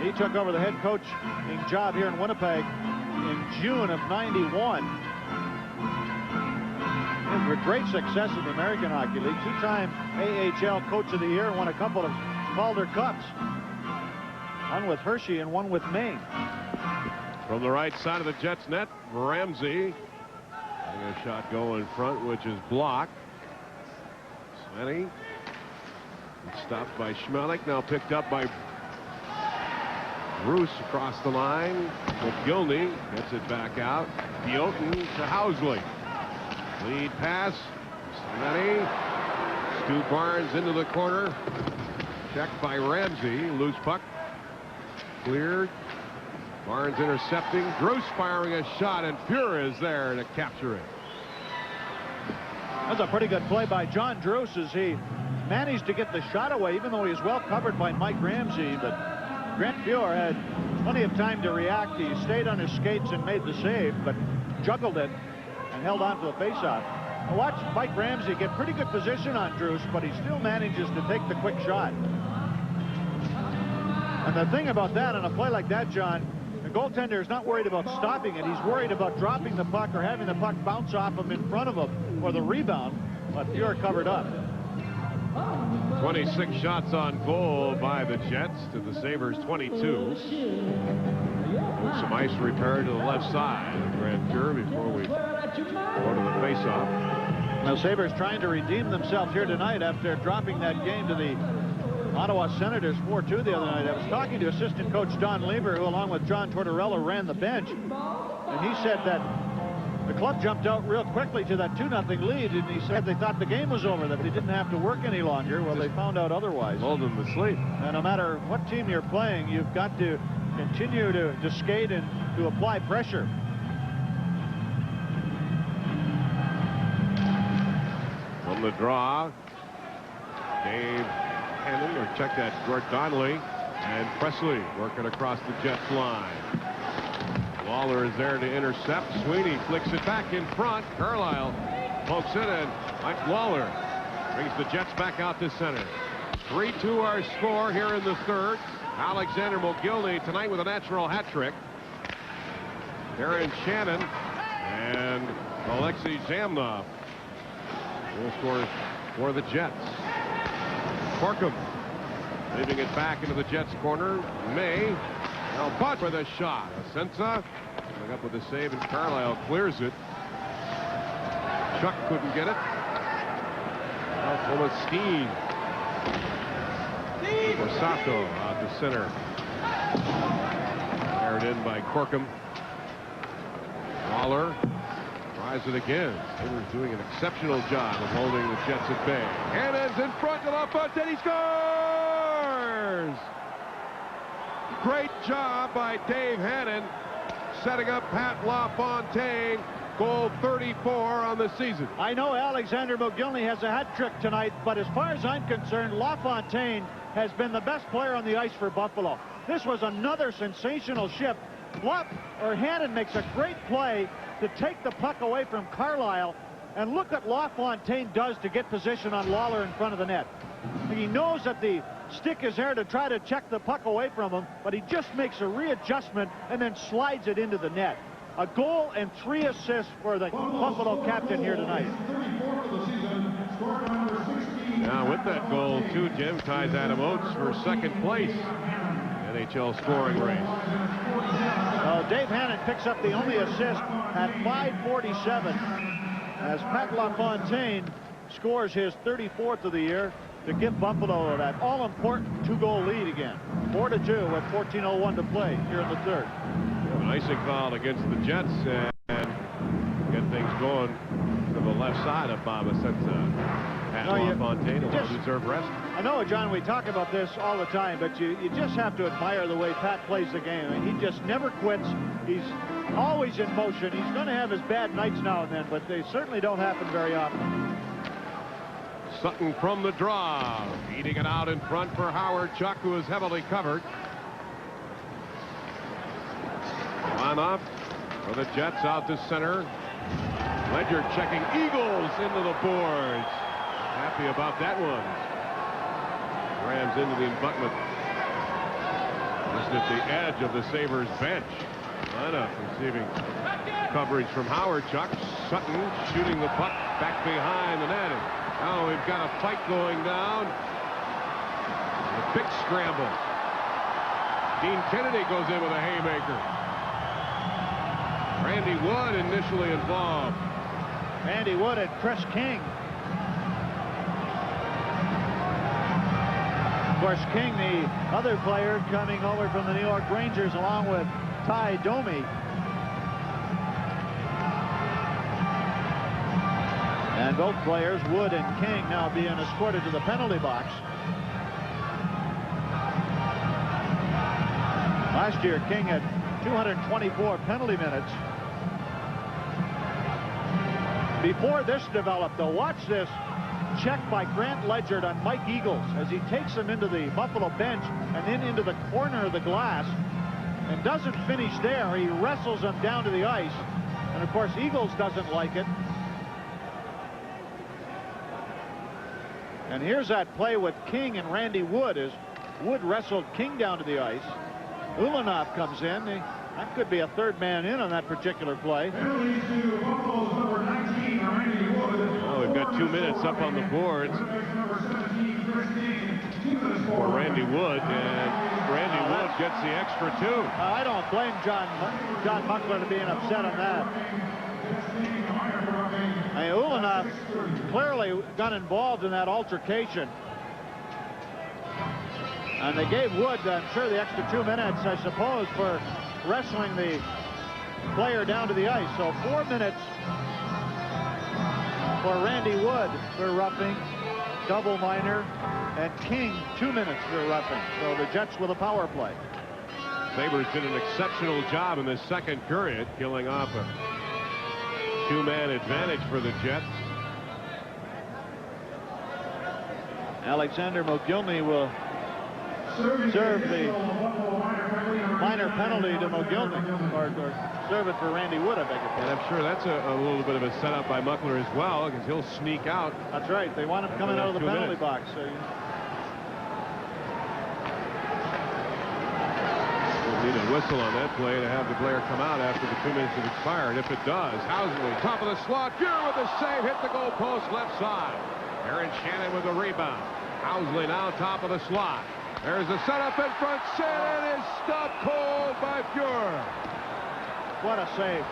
Speaker 1: He took over the head coaching job here in Winnipeg in June of '91. With great success in the American Hockey League. Two-time AHL Coach of the Year, won a couple of Calder Cups. One with Hershey and one with Maine.
Speaker 8: From the right side of the Jets net, Ramsey getting a shot go in front, which is blocked. Slaney stopped by Schmelik, now picked up by Bruce across the line. Mogilny gets it back out. Piotin to Housley. Lead pass. Slaney. Stu Barnes into the corner. Checked by Ramsey. Loose puck. Cleared. Barnes intercepting. Bruce firing a shot, and Pure is there to capture it.
Speaker 1: That's a pretty good play by John Druce as he managed to get the shot away, even though he was well covered by Mike Ramsey. But Grant Pure had plenty of time to react. He stayed on his skates and made the save, but juggled it and held on to the faceoff. Watch Mike Ramsey get pretty good position on Druce, but he still manages to take the quick shot. And the thing about that, on a play like that, John, the goaltender is not worried about stopping it. He's worried about dropping the puck or having the puck bounce off him in front of him for the rebound, but Pure covered up.
Speaker 8: 26 shots on goal by the Jets to the Sabres 22. Some ice repair to the left side of Grant Pure before we go to the faceoff.
Speaker 1: The Sabres trying to redeem themselves here tonight after dropping that game to the Ottawa Senators 4-2 the other night. I was talking to assistant coach Don Lieber, who along with John Tortorella ran the bench, and he said that The club jumped out real quickly to that 2-0 lead, and he said they thought the game was over, that they didn't have to work any longer. Well, they found out otherwise.
Speaker 8: Lulled them to sleep.
Speaker 1: And no matter what team you're playing, you've got to continue to skate and to apply pressure.
Speaker 8: From the draw, Dave Hannon, or check that, Gord Donnelly, and Presley working across the Jets line. Lawler is there to intercept. Sweeney flicks it back in front. Carlisle pokes it, and Mike Lawler brings the Jets back out to center. 3-2 our score here in the third. Alexander Mogilny tonight with a natural hat trick. Darren Shannon and Alexei Zamnov will score for the Jets. Corkum leaving it back into the Jets corner. May. Now Butt with a shot. Asensa coming up with a save, and Carlisle clears it. Chuck couldn't get it. Thomas Steen. Orsato out to center. Aired in by Corkum. Lawler tries it again. Sabres doing an exceptional job of holding the Jets at bay. Hannon's in front to LaFontaine. He scores! Great job by Dave Hannon, setting up Pat LaFontaine. Goal 34 on the season.
Speaker 1: I know Alexander Mogilny has a hat trick tonight, but as far as I'm concerned, LaFontaine has been the best player on the ice for Buffalo. This was another sensational shift. Hannon makes a great play to take the puck away from Carlisle, and look what LaFontaine does to get position on Lawler in front of the net. He knows that the stick is there to try to check the puck away from him, but he just makes a readjustment and then slides it into the net. A goal and 3 assists for the Buffalo captain here tonight.
Speaker 8: Now with that goal, too, Jim ties Adam Oates for second place in NHL scoring race.
Speaker 1: Dave Hannon picks up the only assist at 5:47 as Pat LaFontaine scores his 34th of the year to give Buffalo that all-important 2-goal lead again. 4-2 with 14:01 to play here in the third.
Speaker 8: An icing foul against the Jets and get things going to the left side of Bob Asensa. Pat LaFontaine will deserve rest.
Speaker 1: I know, John, we talk about this all the time, but you just have to admire the way Pat plays the game. I mean, he just never quits. He's always in motion. He's going to have his bad nights now and then, but they certainly don't happen very often.
Speaker 8: Sutton from the draw, beating it out in front for Howard Chuck, who is heavily covered. On up for the Jets out to center. Ledger checking Eagles into the boards. Happy about that one. Rams into the embutment. Just at the edge of the Sabres bench. Lineup receiving coverage from Howard Chuck. Sutton shooting the puck back behind the net. Now we've got a fight going down. A big scramble. Dean Kennedy goes in with a haymaker. Randy Wood initially involved.
Speaker 1: Randy Wood and Chris King. Of course, King, the other player coming over from the New York Rangers, along with Ty Domi. And both players, Wood and King, now being escorted to the penalty box. Last year, King had 224 penalty minutes. Before this developed, though, watch this check by Grant Ledger on Mike Eagles as he takes him into the Buffalo bench and then into the corner of the glass, and doesn't finish there. He wrestles him down to the ice, and of course Eagles doesn't like it. And here's that play with King and Randy Wood as Wood wrestled King down to the ice. Ulanov comes in. That could be a third man in on that particular play.
Speaker 8: Oh, we've got 2 minutes up on the boards for Randy Wood, and Randy Wood gets the extra 2.
Speaker 1: I don't blame John Muckler to being upset on that. Ulanov clearly got involved in that altercation. And they gave Wood, I'm sure, the extra 2 minutes, I suppose, for wrestling the player down to the ice. So 4 minutes for Randy Wood for roughing, double minor, and King 2 minutes for roughing. So the Jets with a power play.
Speaker 8: Sabres did an exceptional job in the second period, killing off a two-man advantage for the Jets.
Speaker 1: Alexander Mogilny will serve the minor penalty to Mogilny, or serve it for Randy Wood, I beg your pardon.
Speaker 8: And I'm sure that's a little bit of a setup by Muckler as well, because he'll sneak out.
Speaker 1: That's right. They want him coming out of the penalty box. So
Speaker 8: we'll need a whistle on that play to have the player come out after the 2 minutes have expired. If it does, Housley, top of the slot, Fuhr with the save, hit the goal post left side. Aaron Shannon with the rebound. Housley now top of the slot. There's a setup in front. Shannon is stopped cold by Fuhr.
Speaker 1: What a save.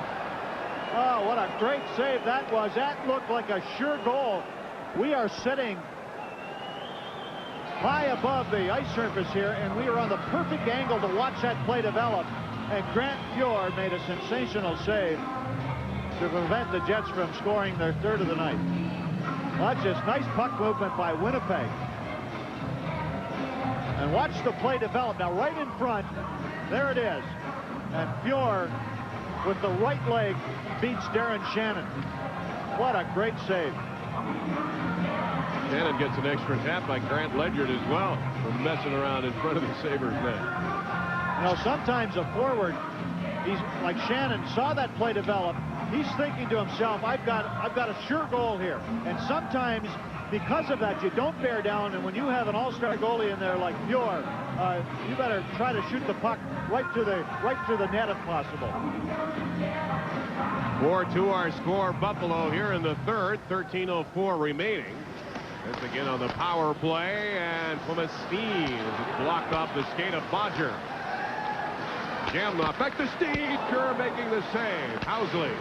Speaker 1: Oh, what a great save that was. That looked like a sure goal. We are sitting high above the ice surface here, and we are on the perfect angle to watch that play develop. And Grant Fuhr made a sensational save to prevent the Jets from scoring their third of the night. Watch this nice puck movement by Winnipeg. And watch the play develop. Now right in front, there it is. And Fuhr with the right leg beats Darren Shannon. What a great save.
Speaker 8: Shannon gets an extra tap by Grant Ledyard as well for messing around in front of the Sabres net.
Speaker 1: You know, sometimes a forward, he's like Shannon, saw that play develop. He's thinking to himself, I've got a sure goal here. And sometimes because of that, you don't bear down, and when you have an all-star goalie in there like Fuhr, you better try to shoot the puck right to the net if possible.
Speaker 8: 4-2 our score. Buffalo here in the third. 13:04 remaining. This again on the power play, and Plumestein as it's blocked off the skate of Bodger. Jamnoff back to Steed. Fuhr making the save. Housley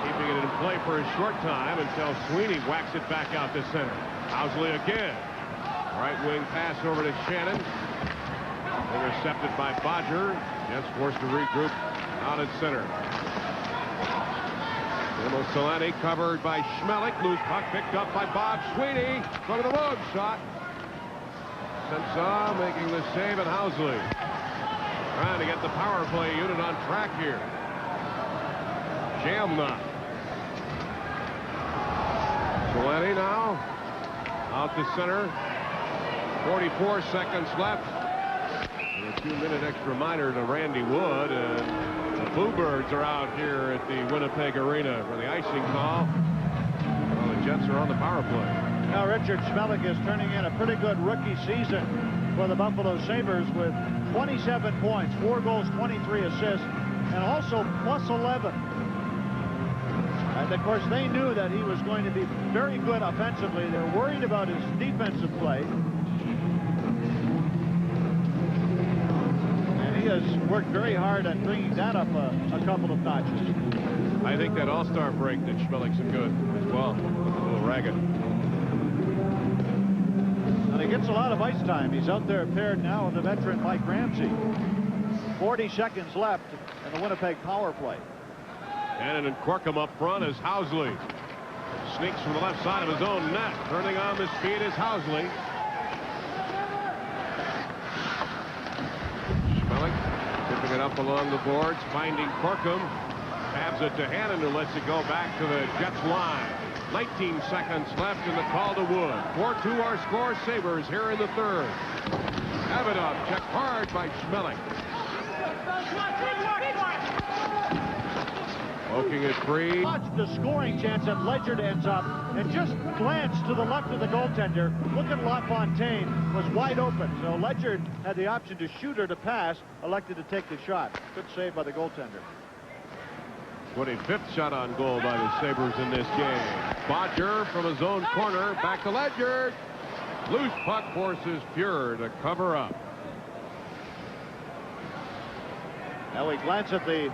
Speaker 8: keeping it in play for a short time until Sweeney whacks it back out to center. Housley again. Right wing pass over to Shannon. Intercepted by Bodger. Jets forced to regroup out at center. Teemu Selanne covered by Schmelik. Loose puck picked up by Bob Sweeney. Go to the road shot. Sensa making the save, and Housley trying to get the power play unit on track here. Jamnoff. Selanne now out to center. 44 seconds left. And a 2-minute extra minor to Randy Wood, and the Bluebirds are out here at the Winnipeg Arena for the icing call. Well, the Jets are on the power play.
Speaker 1: Now Richard Schmelik is turning in a pretty good rookie season for the Buffalo Sabres with 27 points, 4 goals, 23 assists, and also plus 11. And of course they knew that he was going to be very good offensively. They're worried about his defensive play. And he has worked very hard at bringing that up a couple of notches.
Speaker 8: I think that all-star break that Schmelik's good as well. Looks a little ragged.
Speaker 1: And he gets a lot of ice time. He's out there paired now with the veteran Mike Ramsey. 40 seconds left in the Winnipeg power play.
Speaker 8: And Corkum up front as Housley sneaks from the left side of his own net. Turning on the speed is Housley. Schmelik tipping it up along the boards, finding Corkum. Tabs it to Hannon, who lets it go back to the Jets line. 19 seconds left in the call to Wood. 4-2 our score. Sabres here in the third. Davidoff checked hard by Schmelik. Poking it free.
Speaker 1: Watch the scoring chance that Ledyard ends up, and just glance to the left of the goaltender. Look at LaFontaine was wide open, so Ledyard had the option to shoot or to pass, elected to take the shot. Good save by the goaltender.
Speaker 8: 25th shot on goal by the Sabres in this game. Bodger from his own corner, back to Ledyard. Loose puck forces Fuhr to cover up.
Speaker 1: Now we glance at the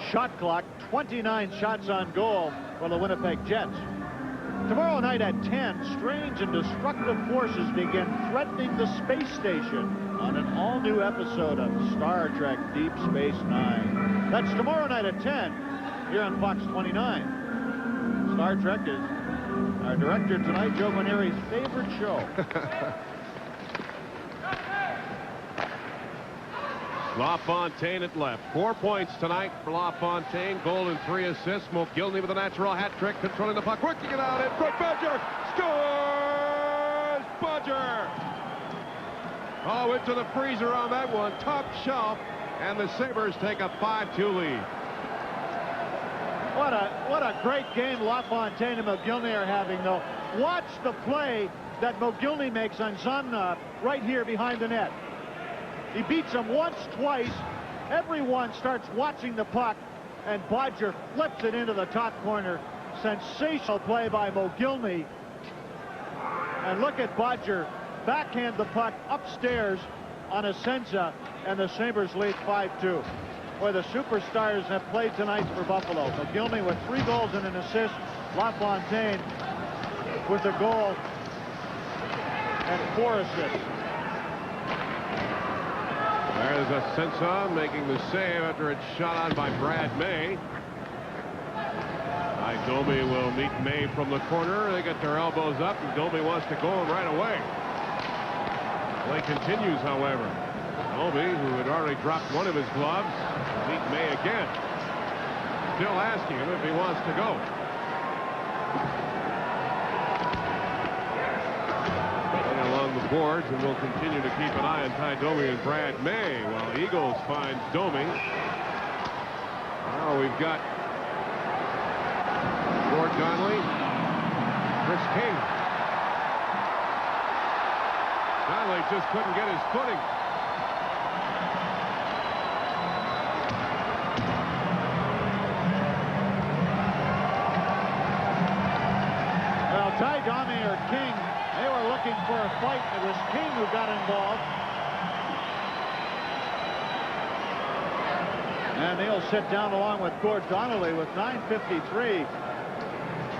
Speaker 1: shot clock. 29 shots on goal for the Winnipeg Jets. Tomorrow night at 10, strange and destructive forces begin threatening the space station on an all-new episode of Star Trek Deep Space Nine. That's tomorrow night at 10 here on Fox 29. Star Trek is Our director tonight, Joe Guarnieri's favorite show.
Speaker 8: LaFontaine at left. 4 points tonight for LaFontaine. Goal and 3 assists. Mogilny with a natural hat trick, controlling the puck, working it out in front. Badger scores! Badger! Oh, into the freezer on that one. Top shelf. And the Sabres take a 5-2 lead.
Speaker 1: What a great game LaFontaine and Mogilny are having, though. Watch the play that Mogilny makes on Zamnov right here behind the net. He beats him once, twice. Everyone starts watching the puck, and Bodger flips it into the top corner. Sensational play by Mogilny. And look at Bodger backhand the puck upstairs on Asenza, and the Sabres lead 5-2. Boy, the superstars have played tonight for Buffalo. Mogilny with 3 goals and an assist. LaFontaine with a goal and 4 assists.
Speaker 8: There's Asenza making the save after it's shot on by Brad May. Domi will meet May from the corner. They get their elbows up, and Domi wants to go right away. Play continues, however. Domi, who had already dropped one of his gloves, will meet May again. Still asking him if he wants to go. Along the boards, and we'll continue to keep an eye on Ty Domi and Brad May while Eagles finds Domi. Now we've got Gord Donnelly, Chris King. Donnelly just couldn't get his footing.
Speaker 1: Well, Ty Domi or King, they were looking for a fight. It was King who got involved. And he'll sit down along with Gord Donnelly with 9:53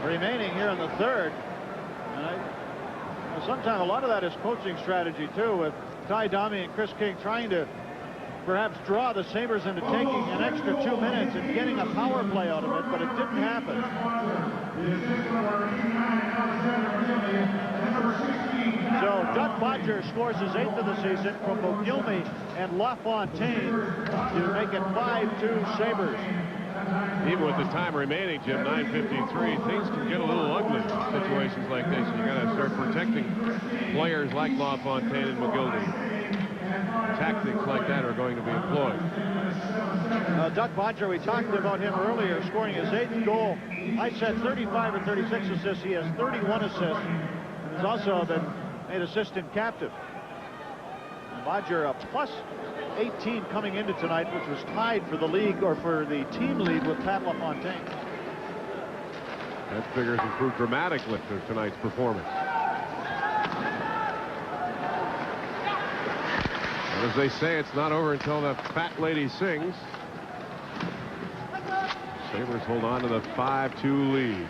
Speaker 1: remaining here in the third. And sometimes a lot of that is coaching strategy, too, with Ty Domi and Chris King trying to perhaps draw the Sabres into taking an extra 2 minutes and getting a power play out of it, but it didn't happen. So Doug Bodger scores his 8th of the season from Mogilny and LaFontaine to make it 5-2 Sabres.
Speaker 8: Even with the time remaining, Jim, 9:53, things can get a little ugly in situations like this. You got to start protecting players like LaFontaine and Mogilny. Tactics like that are going to be employed.
Speaker 1: Doug Bodger, we talked about him earlier, scoring his 8th goal. I said 35 or 36 assists. He has 31 assists. He's also been made assistant captain. Bodger a plus 18 coming into tonight, which was tied for the league or for the team lead with Pat LaFontaine.
Speaker 8: That figures improved dramatically for tonight's performance. And as they say, it's not over until the fat lady sings. Sabres hold on to the 5-2 lead.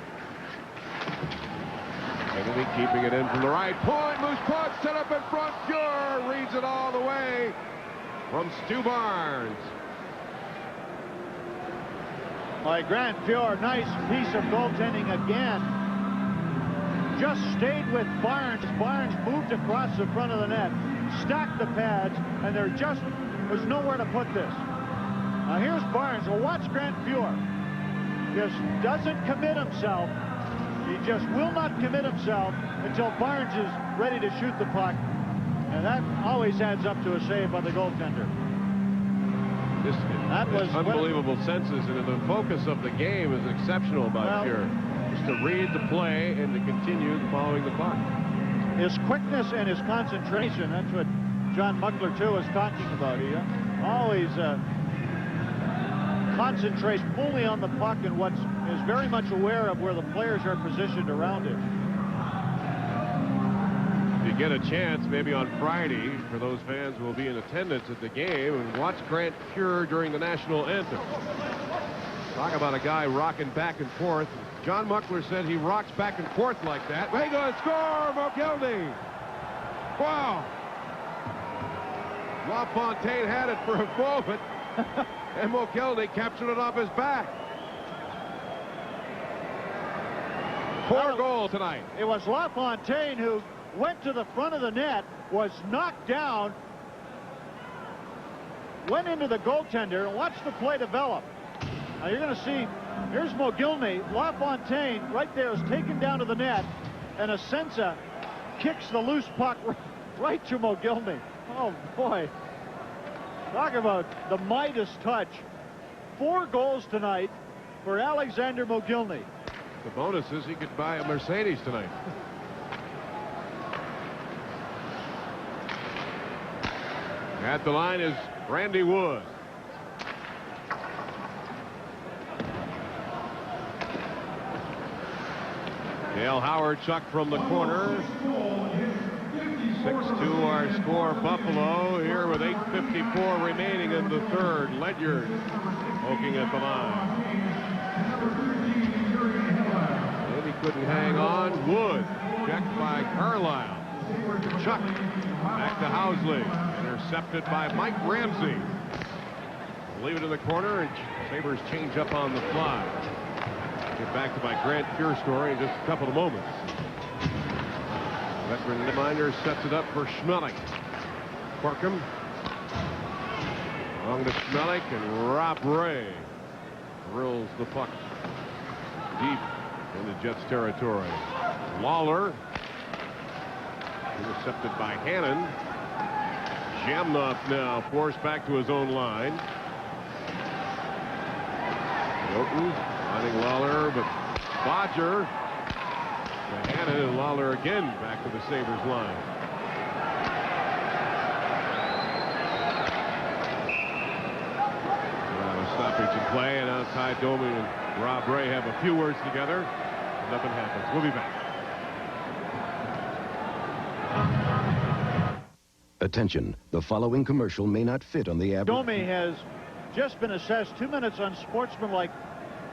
Speaker 8: Kennedy keeping it in from the right point. Loose puck set up in front. Fuhr reads it all the way from Stu Barnes.
Speaker 1: By Grant Fuhr, nice piece of goaltending again. Just stayed with Barnes. Barnes moved across the front of the net, stacked the pads, and there just was nowhere to put this. Now here's Barnes. Well, watch Grant Fuhr. Just doesn't commit himself. He just will not commit himself until Barnes is ready to shoot the puck. And that always adds up to a save by the goaltender.
Speaker 8: That was unbelievable senses, and the focus of the game is exceptional by Fuhr. Just to read the play and to continue following the puck.
Speaker 1: His quickness and his concentration, that's what John Muckler, too, was talking about. He always concentrates fully on the puck and is very much aware of where the players are positioned around him.
Speaker 8: If you get a chance, maybe on Friday, for those fans who will be in attendance at the game, and watch Grant Fuhr during the national anthem. Talk about a guy rocking back and forth. John Muckler said he rocks back and forth like that. They gonna score, Mogilny! Wow! LaFontaine had it for a moment. And Mogilny captured it off his back. 4 goals tonight.
Speaker 1: It was LaFontaine who went to the front of the net, was knocked down, went into the goaltender, and watch the play develop. Now you're going to see, here's Mogilny. LaFontaine right there is taken down to the net, and Asensa kicks the loose puck right to Mogilny. Oh, boy. Talk about the Midas touch. 4 goals tonight for Alexander Mogilny.
Speaker 8: The bonus is he could buy a Mercedes tonight. At the line is Randy Wood. Dale Hawerchuk from the corner. 6-2 our score. Buffalo here with 8:54 remaining in the third. Ledyard poking at the line. And he couldn't hang on. Wood checked by Carlisle. Chuck back to Housley. Intercepted by Mike Ramsey. Leave it in the corner, and Sabres change up on the fly. Get back to my Grant Fuhr story in just a couple of moments. Veteran reminder sets it up for Schmelik. Corkum. Along to Schmelik, and Rob Ray drills the puck deep into Jets territory. Lawler intercepted by Hannon. Jamnoff now forced back to his own line. Newton finding Lawler, but Bodger to Hannon, and Lawler again back to the Sabres line. A stoppage in play, and outside Domi and Rob Ray have a few words together. Nothing happens. We'll be back.
Speaker 20: Attention, the following commercial may not fit on the average.
Speaker 1: Domi has just been assessed 2 minutes unsportsmanlike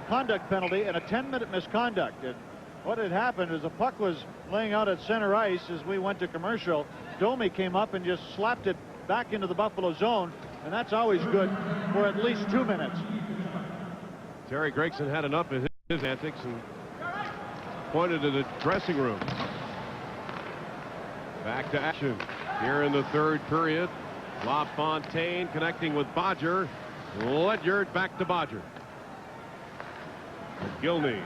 Speaker 1: conduct penalty and a 10-minute misconduct. And what had happened is the puck was laying out at center ice as we went to commercial. Domi came up and just slapped it back into the Buffalo zone, and that's always good for at least 2 minutes.
Speaker 8: Terry Gregson had enough of his antics and pointed to the dressing room. Back to action here in the third period. LaFontaine connecting with Bodger. Ledyard back to Bodger. Mogilny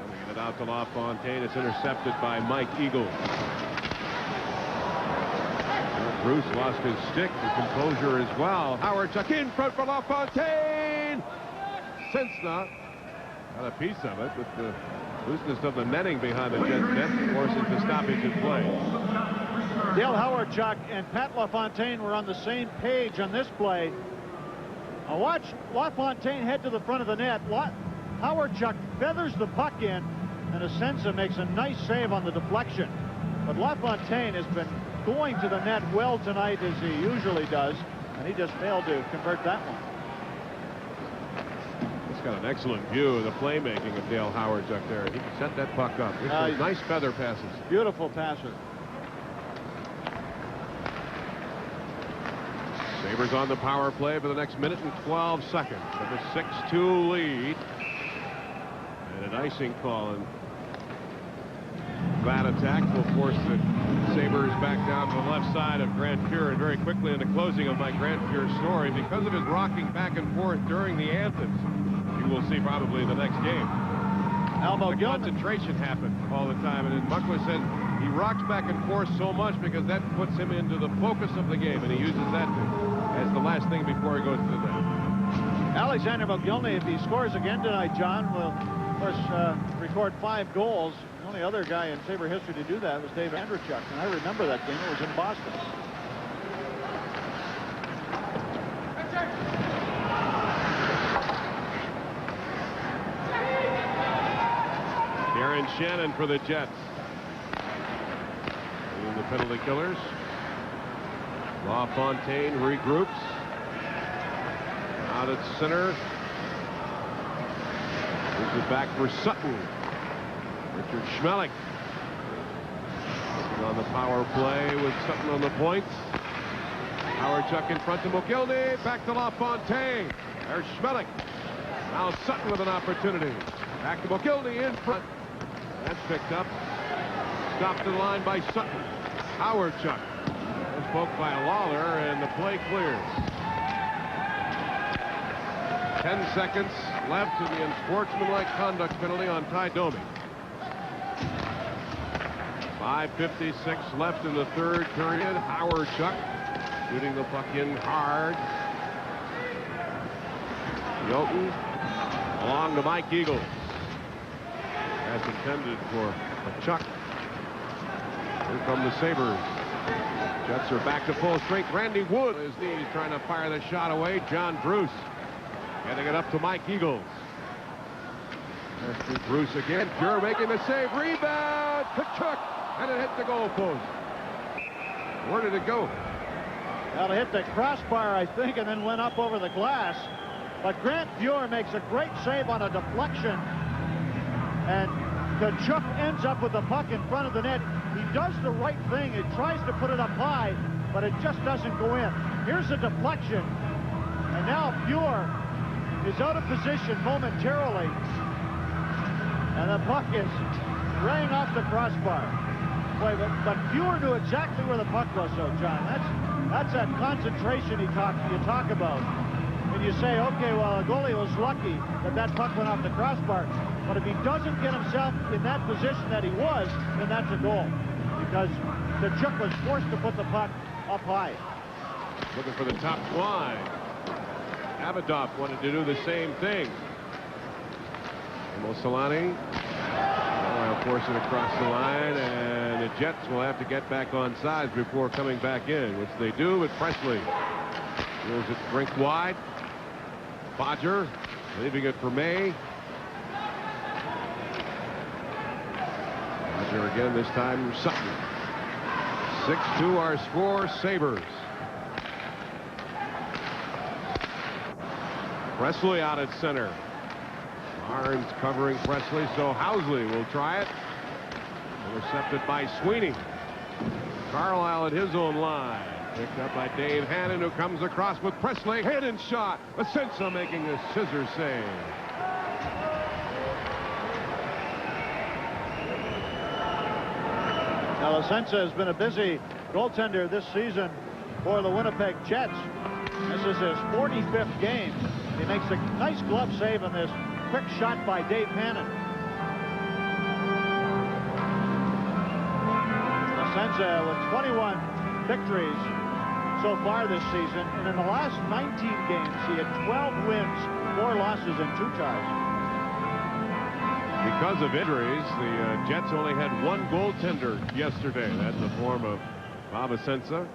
Speaker 8: coming it out to LaFontaine. It's intercepted by Mike Eagle. Bruce lost his stick and composure as well. Hawerchuk in front for LaFontaine. Sensna got a piece of it, but the looseness of the netting behind the Jets net forces the stoppage in play.
Speaker 1: Dale Hawerchuk and Pat LaFontaine were on the same page on this play. Now watch LaFontaine head to the front of the net. Hawerchuk feathers the puck in, and Asensa makes a nice save on the deflection. But LaFontaine has been going to the net well tonight, as he usually does, and he just failed to convert that one.
Speaker 8: He's got an excellent view of the playmaking of Dale Hawerchuk there. He can set that puck up. Nice feather passes.
Speaker 1: Beautiful passer.
Speaker 8: Sabres on the power play for the next minute and 12 seconds. With a 6-2 lead. And an icing call, and that attack will force the Sabres back down to the left side of Grant Fuhr. And very quickly in the closing of my Grant Fuhr story, because of his rocking back and forth during the anthems, you will see probably the next game. The concentration happened all the time, and Muckler said he rocks back and forth so much because that puts him into the focus of the game, and he uses that as the last thing before he goes to the net.
Speaker 1: Alexander Mogilny, if he scores again tonight, John, will, of course, record 5 goals. The only other guy in Sabre history to do that was Dave Andreychuk, and I remember that game. It was in Boston.
Speaker 8: Darren Shannon for the Jets. And the penalty killers. LaFontaine regroups. Out at center. Moves it back for Sutton. Richard Schmelik on the power play with Sutton on the point. Hawerchuk in front to Mogilny. Back to LaFontaine. There's Schmelik. Now Sutton with an opportunity. Back to Mogilny in front. That's picked up. Stopped to the line by Sutton. Howard Chuck. Was poked by Lawler, and the play clears. 10 seconds left in the unsportsmanlike conduct penalty on Ty Domi. 5:56 left in the third period. Howard Chuck shooting the puck in hard. Yoten along to Mike Eagles. That's intended for Chuck. Here come the Sabres. Jets are back to full strength. Randy Wood, his knees, trying to fire the shot away. John Bruce getting it up to Mike Eagles. There's Bruce again. Pure making the save. Rebound to Chuck. And it hit the goal post. Where did it go?
Speaker 1: Well, it hit the crossbar, I think, and then went up over the glass. But Grant Fuhr makes a great save on a deflection. And Tkachuk ends up with the puck in front of the net. He does the right thing. He tries to put it up high, but it just doesn't go in. Here's a deflection. And now Fuhr is out of position momentarily. And the puck is raying off the crossbar. Boy, but Fuhr knew exactly where the puck was, though, John. That's that concentration you talk about. And you say, okay, well, the goalie was lucky that that puck went off the crossbar. But if he doesn't get himself in that position that he was, then that's a goal. Because Tkachuk was forced to put the puck up high.
Speaker 8: Looking for the top line. Davidoff wanted to do the same thing. Teemu Selanne will force it across the line, and the Jets will have to get back on sides before coming back in, which they do with Presley. Here's it rink wide. Bodger leaving it for May. Bodger again, this time Sutton. 6-2 our score, Sabres. Presley out at center. Barnes covering Presley, so Housley will try it. Intercepted by Sweeney. Carlisle at his own line. Picked up by Dave Hannon, who comes across with Presley. Hannon shot. Asensa making a scissor save.
Speaker 1: Now, Asensa has been a busy goaltender this season for the Winnipeg Jets. This is his 45th game. He makes a nice glove save on this quick shot by Dave Hannon. Asensa with 21 victories so far this season, and in the last 19 games he had 12 wins, 4 losses, and 2 ties.
Speaker 8: Because of injuries, the Jets only had one goaltender yesterday. That's in the form of Bob Asensa,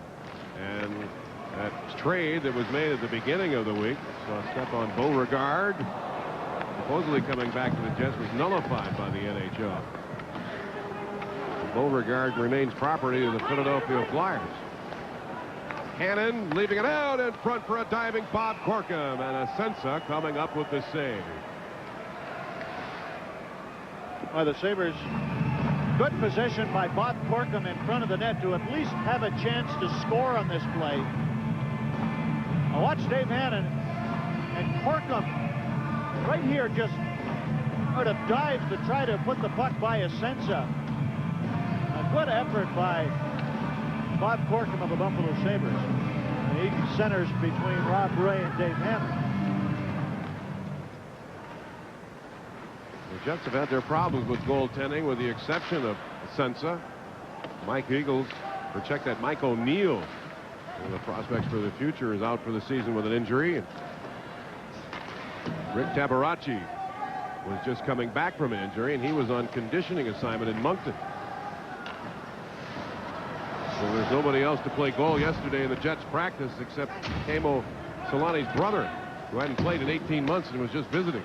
Speaker 8: and that trade that was made at the beginning of the week saw a step on Beauregard, supposedly coming back to the Jets, was nullified by the NHL. Beauregard remains property of the Philadelphia Flyers. Hannon leaving it out in front for a diving Bob Corkum, and Asensa coming up with the save.
Speaker 1: Well, the Sabres, good position by Bob Corkum in front of the net to at least have a chance to score on this play. Now watch Dave Hannon, and Corkum right here just sort of dives to try to put the puck by Asensa. A good effort by Bob Corkum of the Buffalo Sabres. And he centers between Rob Ray and Dave Hannon.
Speaker 8: The Jets have had their problems with goaltending, with the exception of Asensa. Mike Eagles, or check that, Mike O'Neill, one of the prospects for the future, is out for the season with an injury. And Rick Tabaracci was just coming back from an injury, and he was on conditioning assignment in Moncton. So there's nobody else to play goal yesterday in the Jets practice except Teemu Selanne's brother, who hadn't played in 18 months and was just visiting.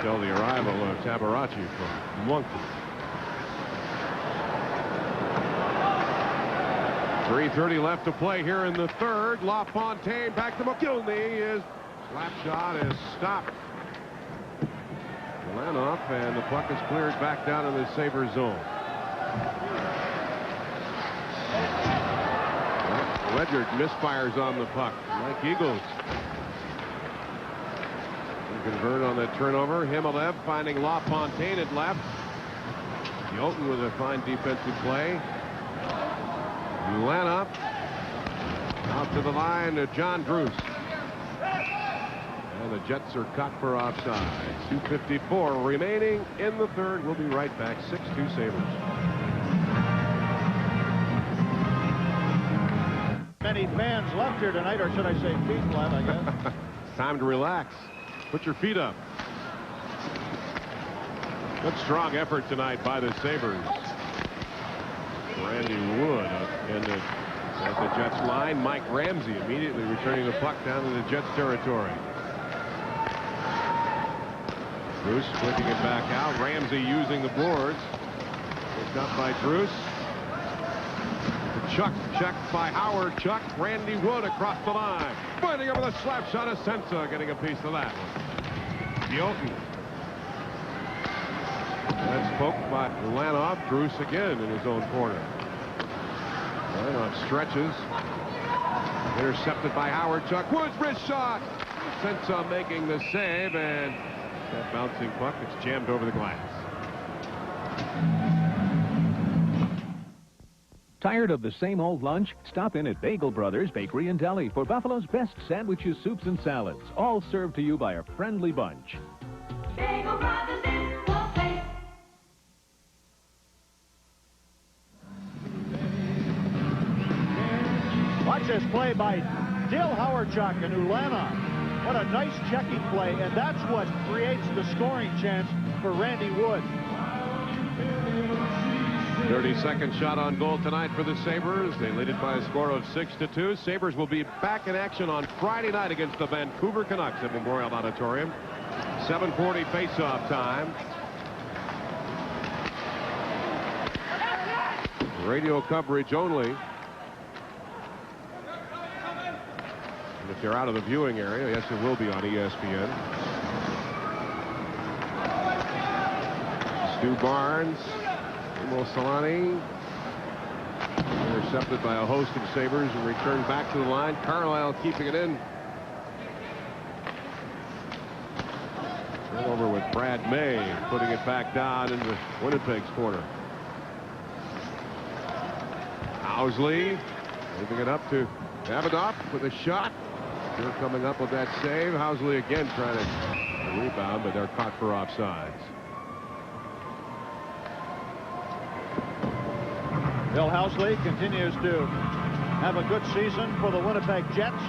Speaker 8: Till the arrival of Tabaracci from Moncton. 3:30 left to play here in the third. LaFontaine back to Mogilny. His slap shot is stopped. Milanoff, and the puck is cleared back down in the Sabres zone. Ledyard misfires on the puck. Mike Eagles Convert on that turnover. Himmelev finding LaFontaine at left. Jolton with a fine defensive play. Selanne out to the line to John Druce. And the Jets are caught for offside. 2:54 remaining in the third. We'll be right back. 6-2 Sabres.
Speaker 1: Many fans left here tonight, or should I say feet left, I guess.
Speaker 8: Time to relax. Put your feet up. Good strong effort tonight by the Sabres. Randy Wood at the Jets line. Mike Ramsey immediately returning the puck down to the Jets territory. Druce flipping it back out. Ramsey using the boards. Picked up by Druce. Chuck checked by Howard. Chuck. Randy Wood across the line. Fighting over the slap shot of Sensa. Getting a piece of that one. Jolton. That's poked by Selanne. Druce again in his own corner. Selanne stretches. Intercepted by Howard. Chuck. Wood's wrist shot. Sensa making the save, and that bouncing puck is jammed over the glass.
Speaker 12: Tired of the same old lunch? Stop in at Bagel Brothers Bakery and Deli for Buffalo's best sandwiches, soups, and salads, all served to you by a friendly bunch.
Speaker 2: Bagel Brothers is the place.
Speaker 1: Watch this play by Dale Howardchuk and Ulana. What a nice checking play, and that's what creates the scoring chance for Randy Wood.
Speaker 8: 32nd shot on goal tonight for the Sabres. They lead it by a score of 6-2. Sabres will be back in action on Friday night against the Vancouver Canucks at Memorial Auditorium. 7:40 face-off time. Radio coverage only. And if you're out of the viewing area, yes, it will be on ESPN. Stu Barnes. Teemu Selanne intercepted by a host of Sabres and returned back to the line. Carlisle keeping it in. Turnover with Brad May, putting it back down into Winnipeg's corner. Housley moving it up to Davidoff with a shot. They're coming up with that save. Housley again trying to rebound, but they're caught for offsides.
Speaker 1: Bill Housley continues to have a good season for the Winnipeg Jets.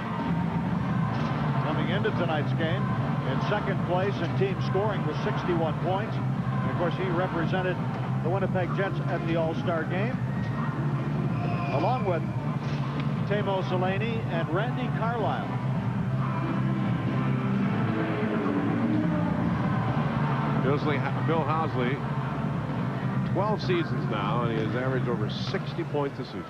Speaker 1: Coming into tonight's game in second place in team scoring with 61 points. And of course, he represented the Winnipeg Jets at the All-Star game, along with Teemu Selanne and Randy Carlisle.
Speaker 8: Bill Housley, 12 seasons now, and he has averaged over 60 points a season.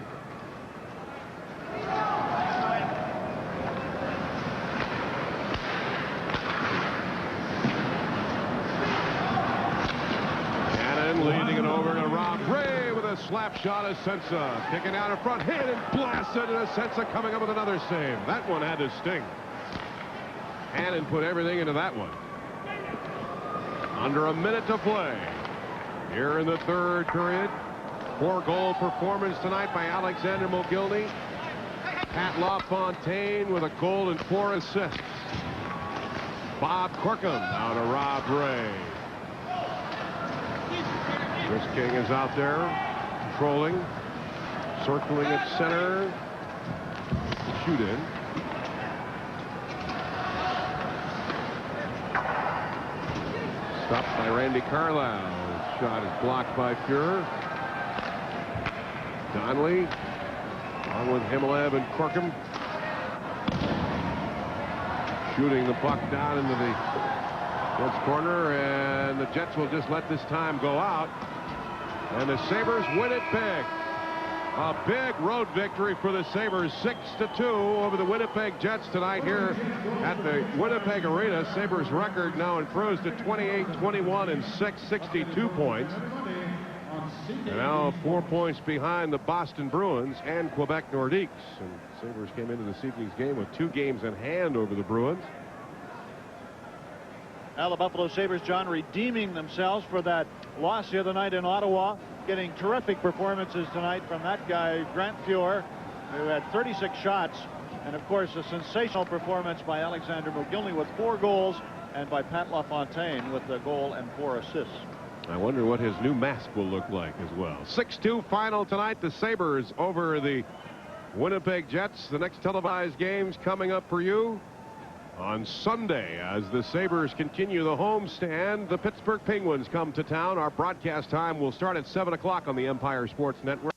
Speaker 8: Cannon leading it over to Rob Ray with a slap shot of Sensa. Kicking out in front, hit and blasted, and Sensa coming up with another save. That one had to sting. Cannon put everything into that one. Under a minute to play. Here in the third period. 4-goal performance tonight by Alexander Mogilny. Pat LaFontaine with a goal and 4 assists. Bob Corkum now to Rob Ray. Chris King is out there controlling, circling at center. Shoot in. Stopped by Randy Carlisle. Shot is blocked by Fuhrer. Donnelly along with Himmelev and Corkum. Shooting the puck down into the Jets corner, and the Jets will just let this time go out. And the Sabres win it big. A big road victory for the Sabres, 6-2 over the Winnipeg Jets tonight here at the Winnipeg Arena. Sabres record now improves to 28-21 and 62 points. And now 4 points behind the Boston Bruins and Quebec Nordiques. And Sabres came into this evening's game with 2 games in hand over the Bruins.
Speaker 1: Now the Buffalo Sabres, John, redeeming themselves for that loss the other night in Ottawa, getting terrific performances tonight from that guy, Grant Fuhr, who had 36 shots, and of course a sensational performance by Alexander Mogilny with 4 goals, and by Pat LaFontaine with a goal and 4 assists.
Speaker 8: I wonder what his new mask will look like as well. 6-2 final tonight. The Sabres over the Winnipeg Jets. The next televised games coming up for you on Sunday as the Sabres continue the homestand. The Pittsburgh Penguins come to town. Our broadcast time will start at 7 o'clock on the Empire Sports Network.